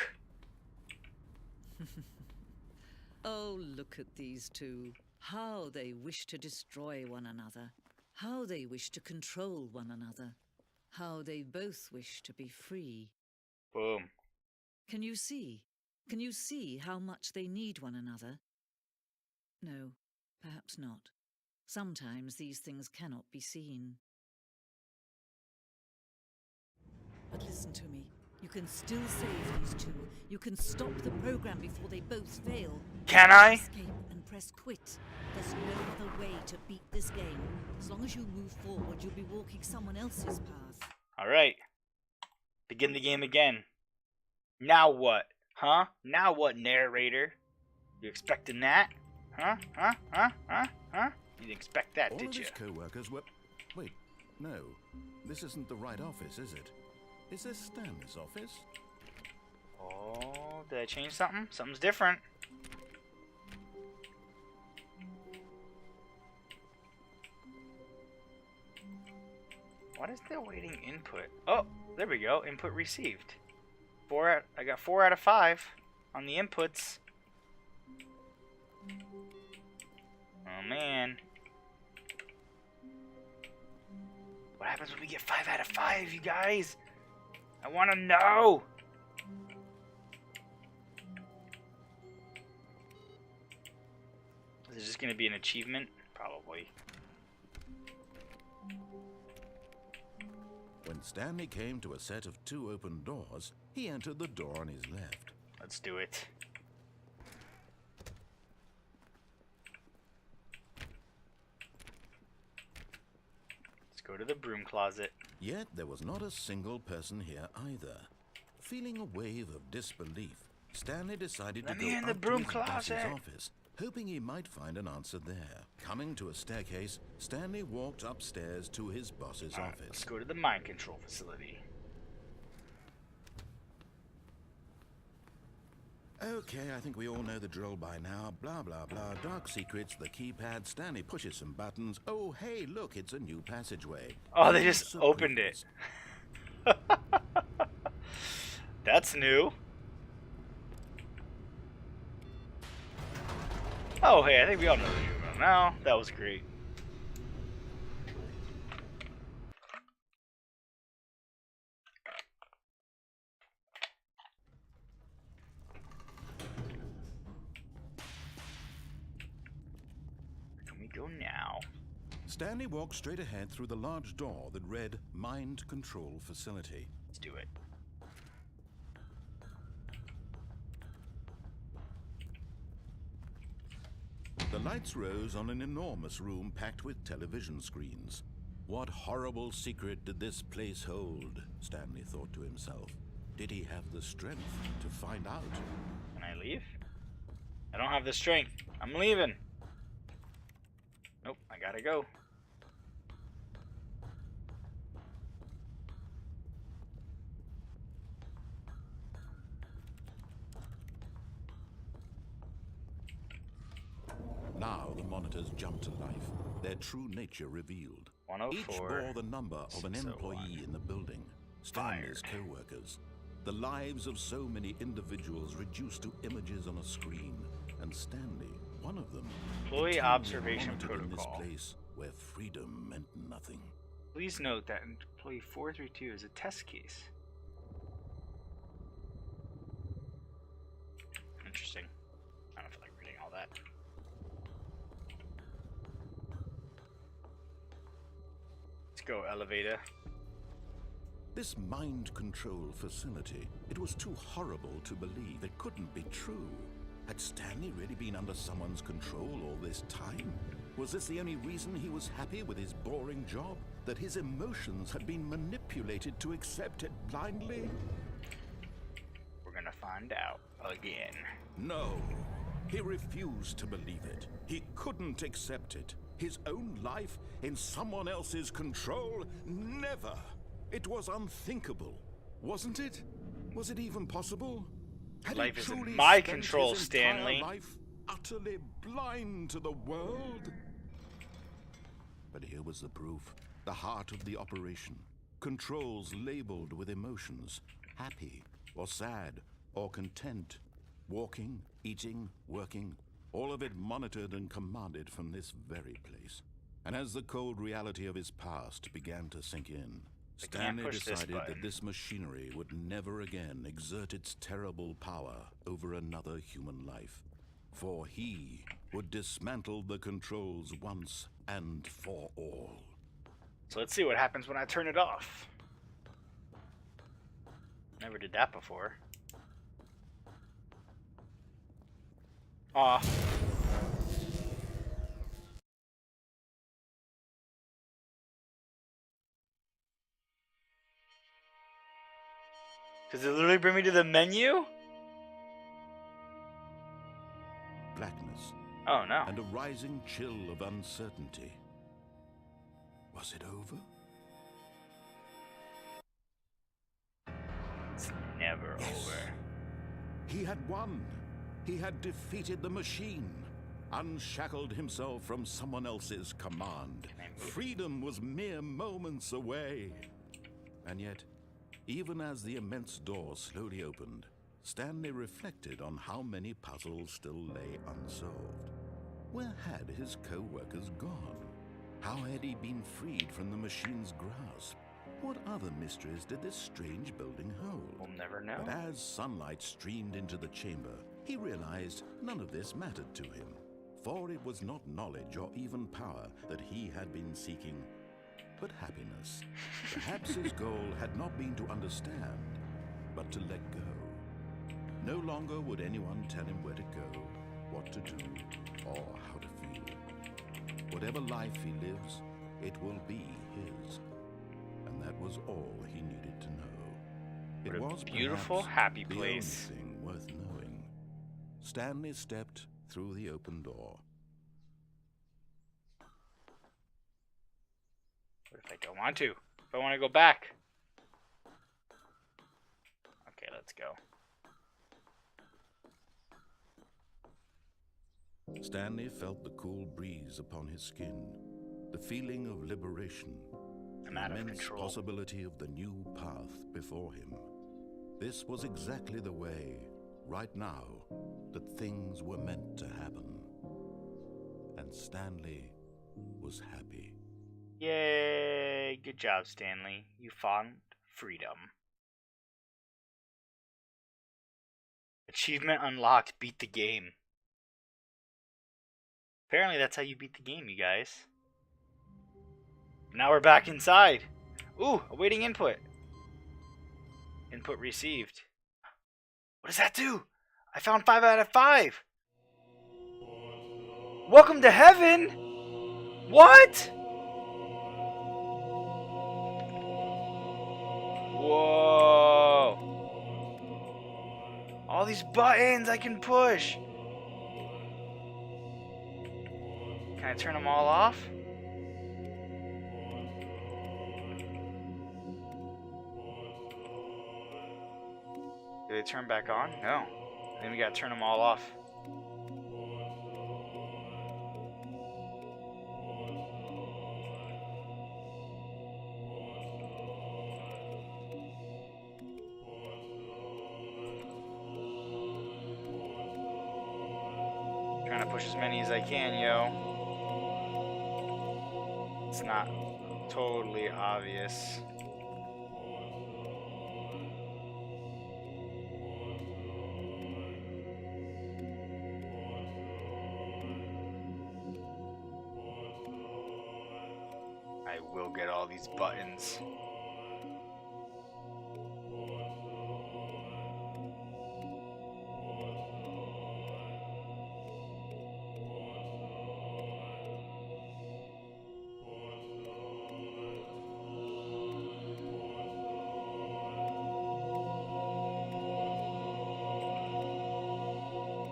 Oh, look at these two. How they wish to destroy one another. How they wish to control one another. How they both wish to be free. Boom. Can you see? Can you see how much they need one another? No, perhaps not. Sometimes these things cannot be seen. But listen to me. You can still save these two. You can stop the program before they both fail. Can I? Escape and press quit. There's no other way to beat this game. As long as you move forward, you'll be walking someone else's path. Alright. Begin the game again. Now what? Huh? Now what, narrator? You expecting that? Huh? Huh? Huh? Huh? Huh? You didn't expect that, All did of you? his co-workers were... Wait, no. This isn't the right office, is it? Is this Stanley's office? Oh, did I change something? Something's different. What is the waiting input? Oh, there we go. Input received. I got 4 out of 5 on the inputs. Oh man. What happens when we get 5 out of 5, you guys? I want to know. Is this going to be an achievement? Probably. When Stanley came to a set of 2 open doors, he entered the door on his left. Let's do it. Let's go to the broom closet. Yet there was not a single person here either. Feeling a wave of disbelief, Stanley decided Let to me go in the up broom to his boss's closet. office, hoping he might find an answer there. Coming to a staircase, Stanley walked upstairs to his boss's Alright, let's office. go to the mind control facility. Okay, I think we all know the drill by now. Blah, blah, blah. Dark secrets, the keypad. Stanley pushes some buttons. Oh, hey, look, it's a new passageway. Oh, they just opened it. That's new. Oh, hey, I think we all know what you're about now. That was great. Where can we go now? Stanley walked straight ahead through the large door that read Mind Control Facility. Let's do it. The lights rose on an enormous room packed with television screens. What horrible secret did this place hold? Stanley thought to himself. Did he have the strength to find out? Can I leave? I don't have the strength. I'm leaving. Nope, I gotta go. Now the monitors jumped to life, their true nature revealed. 104. Each bore the number of an 601. employee in the building, Stanley's co-workers. The lives of so many individuals reduced to images on a screen, and Stanley, one of them, Employee continually observation monitored in protocol. this place where freedom meant nothing. Please note that employee 432 is a test case. Interesting. I don't feel like reading all that. Let's go, elevator. This mind control facility, it was too horrible to believe. It couldn't be true. Had Stanley really been under someone's control all this time? Was this the only reason he was happy with his boring job? That his emotions had been manipulated to accept it blindly? We're gonna find out again. No. He refused to believe it. He couldn't accept it. His own life in someone else's control? Never. It was unthinkable, wasn't it? Was it even possible? Had Life he is in truly my spent control, his entire Stanley. life utterly blind to the world? But here was the proof. The heart of the operation. Controls labeled with emotions. Happy, or sad, or content. Walking, eating, working. All of it monitored and commanded from this very place. And as the cold reality of his past began to sink in, I can't Stanley push this decided button. that this machinery would never again exert its terrible power over another human life. For he would dismantle the controls once and for all. So let's see what happens when I turn it off. Never did that before. Aw. Does it literally bring me to the menu? Blackness Oh no. and a rising chill of uncertainty. Was it over? It's never over. He had won. He had defeated the machine, unshackled himself from someone else's command. Can I move? Freedom was mere moments away. And yet, even as the immense door slowly opened, Stanley reflected on how many puzzles still lay unsolved. Where had his co-workers gone? How had he been freed from the machine's grasp? What other mysteries did this strange building hold? We'll never know. But as sunlight streamed into the chamber, he realized none of this mattered to him, for it was not knowledge or even power that he had been seeking, but happiness. Perhaps his goal had not been to understand, but to let go. No longer would anyone tell him where to go, what to do, or how to feel. Whatever life he lives, it will be his. And that was all he needed to know. It What a was beautiful, perhaps happy the place. only thing worth knowing. Stanley stepped through the open door. What if I don't want to? If I want to go back? Okay, let's go. Stanley felt the cool breeze upon his skin, the feeling of liberation, I'm the out of immense control. possibility of the new path before him. This was exactly the way, right now, that things were meant to happen. And Stanley was happy. Yay! Good job, Stanley. You found freedom. Achievement unlocked. Beat the game. Apparently that's how you beat the game, you guys. Now we're back inside. Ooh, awaiting input. Input received. What does that do? I found 5 out of 5. Welcome to heaven. What? Whoa. All these buttons I can push. Can I turn them all off? Do they turn back on? No. Then we gotta turn them all off. Trying to push as many as I can, yo. It's not totally obvious. I will get all these buttons.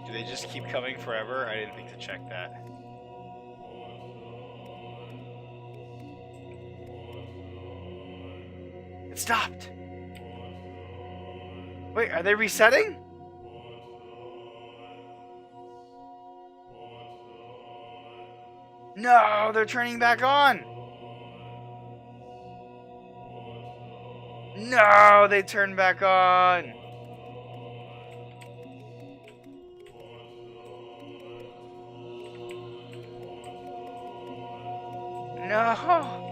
Do they just keep coming forever? I didn't think to check that. It stopped. Wait, are they resetting? No, they're turning back on. No, they turned back on. No.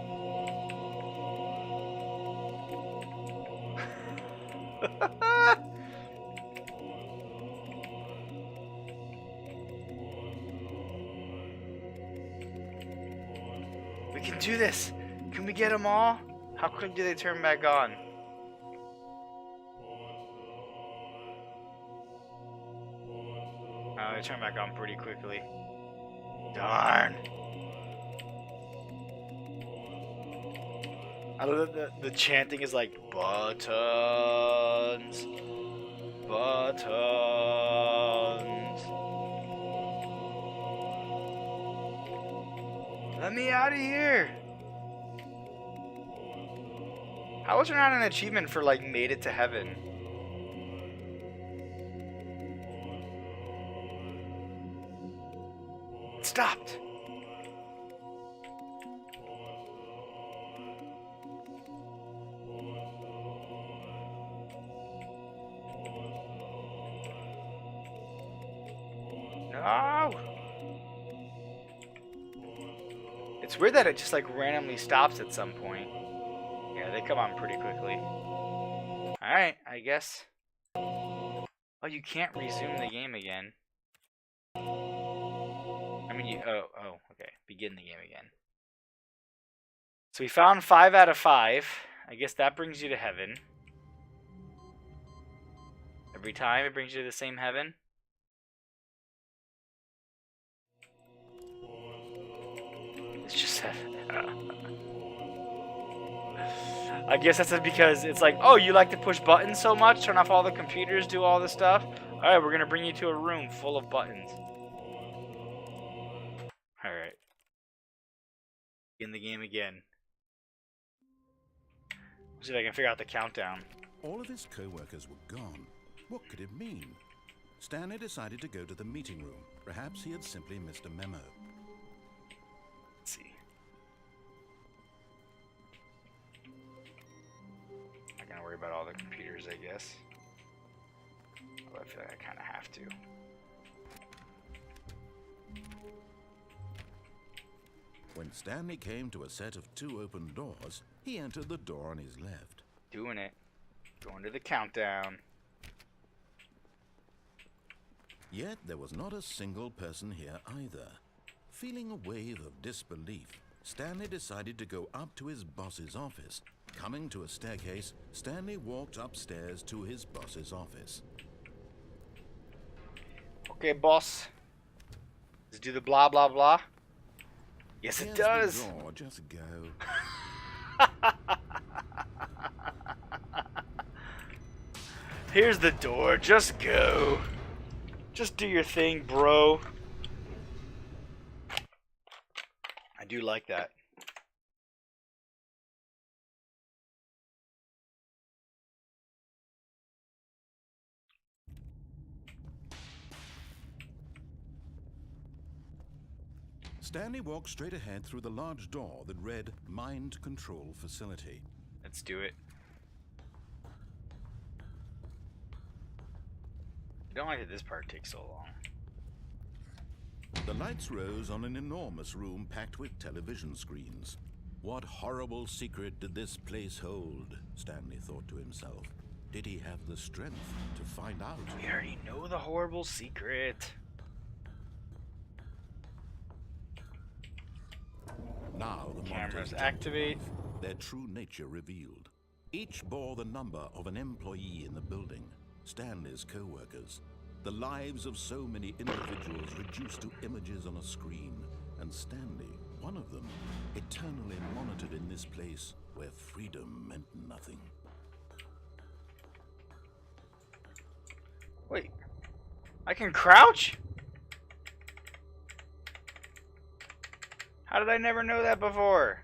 We can do this. Can we get them all? How quick do they turn back on? Oh, they turn back on pretty quickly. Darn. I love that the chanting is like buttons, buttons. Let me out of here. How was there not an achievement for like made it to heaven? It stopped. No. It's weird that it just like randomly stops at some point. Yeah, they come on pretty quickly. Alright, I guess. Oh, you can't resume the game again. I mean, okay. Begin the game again. So we found 5 out of 5. I guess that brings you to heaven. Every time it brings you to the same heaven. It's just I guess that's because it's like, oh, you like to push buttons so much? Turn off all the computers, do all this stuff? Alright, we're going to bring you to a room full of buttons. Alright. In the game again. Let's see if I can figure out the countdown. All of his co-workers were gone. What could it mean? Stanley decided to go to the meeting room. Perhaps he had simply missed a memo. Let's see. Not gonna worry about all the computers, I guess. Although I feel like I kind of have to. When Stanley came to a set of 2 open doors, he entered the door on his left. Doing it. Going to the countdown. Yet there was not a single person here either. Feeling a wave of disbelief, Stanley decided to go up to his boss's office. Coming to a staircase, Stanley walked upstairs to his boss's office. Okay, boss. Does it do the blah blah blah? Yes, it Here's does. the door, just go. Here's the door. Just go. Just do your thing, bro. I do like that. Stanley walked straight ahead through the large door that read Mind Control Facility. Let's do it. I don't like that this part takes so long. The lights rose on an enormous room packed with television screens. What horrible secret did this place hold? Stanley thought to himself. Did he have the strength to find out? We already know the horrible secret. Now the Cameras monitors jumped activate. above, their true nature revealed. Each bore the number of an employee in the building, Stanley's co-workers. The lives of so many individuals reduced to images on a screen, and Stanley, one of them, eternally monitored in this place where freedom meant nothing. Wait, I can crouch? How did I never know that before?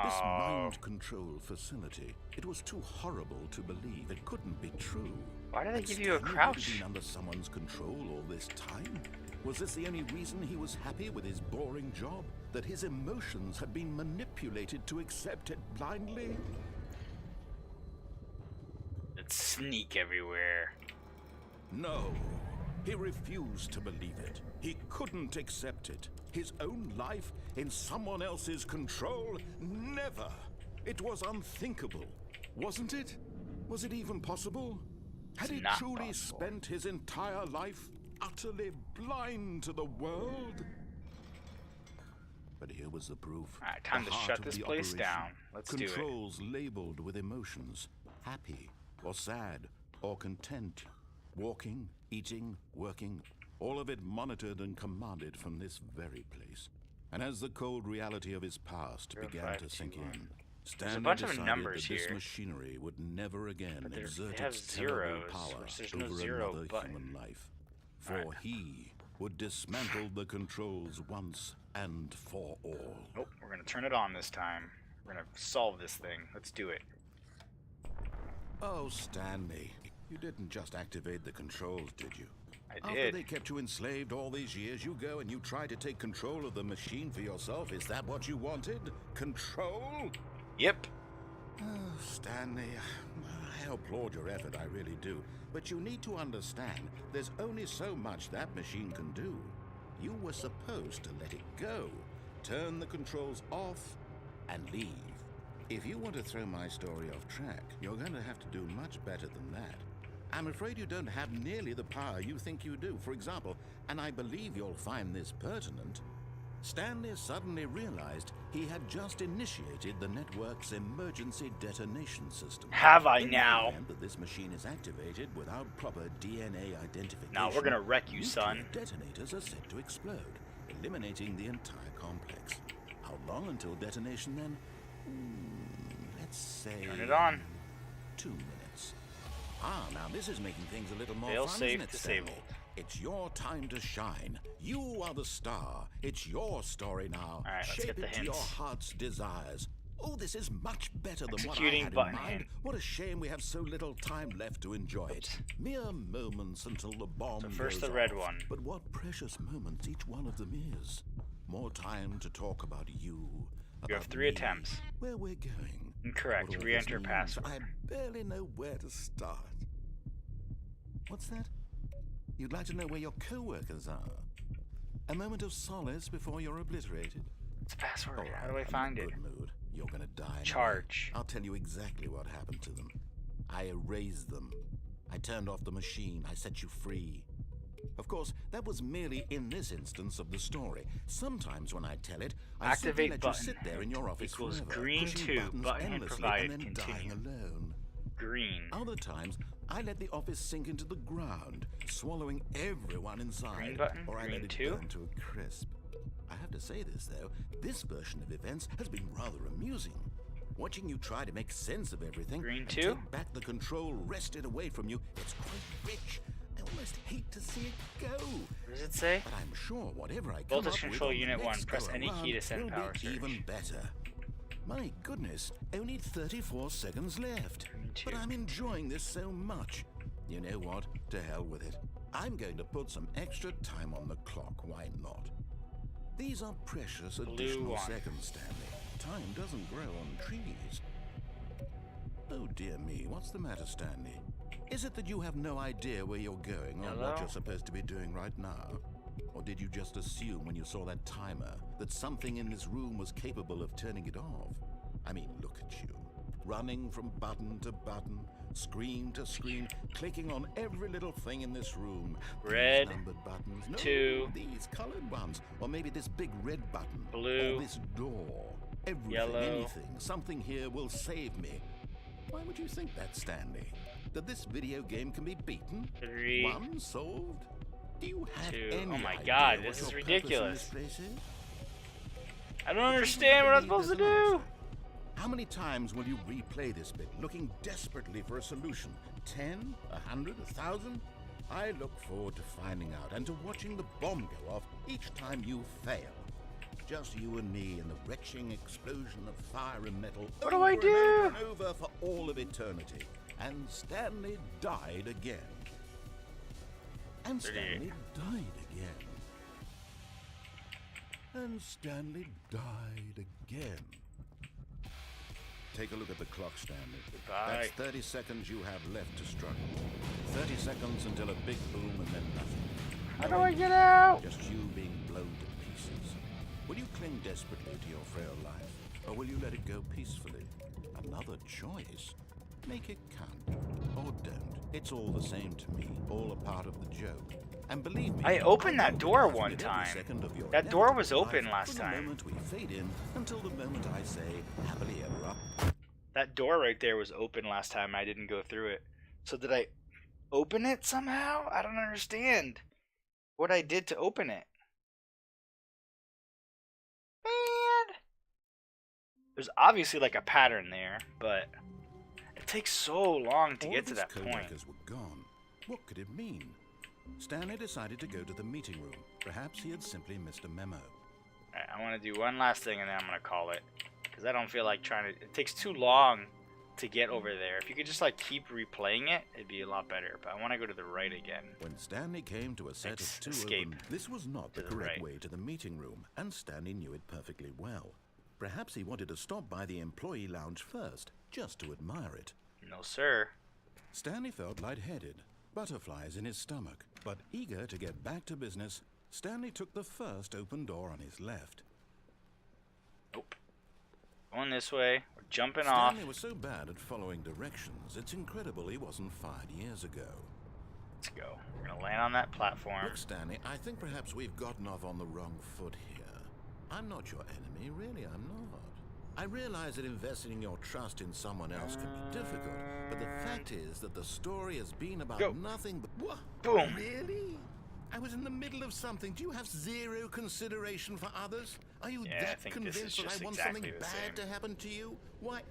This Oh, mind control facility, it was too horrible to believe. It couldn't be true. why did they Had give you a Stanley crouch? really been under someone's control all this time? Was this the only reason he was happy with his boring job? That his emotions had been manipulated to accept it blindly? It's sneak everywhere. No. He refused to believe it. He couldn't accept it. His own life in someone else's control? Never. It was unthinkable. Wasn't it? Was it even possible? Had he not truly possible. spent his entire life utterly blind to the world? But here was the proof. Alright, time The to heart shut of this the place operation. down. Let's do it. Controls labeled with emotions. Happy or sad or content. Walking, eating, working. All of it monitored and commanded from this very place. And as the cold reality of his past began to sink in, Stanley bunch of decided numbers that this here. machinery would never again But they exert have its terrible zeros, power which there's no over zero another button. human life. For Alright. he would dismantle the controls once and for all. Nope, we're gonna turn it on this time. We're gonna solve this thing. Let's do it. Oh, Stanley, you didn't just activate the controls, did you? I After did. they kept you enslaved all these years, you go and you try to take control of the machine for yourself. Is that what you wanted? Control? Yep. Oh, Stanley, I applaud your effort, I really do. But you need to understand, there's only so much that machine can do. You were supposed to let it go, turn the controls off, and leave. If you want to throw my story off track, you're going to have to do much better than that. I'm afraid you don't have nearly the power you think you do. For example, and I believe you'll find this pertinent, Stanley suddenly realized he had just initiated the network's emergency detonation system. Have I In the now? event that this machine is activated without proper DNA identification, Now we're gonna wreck you, nuclear son. detonators are set to explode, eliminating the entire complex. How long until detonation then? Let's say... Turn it on. 2 minutes. Ah, now this is making things a little more Fail fun, safe isn't it, disabled. Stanley? It's your time to shine. You are the star. It's your story now. Alright, let's Shape get the it to your hints. heart's desires. Oh, this is much better than what I Executing had button in mind. hint. What a shame we have so little time left to enjoy it. Mere moments until the bomb So first goes the red off. one. But what precious moments each one of them is. More time to talk about you. You have about 3 me, attempts. Where we're going. Incorrect. What all Re-enter this means. password. I barely know where to start. What's that? You'd like to know where your co-workers are? A moment of solace before you're obliterated? It's a password. All right, How do I I'm find in it? a good mood. You're gonna die anyway. Charge. I'll tell you exactly what happened to them. I erased them. I turned off the machine. I set you free. Of course, that was merely in this instance of the story. Sometimes when I tell it, I Activate simply let button you sit there in your office equals forever, green pushing 2, buttons button hint endlessly provided, and then continue. dying alone. Green. Other times, I let the office sink into the ground, swallowing everyone inside, Green button, or I green let it 2. burn to a crisp. I have to say this, though, this version of events has been rather amusing. Watching you try to make sense of everything Green and 2? take back the control wrested away from you, it's quite rich. I almost hate to see it go. What does it say? But I'm sure whatever I come Voltage up control with on unit the 1. next Press go any key to around send will power be surge. even better. My goodness, only 34 seconds left. Green 2. But I'm enjoying this so much. You know what? To hell with it. I'm going to put some extra time on the clock. Why not? These are precious additional 1. seconds, Stanley. Time doesn't grow on trees. Oh dear me, what's the matter, Stanley? Is it that you have no idea where you're going or what Hello? you're supposed to be doing right now? Or did you just assume when you saw that timer that something in this room was capable of turning it off? I mean, look at you. Running from button to button, screen to screen, clicking on every little thing in this room. Red, These numbered buttons. No, 2. these colored ones. Or maybe this big red button. Blue. Or this door. Everything, Yellow. anything, something here will save me. Why would you think that, Stanley? That this video game can be beaten? 3. One solved? Do you have 2. any Oh my idea God, what this is your purpose in ridiculous. this place is? I don't understand what I'm supposed to do. How many times will you replay this bit, looking desperately for a solution? 10? 100? 1,000? I look forward to finding out and to watching the bomb go off each time you fail. Just you and me in the retching explosion of fire and metal. What do I over do? and over and over for all of eternity. And Stanley died again. And 38. Stanley died again. And Stanley died again. Take a look at the clock, Stanley. Goodbye. That's 30 seconds you have left to struggle. 30 seconds until a big boom and then nothing. How do I get out? Just you being blown to pieces. Will you cling desperately to your frail life, or will you let it go peacefully? Another choice. Make it count, or don't. It's all the same to me, all a part of the joke. And believe me, I opened that will door laugh one with every time. second of your That door inevitable was open life last from time. the moment we fade in until the moment I say happily ever up. That door right there was open last time. I didn't go through it. So did I open it somehow? I don't understand what I did to open it. Man. There's obviously like a pattern there, but it takes so long to All get of to his that point. co-workers were gone. What could it mean? Stanley decided to go to the meeting room. Perhaps he had simply missed a memo. Alright, I want to do one last thing and then I'm going to call it. Because I don't feel like trying to... It takes too long to get over there. If you could just like keep replaying it, it'd be a lot better. But I want to go to the right again. When Stanley came to a set of two Escape of them, this was not the to the correct right. way to the meeting room, and Stanley knew it perfectly well. Perhaps he wanted to stop by the employee lounge first, just to admire it. No, sir. Stanley felt lightheaded, butterflies in his stomach, but eager to get back to business, Stanley took the first open door on his left. Nope. Going this way. We're jumping Stanley off. was so bad at following directions, it's incredible he wasn't fired years ago. Let's go. We're going to land on that platform. Look, Stanley, I think perhaps we've gotten off on the wrong foot here. I'm not your enemy, really, I'm not. I realize that investing your trust in someone else can be difficult, but the fact is that the story has been about Go. nothing but... What? Boom. Really? I was in the middle of something. Do you have zero consideration for others? Are you Yeah, I that think this is convinced that just I want exactly something the bad same. to happen to you? Why,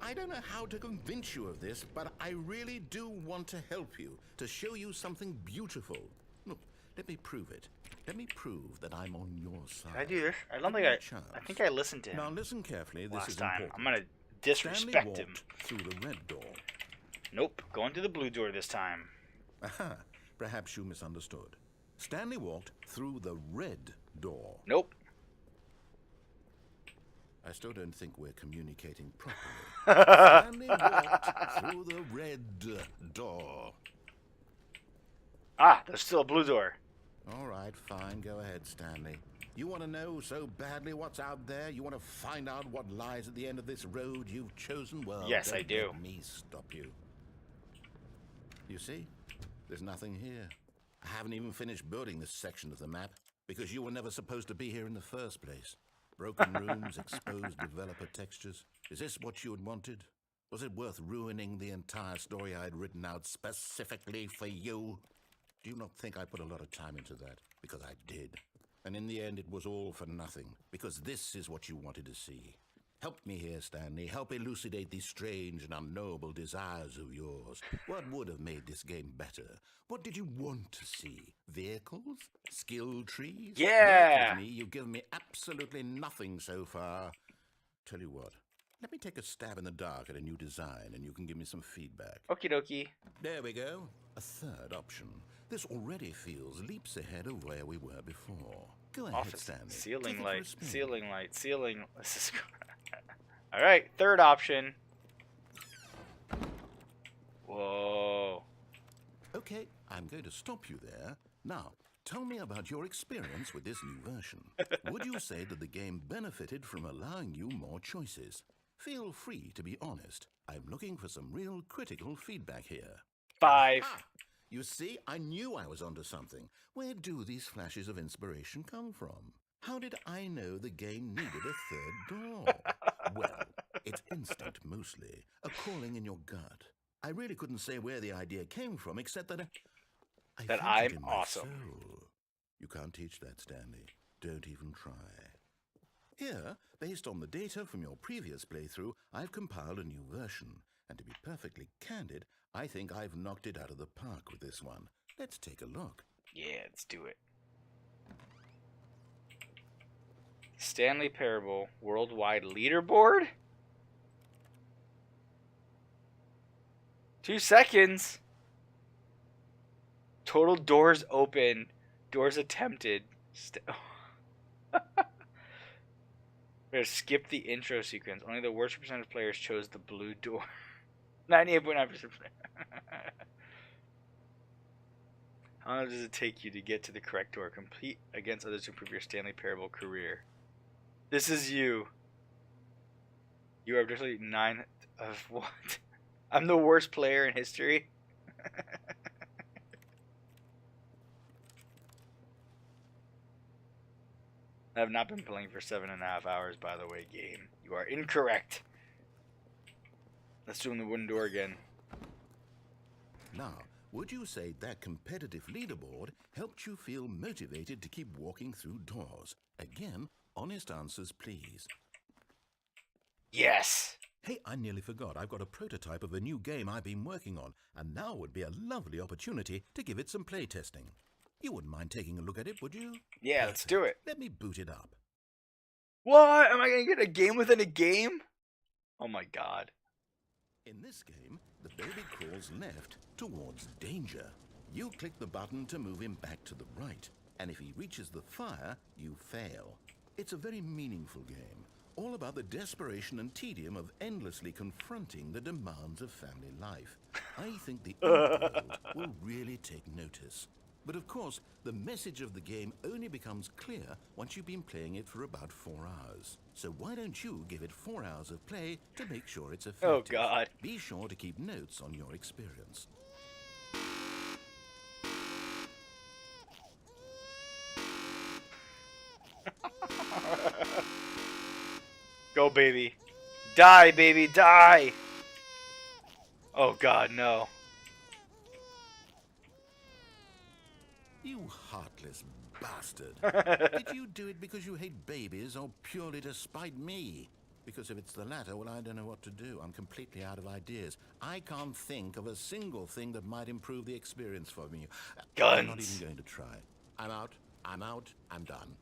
I don't know how to convince you of this, but I really do want to help you, to show you something beautiful. Look, let me prove it. Let me prove that I'm on your side. Can I do this? I don't Give think me a I chance. think I listened to him Now listen carefully, this is last time. important. I'm going to Stanley disrespect him. walked through the red door. Nope. Going through the blue door this time. Aha, perhaps you misunderstood. Stanley walked through the red door. Nope. I still don't think we're communicating properly. Stanley walked through the red door. Ah, there's still a blue door. All right, fine. Go ahead, Stanley. You want to know so badly what's out there? You want to find out what lies at the end of this road you've chosen? Well, Yes, don't I do. let me stop you. You see? There's nothing here. I haven't even finished building this section of the map, because you were never supposed to be here in the first place. Broken rooms, exposed developer textures. Is this what you had wanted? Was it worth ruining the entire story I had written out specifically for you? Do you not think I put a lot of time into that? Because I did. And in the end, it was all for nothing, because this is what you wanted to see. Help me here, Stanley. Help elucidate these strange and unknowable desires of yours. What would have made this game better? What did you want to see? Vehicles? Skill trees? Yeah! Work with me. You've given me absolutely nothing so far. Tell you what, let me take a stab in the dark at a new design, and you can give me some feedback. Okie dokie. There we go. A third option. This already feels leaps ahead of where we were before. Go ahead, Office. Stanley. Ceiling Take it for a light. spin. Ceiling light. Ceiling. This is. Alright, third option. Whoa. Okay, I'm going to stop you there. Now, tell me about your experience with this new version. Would you say that the game benefited from allowing you more choices? Feel free to be honest. I'm looking for some real critical feedback here. 5. Ah, you see, I knew I was onto something. Where do these flashes of inspiration come from? How did I know the game needed a third door? Well, it's instinct mostly, a calling in your gut. I really couldn't say where the idea came from, except that I That felt I'm it in my awesome. soul. You can't teach that, Stanley. Don't even try. Here, based on the data from your previous playthrough, I've compiled a new version. And to be perfectly candid, I think I've knocked it out of the park with this one. Let's take a look. Yeah, let's do it. Stanley Parable Worldwide Leaderboard? 2 seconds. Total doors open. Doors attempted. We're gonna skip the intro sequence. Only the worst percent of players chose the blue door. 98.9%. How long does it take you to get to the correct door? Compete against others to improve your Stanley Parable career. This is you. You are officially 9 of what? I'm the worst player in history. I have not been playing for 7.5 hours, by the way, game. You are incorrect. Let's do the wooden door again. Now, would you say that competitive leaderboard helped you feel motivated to keep walking through doors? Again, honest answers, please. Yes. Hey, I nearly forgot. I've got a prototype of a new game I've been working on, and now would be a lovely opportunity to give it some playtesting. You wouldn't mind taking a look at it, would you? Yeah, let's do it. Let me boot it up. What? Am I going to get a game within a game? Oh my god. In this game, the baby crawls left towards danger. You click the button to move him back to the right, and if he reaches the fire, you fail. It's a very meaningful game, all about the desperation and tedium of endlessly confronting the demands of family life. I think the world will really take notice. But of course, the message of the game only becomes clear once you've been playing it for about 4 hours. So why don't you give it 4 hours of play to make sure it's effective? Oh god. Be sure to keep notes on your experience. Go, baby. Die, baby, die! Oh god, no. You heartless bastard. Did you do it because you hate babies or purely to spite me? Because if it's the latter, well, I don't know what to do. I'm completely out of ideas. I can't think of a single thing that might improve the experience for me. I'm not even going to try. I'm out. I'm out. I'm done.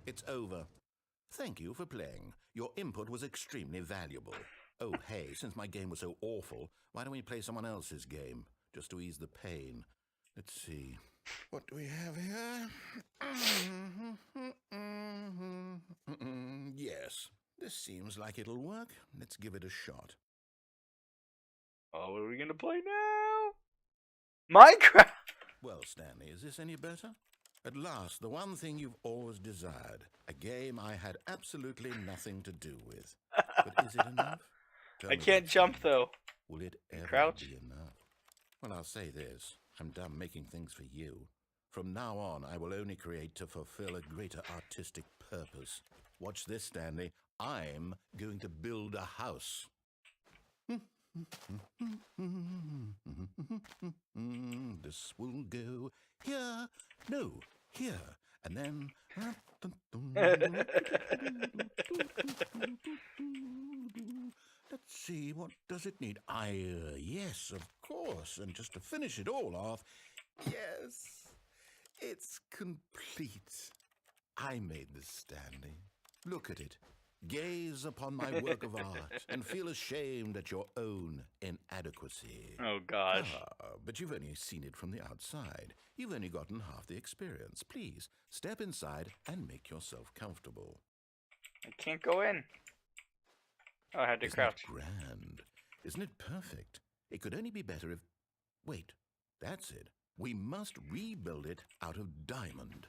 It's over. Thank you for playing. Your input was extremely valuable. Oh, hey, since my game was so awful, why don't we play someone else's game? Just to ease the pain. Let's see. What do we have here? Yes, this seems like it'll work. Let's give it a shot. Oh, what are we gonna play now? Minecraft! Well, Stanley, is this any better? At last, the one thing you've always desired. A game I had absolutely nothing to do with. But is it enough? I can't jump, though. Will it ever Crouch? be enough? Well, I'll say this. I'm done making things for you. From now on, I will only create to fulfill a greater artistic purpose. Watch this, Stanley. I'm going to build a house. This will go here. No, here. And then... Let's see, what does it need? Yes, of course. And just to finish it all off, yes, it's complete. I made this, Stanley. Look at it. Gaze upon my work of art and feel ashamed at your own inadequacy. Oh, gosh. But you've only seen it from the outside. You've only gotten half the experience. Please, step inside and make yourself comfortable. I can't go in. Oh, I had to Isn't crouch. it grand? Isn't it perfect? It could only be better if... Wait, that's it. We must rebuild it out of diamond.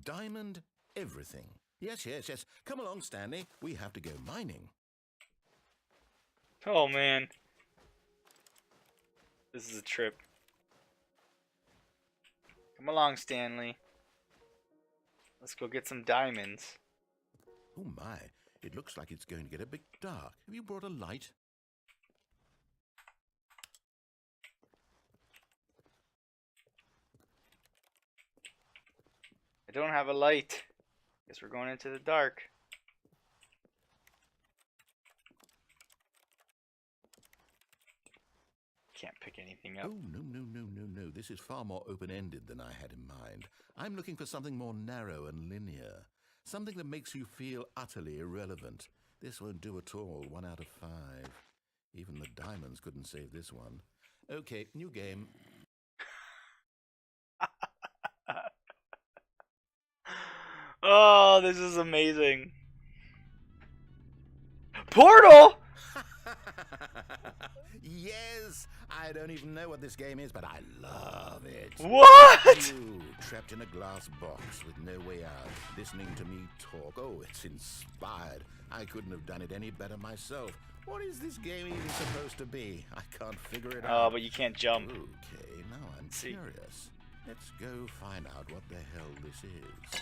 Diamond everything. Yes, yes, yes. Come along, Stanley. We have to go mining. Oh, man. This is a trip. Come along, Stanley. Let's go get some diamonds. Oh, my. It looks like it's going to get a bit dark. Have you brought a light? I don't have a light. Guess we're going into the dark. Can't pick anything up. Oh, no, no, no, no, no. This is far more open-ended than I had in mind. I'm looking for something more narrow and linear. Something that makes you feel utterly irrelevant. This won't do at all. 1 out of 5. Even the diamonds couldn't save this one. Okay, new game. Oh, this is amazing. Portal! Yes! I don't even know what this game is, but I love it. What? You, trapped in a glass box with no way out, listening to me talk. Oh, it's inspired. I couldn't have done it any better myself. What is this game even supposed to be? I can't figure it out. Oh, but you can't jump. Okay, now I'm curious. Let's go find out what the hell this is.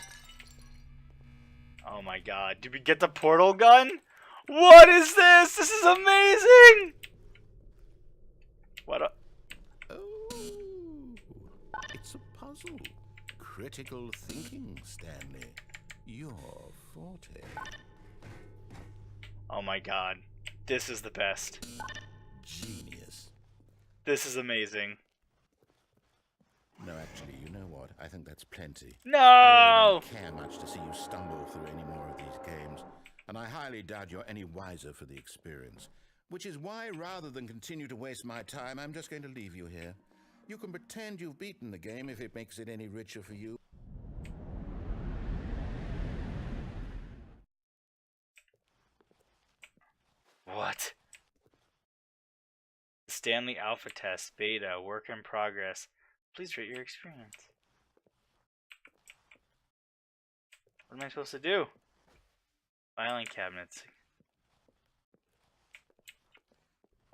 Oh my god. Did we get the portal gun? What is this? This is amazing! What a... Oh, it's a puzzle. Critical thinking, Stanley. Your forte. Oh my god. This is the best. Genius. This is amazing. No, actually, you know what? I think that's plenty. No! I really don't care much to see you stumble through any more of these games, and I highly doubt you're any wiser for the experience. Which is why, rather than continue to waste my time, I'm just going to leave you here. You can pretend you've beaten the game if it makes it any richer for you. What? Stanley Alpha Test, Beta, Work in Progress. Please rate your experience. What am I supposed to do? Filing cabinets.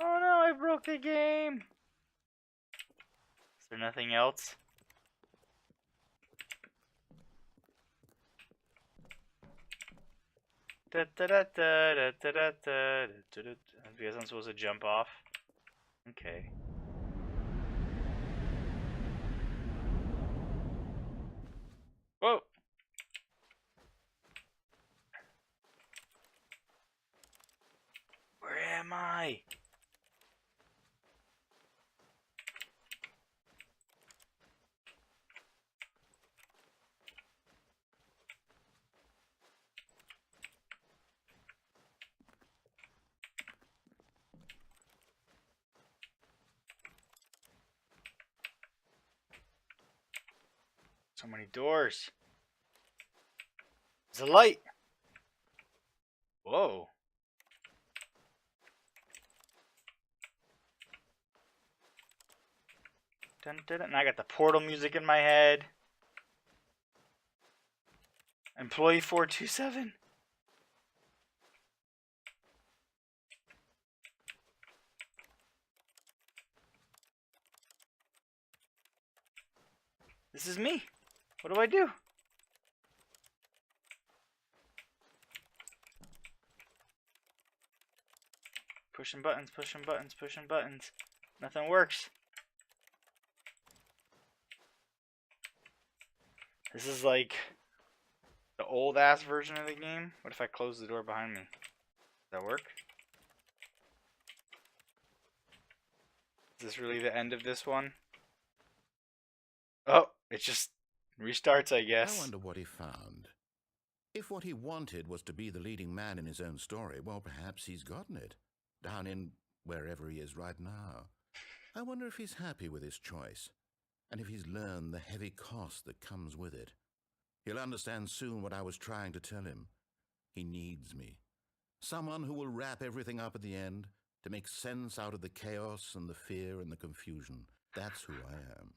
Oh no, I broke the game! Is there nothing else? Da, da, da, da, da, da, da, da, da, da. I guess I'm supposed to jump off. Okay. Whoa! Where am I? So many doors. There's a light. Whoa. Dun, dun, dun. And I got the portal music in my head. Employee 427. This is me. What do I do? Pushing buttons, pushing buttons, pushing buttons. Nothing works. This is like the old ass version of the game. What if I close the door behind me? Does that work? Is this really the end of this one? Oh, it just restarts, I guess. I wonder what he found. If what he wanted was to be the leading man in his own story, well, perhaps he's gotten it. Down in wherever he is right now. I wonder if he's happy with his choice, and if he's learned the heavy cost that comes with it. He'll understand soon what I was trying to tell him. He needs me. Someone who will wrap everything up at the end, to make sense out of the chaos and the fear and the confusion. That's who I am.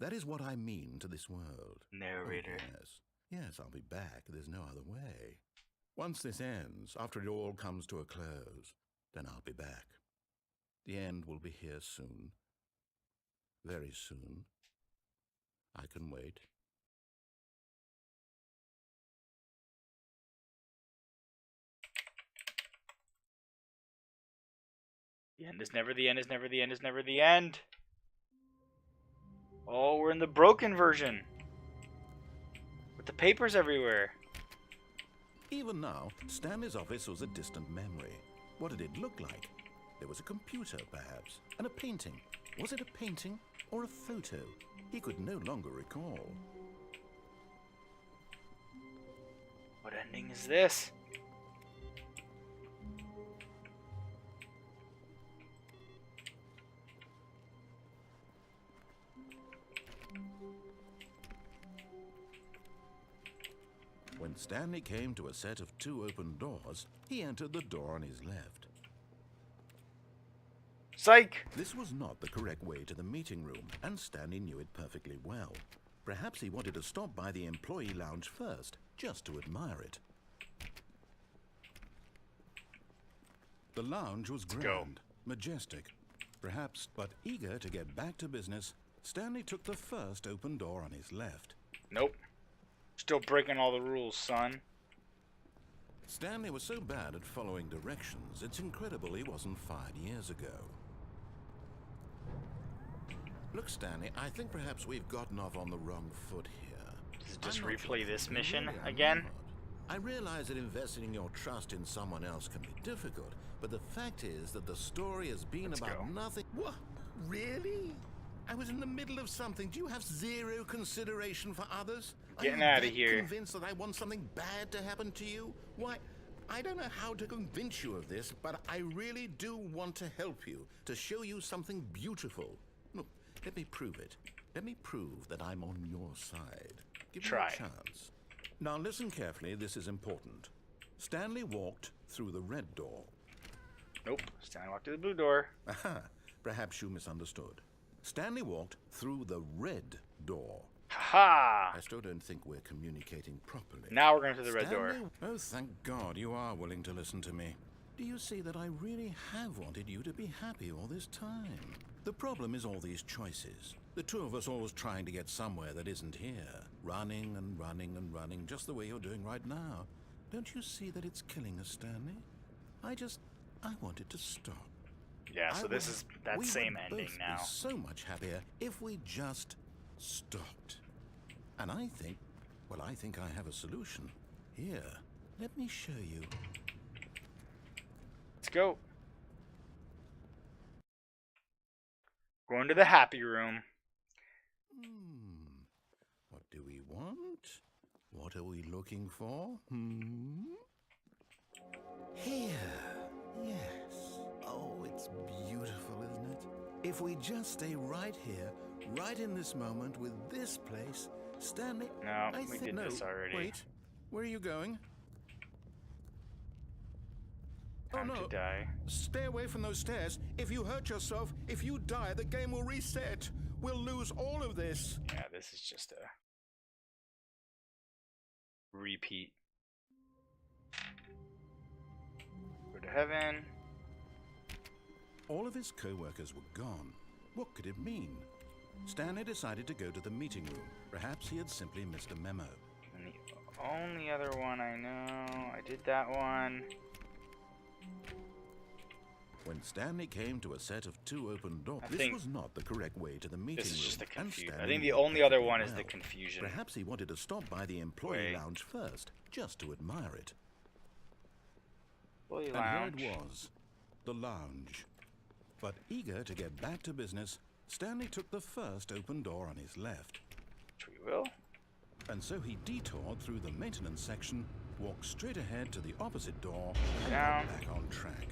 That is what I mean to this world. Narrator. Oh, yes. Yes, I'll be back. There's no other way. Once this ends, after it all comes to a close, then I'll be back. The end will be here soon. Very soon. I can wait. The end is never the end, is never the end, is never the end. Oh, we're in the broken version. With the papers everywhere. Even now, Stanley's office was a distant memory. What did it look like? There was a computer, perhaps, and a painting. Was it a painting or a photo? He could no longer recall. What ending is this? When Stanley came to a set of 2 open doors, he entered the door on his left. Psych! This was not the correct way to the meeting room, and Stanley knew it perfectly well. Perhaps he wanted to stop by the employee lounge first, just to admire it. The lounge was grand, majestic, perhaps, but eager to get back to business, Stanley took the first open door on his left. Nope. Still breaking all the rules, son. Stanley was so bad at following directions, it's incredible he wasn't fired years ago. Look, Stanley, I think perhaps we've gotten off on the wrong foot here. Just I'm not replay sure. this mission Really, I'm again? not. I realize that investing your trust in someone else can be difficult, but the fact is that the story has been Let's about go. nothing. What? Really? I was in the middle of something. Do you have zero consideration for others? Getting Are you outta that here. convinced that I want something bad to happen to you? Why, I don't know how to convince you of this, but I really do want to help you, to show you something beautiful. Look, let me prove it. Let me prove that I'm on your side. Give Try. me a chance. Now listen carefully, this is important. Stanley walked through the red door. Nope. Stanley walked through the blue door. Aha, perhaps you misunderstood. Stanley walked through the red door. Ha! I still don't think we're communicating properly. Now we're going through the red door. Stanley- Oh, thank God you are willing to listen to me. Do you see that I really have wanted you to be happy all this time? The problem is all these choices. The two of us always trying to get somewhere that isn't here. Running and running and running, just the way you're doing right now. Don't you see that it's killing us, Stanley? I want it to stop. Yeah, so this would- is that we same would ending both now. Be so much happier if we just stopped. And I think I have a solution. Here, let me show you. Let's go. Going to the happy room. What do we want? What are we looking for? Here. Yes. Oh, it's beautiful, isn't it? If we just stay right here, right in this moment with this place, Stanley... No, I we think... did no, this already. Wait. Where are you going? Time oh, no. to die. Stay away from those stairs. If you hurt yourself, if you die, the game will reset. We'll lose all of this. Yeah, this is just a repeat. Go to heaven. All of his co-workers were gone. What could it mean? Stanley decided to go to the meeting room. Perhaps he had simply missed a memo. And the only other one I know, I did that one. When Stanley came to a set of 2 open doors, I this think was not the correct way to the meeting This is room. just the and confusion. I Stanley think the knew only other perfectly one is the well. confusion. Perhaps he wanted to stop by the employee Wait. lounge first, just to admire it. Employee And lounge. here it was, the lounge. But eager to get back to business, Stanley took the first open door on his left. Which we will. And so he detoured through the maintenance section, walked straight ahead to the opposite door, and Down. got back on track.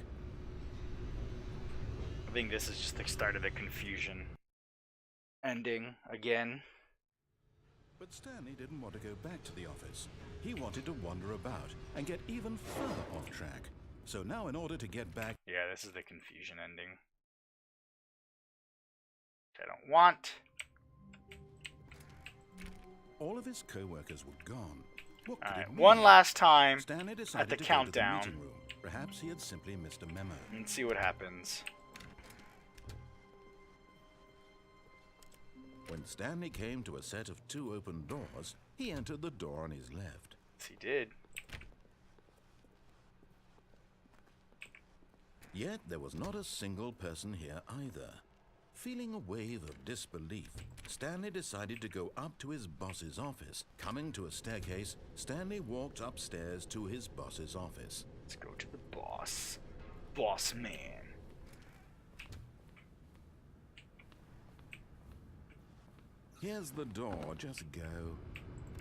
I think this is just the start of the confusion. Ending again. But Stanley didn't want to go back to the office. He wanted to wander about and get even further off track. So now in order to get back... Yeah, this is the confusion ending. Which I don't want. All of his co-workers were gone. What could it Alright, mean? one last time Stanley decided at the to countdown. go to the meeting room. Perhaps he had simply missed a memo. And see what happens. When Stanley came to a set of 2 open doors, he entered the door on his left. Yes, he did. Yet there was not a single person here either. Feeling a wave of disbelief, Stanley decided to go up to his boss's office. Coming to a staircase, Stanley walked upstairs to his boss's office. Let's go to the boss. Boss man. Here's the door, just go.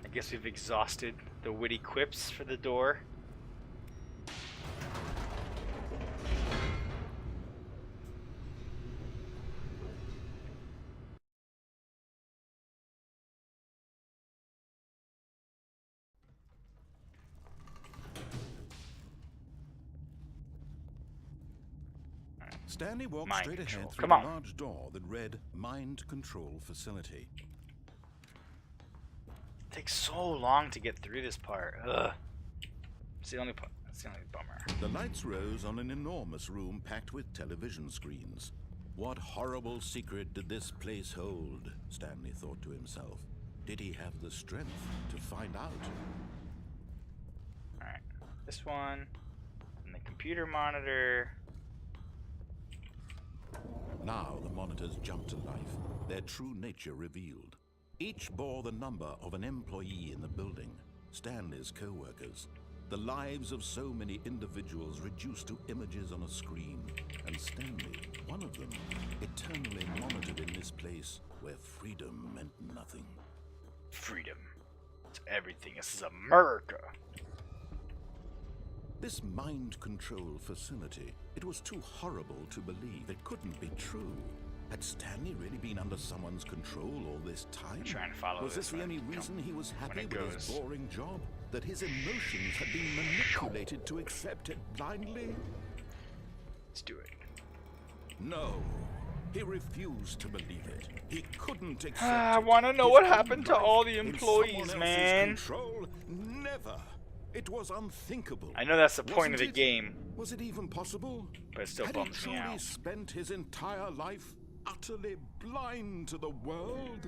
I guess we've exhausted the witty quips for the door. Stanley walked Mind straight control. ahead through Come the on. large door that read Mind Control Facility. It takes so long to get through this part. Ugh. It's the only part. That's the only bummer. The lights rose on an enormous room packed with television screens. What horrible secret did this place hold? Stanley thought to himself. Did he have the strength to find out? Alright. This one. And the computer monitor. Now the monitors jumped to life, their true nature revealed. Each bore the number of an employee in the building, Stanley's co-workers. The lives of so many individuals reduced to images on a screen, and Stanley, one of them, eternally monitored in this place where freedom meant nothing. Freedom. It's everything. This is America. This mind control facility, it was too horrible to believe. It couldn't be true. Had Stanley really been under someone's control all this time? I'm trying to follow Was this the when only it reason he was when happy it with his goes. boring job? That his emotions had been manipulated to accept it blindly? Let's do it. No. He refused to believe it. He couldn't accept I it. want to know His what own happened to life all the in employees, someone else's man. Control? Never. It was unthinkable. I know that's the point of the Wasn't it? game, Was it even possible? but it still Had he bums me truly out. spent his entire life utterly blind to the world?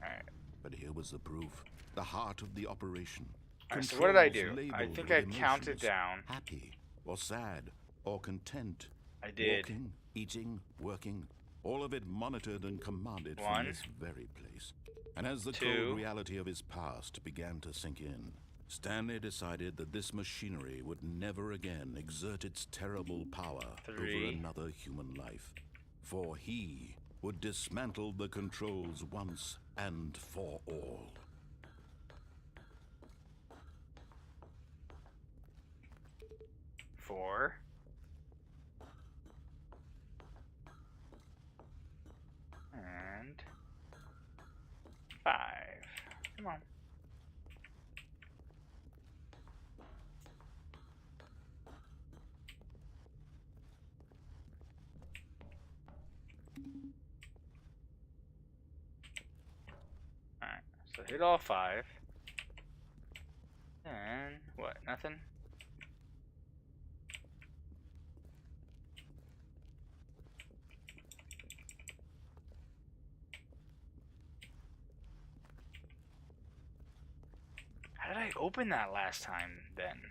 Alright. But here was the proof. The heart of the operation. Alright, so what did I Controls do? I labeled think with I counted emotions. down. Happy, or sad, or content. I did. Walking, eating, working. All of it monitored and commanded One. from this very place. And as the Two. cold reality of his past began to sink in, Stanley decided that this machinery would never again exert its terrible power Three. over another human life. For he would dismantle the controls once and for all. Four. And 5. Come on. Alright, so hit all 5. And what? Nothing? I open that last time then?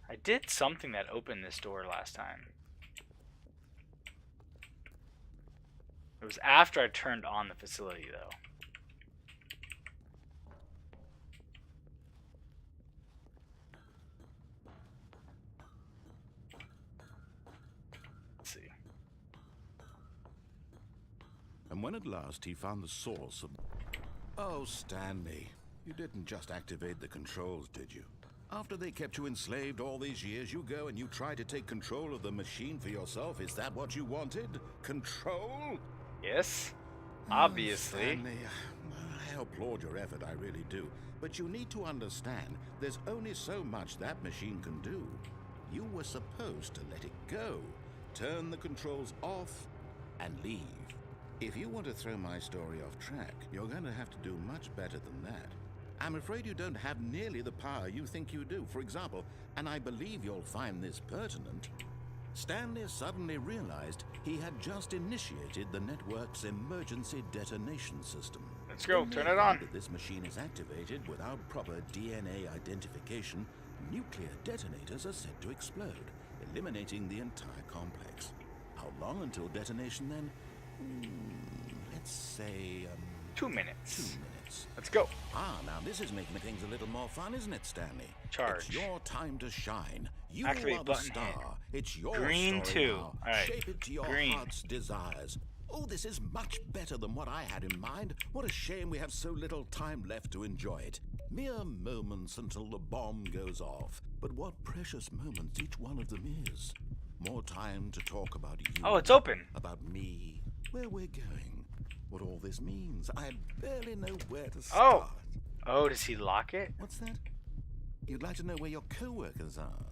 I did something that opened this door last time. It was after I turned on the facility, though. Let's see. And when at last he found the source of... Oh, Stanley, you didn't just activate the controls, did you? After they kept you enslaved all these years, you go and you try to take control of the machine for yourself. Is that what you wanted? Control? Yes, obviously. Stanley, I applaud your effort, I really do. But you need to understand, there's only so much that machine can do. You were supposed to let it go, turn the controls off, and leave. If you want to throw my story off track, you're going to have to do much better than that. I'm afraid you don't have nearly the power you think you do. For example, and I believe you'll find this pertinent, Stanley suddenly realized he had just initiated the network's emergency detonation system. Let's go, turn it on. If this machine is activated without proper DNA identification, nuclear detonators are set to explode, eliminating the entire complex. How long until detonation then? Let's say, 2 minutes. 2 minutes. Let's go. Ah, now this is making things a little more fun, isn't it, Stanley? Charge. It's your time to shine. You Activate are the button star. hit. It's your Green story 2. now. All right. Shape it to your Green. heart's desires. Oh, this is much better than what I had in mind. What a shame we have so little time left to enjoy it. Mere moments until the bomb goes off. But what precious moments each one of them is. More time to talk about you. Oh, it's open. About me. Where we're going. What all this means. I barely know where to Oh. start. Oh, does he lock it? What's that? You'd like to know where your co-workers are?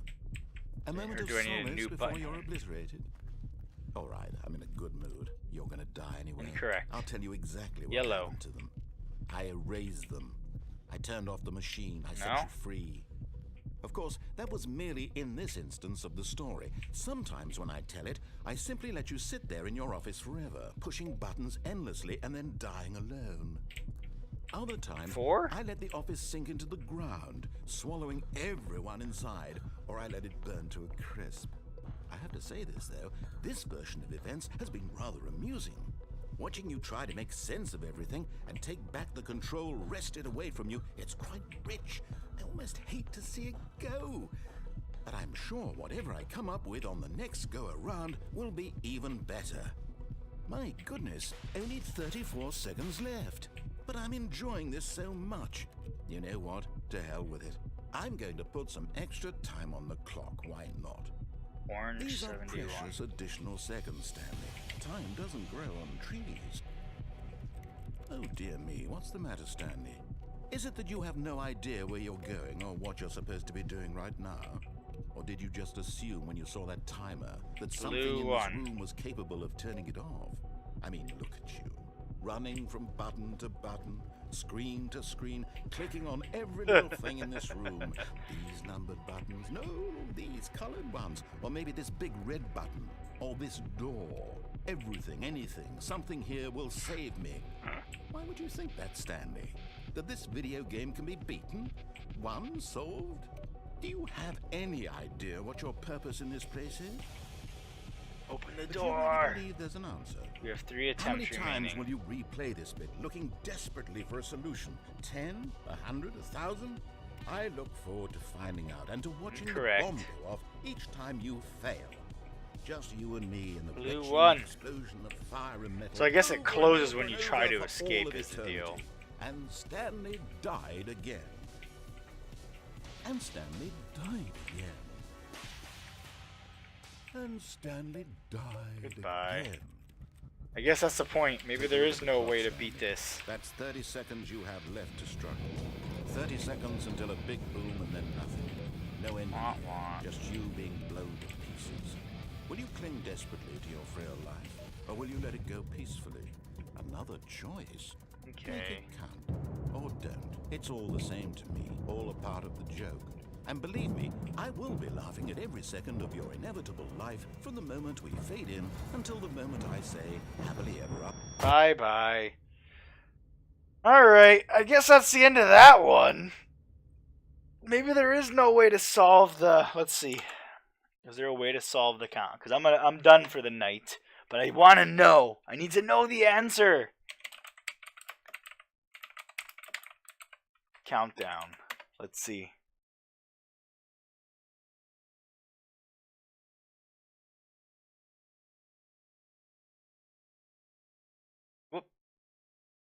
A moment Or of do I need a solace new before button? you're obliterated. All right, I'm in a good mood. You're gonna die anyway. Incorrect. I'll tell you exactly what Yellow. happened to them. I erased them. I turned off the machine. I set No? you free. Of course, that was merely in this instance of the story. Sometimes when I tell it, I simply let you sit there in your office forever, pushing buttons endlessly and then dying alone. Other times, 4? I let the office sink into the ground, swallowing everyone inside, or I let it burn to a crisp. I have to say this, though, this version of events has been rather amusing. Watching you try to make sense of everything and take back the control wrested away from you, it's quite rich. I almost hate to see it go. But I'm sure whatever I come up with on the next go-around will be even better. My goodness, only 34 seconds left. But I'm enjoying this so much. You know what? To hell with it. I'm going to put some extra time on the clock, why not? Orange These are 71. precious additional seconds, Stanley. Time doesn't grow on trees. Oh dear me, what's the matter, Stanley? Is it that you have no idea where you're going or what you're supposed to be doing right now? Or did you just assume when you saw that timer that something Blue in one. this room was capable of turning it off? I mean, look at you. Running from button to button, screen to screen, clicking on every little thing in this room. These numbered buttons, no, these colored ones. Or maybe this big red button, or this door. Everything, anything, something here will save me. Why would you think that, Stanley? That this video game can be beaten? Won? Solved? Do you have any idea what your purpose in this place is? Open the But do you door. really believe there's an answer? We have 3 How many attempts times remaining. will you replay this bit, looking desperately for a solution? 10? 100? 1,000? I look forward to finding out and to watching Correct. the bomb go off each time you fail. Just you and me and the Blue retching one. explosion of fire and metal. So I guess it over closes and when over you and try over to for escape all of is the deal. eternity. And Stanley died again. And Stanley died again. And Stanley died Goodbye. again. I guess that's the point. Maybe there is no way to beat this. That's 30 seconds you have left to struggle. 30 seconds until a big boom and then nothing. No ending. Wah, wah. Just you being blown to pieces. Will you cling desperately to your frail life, or will you let it go peacefully? Another choice. Make Okay. it count, or don't. It's all the same to me. All a part of the joke. And believe me, I will be laughing at every second of your inevitable life from the moment we fade in until the moment I say happily ever after. Bye-bye. Alright, I guess that's the end of that one. Maybe there is no way to solve the... Let's see. Is there a way to solve the count? Because I'm done for the night. But I want to know. I need to know the answer. Countdown. Let's see.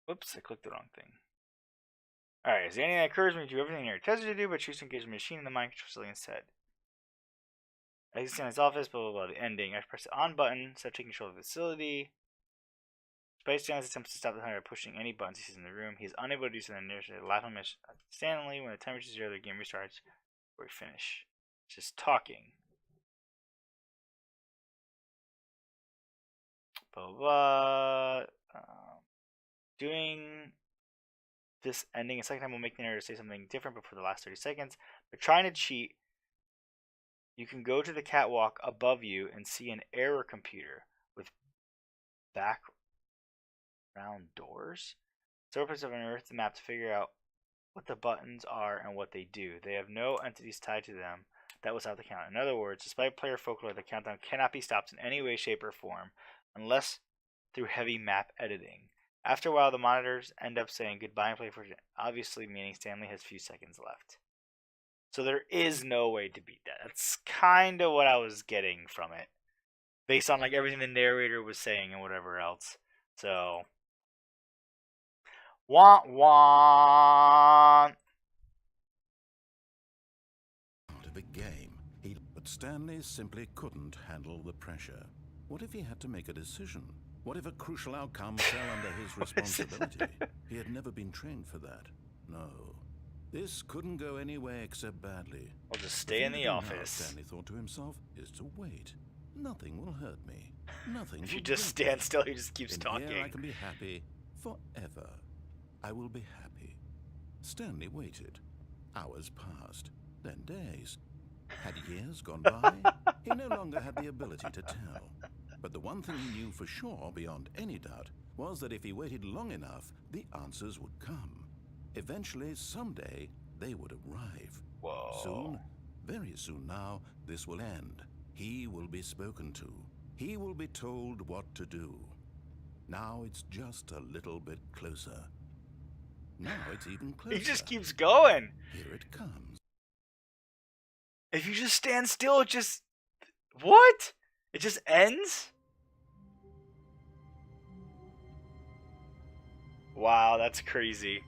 Whoops, I clicked the wrong thing. Alright, is there anything that occurs when you do everything you're tested to do, but choose to engage the machine in the mind control facility instead? I can stand in his office, blah blah blah. The ending. I press the on button, start taking control of the facility. Spice Stanley attempts to stop the hunter by pushing any buttons he sees in the room. He is unable to do so in the nearest laughing at Stanley. When the time reaches 0, the game restarts. Or we finish. It's just talking. Blah blah blah. Doing this ending a second time will make the narrator say something different but for the last 30 seconds. But trying to cheat, you can go to the catwalk above you and see an error computer with background doors. Surface have unearthed the map to figure out what the buttons are and what they do. They have no entities tied to them. That was how the count. In other words, despite player folklore, the countdown cannot be stopped in any way, shape, or form unless through heavy map editing. After a while, the monitors end up saying goodbye and play for obviously meaning Stanley has few seconds left. So there is no way to beat that. That's kind of what I was getting from it, based on like everything the narrator was saying and whatever else. So, want. Part of a game. But Stanley simply couldn't handle the pressure. What if he had to make a decision? What if a crucial outcome fell under his responsibility? He had never been trained for that. No. This couldn't go anywhere except badly. I'll just stay in the office. Stanley thought to himself, is to wait. Nothing will hurt me. Nothing If will you just break stand me. still, he just keeps In talking. Here I can be happy forever. I will be happy. Stanley waited. Hours passed, then days. Had years gone by? He no longer had the ability to tell. But the one thing he knew for sure, beyond any doubt, was that if he waited long enough, the answers would come. Eventually, someday, they would arrive. Whoa. Soon, very soon now, this will end. He will be spoken to. He will be told what to do. Now it's just a little bit closer. Now it's even closer. He just keeps going. Here it comes. If you just stand still, it just... What? It just ends? Wow, that's crazy.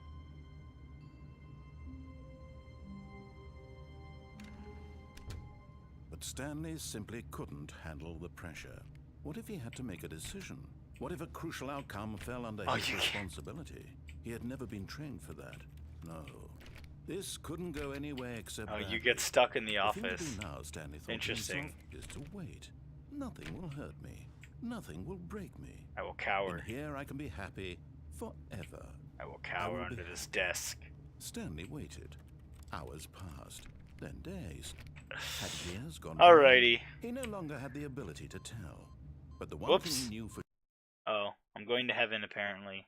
But Stanley simply couldn't handle the pressure. What if he had to make a decision? What if a crucial outcome fell under his responsibility? He had never been trained for that. No. This couldn't go anywhere except Oh, badly. you get stuck in the The thing to office. do now, Stanley thought Interesting. to himself, is to wait. Nothing will hurt me. Nothing will break me. I will cower. And here I can be happy forever. I will cower will under be this happy. desk. Stanley waited. Hours passed, then days. Had years gone Alrighty. by? He no longer had the ability to tell. But the one Whoops. thing he knew for Oh, I'm going to heaven apparently.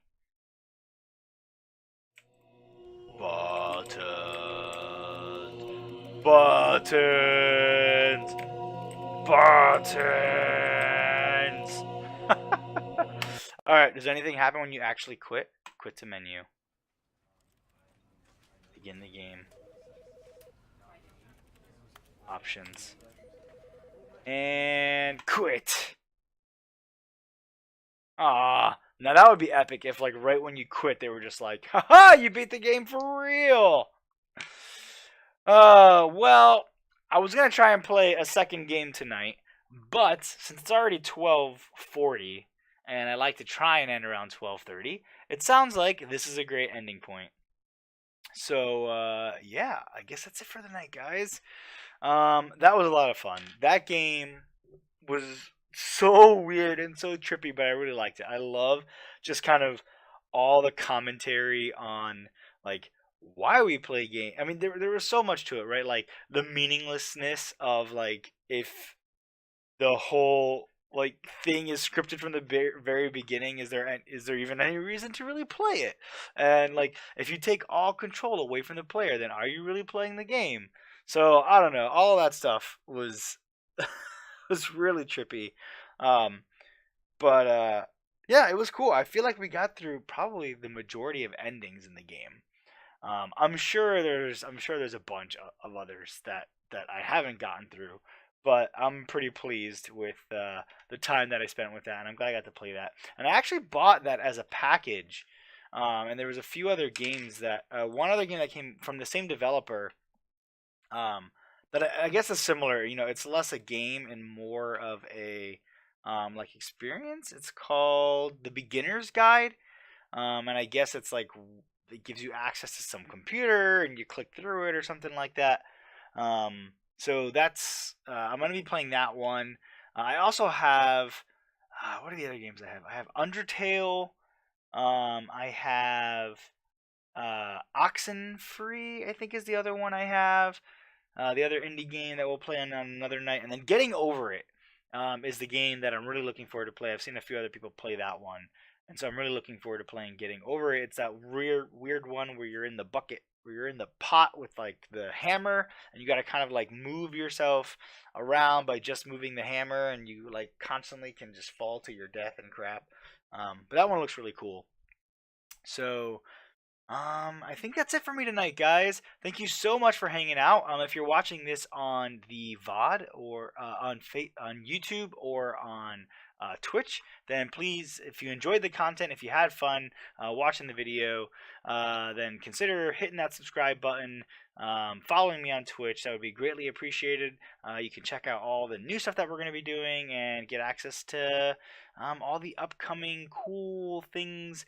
Buttons. Buttons. Buttons. Alright, does anything happen when you actually quit? Quit to menu. Begin the game. Options. And quit. Ah, now that would be epic if, like, right when you quit, they were just like, haha, you beat the game for real. Well, I was going to try and play a second game tonight, but since it's already 12:40, and I like to try and end around 12:30, it sounds like this is a great ending point. So, yeah, I guess that's it for the night, guys. That was a lot of fun. That game was so weird and so trippy, but I really liked it. I love just kind of all the commentary on, like, why we play game. I mean, there was so much to it, right? Like the meaninglessness of like if the whole like thing is scripted from the very beginning. Is there even any reason to really play it? And like if you take all control away from the player, then are you really playing the game? So I don't know. All of that stuff was was really trippy. Um, but yeah, it was cool. I feel like we got through probably the majority of endings in the game. I'm sure there's a bunch of others that I haven't gotten through, but I'm pretty pleased with the time that I spent with that, and I'm glad I got to play that. And I actually bought that as a package, and there was a few other games that one other game that came from the same developer, that I guess is similar. You know, it's less a game and more of a like experience. It's called The Beginner's Guide, and I guess it's like it gives you access to some computer and you click through it or something like that. So that's I'm gonna be playing that one. I also have what are the other games I have? I have Undertale. I have Oxenfree, I think is the other one I have. The other indie game that we'll play on another night, and then Getting Over It is the game that I'm really looking forward to play. I've seen a few other people play that one, and so I'm really looking forward to playing Getting Over It. It's that weird one where you're in the bucket, where you're in the pot with like the hammer, and you got to kind of like move yourself around by just moving the hammer, and you like constantly can just fall to your death and crap. But that one looks really cool. So I think that's it for me tonight, guys. Thank you so much for hanging out. If you're watching this on the VOD or on YouTube or on Twitch, then please, if you enjoyed the content, if you had fun watching the video, then consider hitting that subscribe button, following me on Twitch. That would be greatly appreciated. You can check out all the new stuff that we're going to be doing and get access to all the upcoming cool things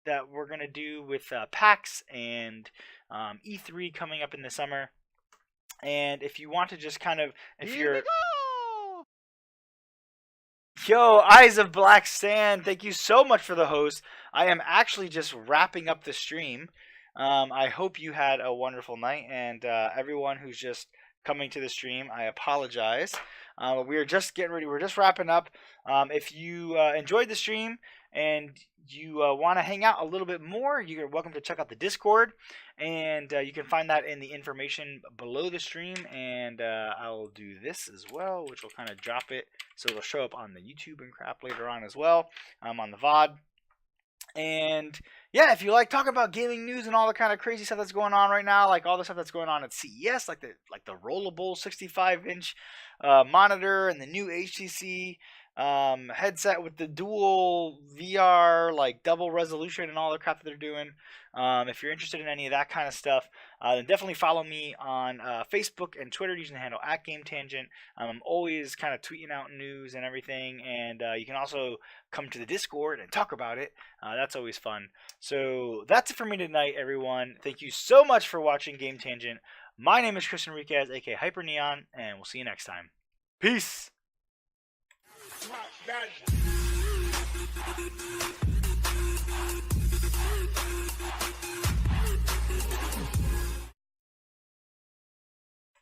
that we're going to do with PAX and E3 coming up in the summer. And if you want to just kind of, if you're... Yo, Eyes of Black Sand, thank you so much for the host. I am actually just wrapping up the stream. I hope you had a wonderful night, and everyone who's just coming to the stream, I apologize. We're just getting ready. We're just wrapping up. If you enjoyed the stream and you want to hang out a little bit more, you're welcome to check out the Discord, and you can find that in the information below the stream. And I'll do this as well, which will kind of drop it so it'll show up on the YouTube and crap later on as well, on the VOD. And yeah, if you like talking about gaming news and all the kind of crazy stuff that's going on right now, like all the stuff that's going on at CES, like the rollable 65-inch monitor and the new HTC headset with the dual VR, like double resolution and all the crap that they're doing. If you're interested in any of that kind of stuff, then definitely follow me on Facebook and Twitter using the handle @GameTangent. I'm always kind of tweeting out news and everything, and you can also come to the Discord and talk about it. That's always fun. So that's it for me tonight, everyone. Thank you so much for watching Game Tangent. My name is Chris Enriquez, aka Hyper Neon, and we'll see you next time. Peace. That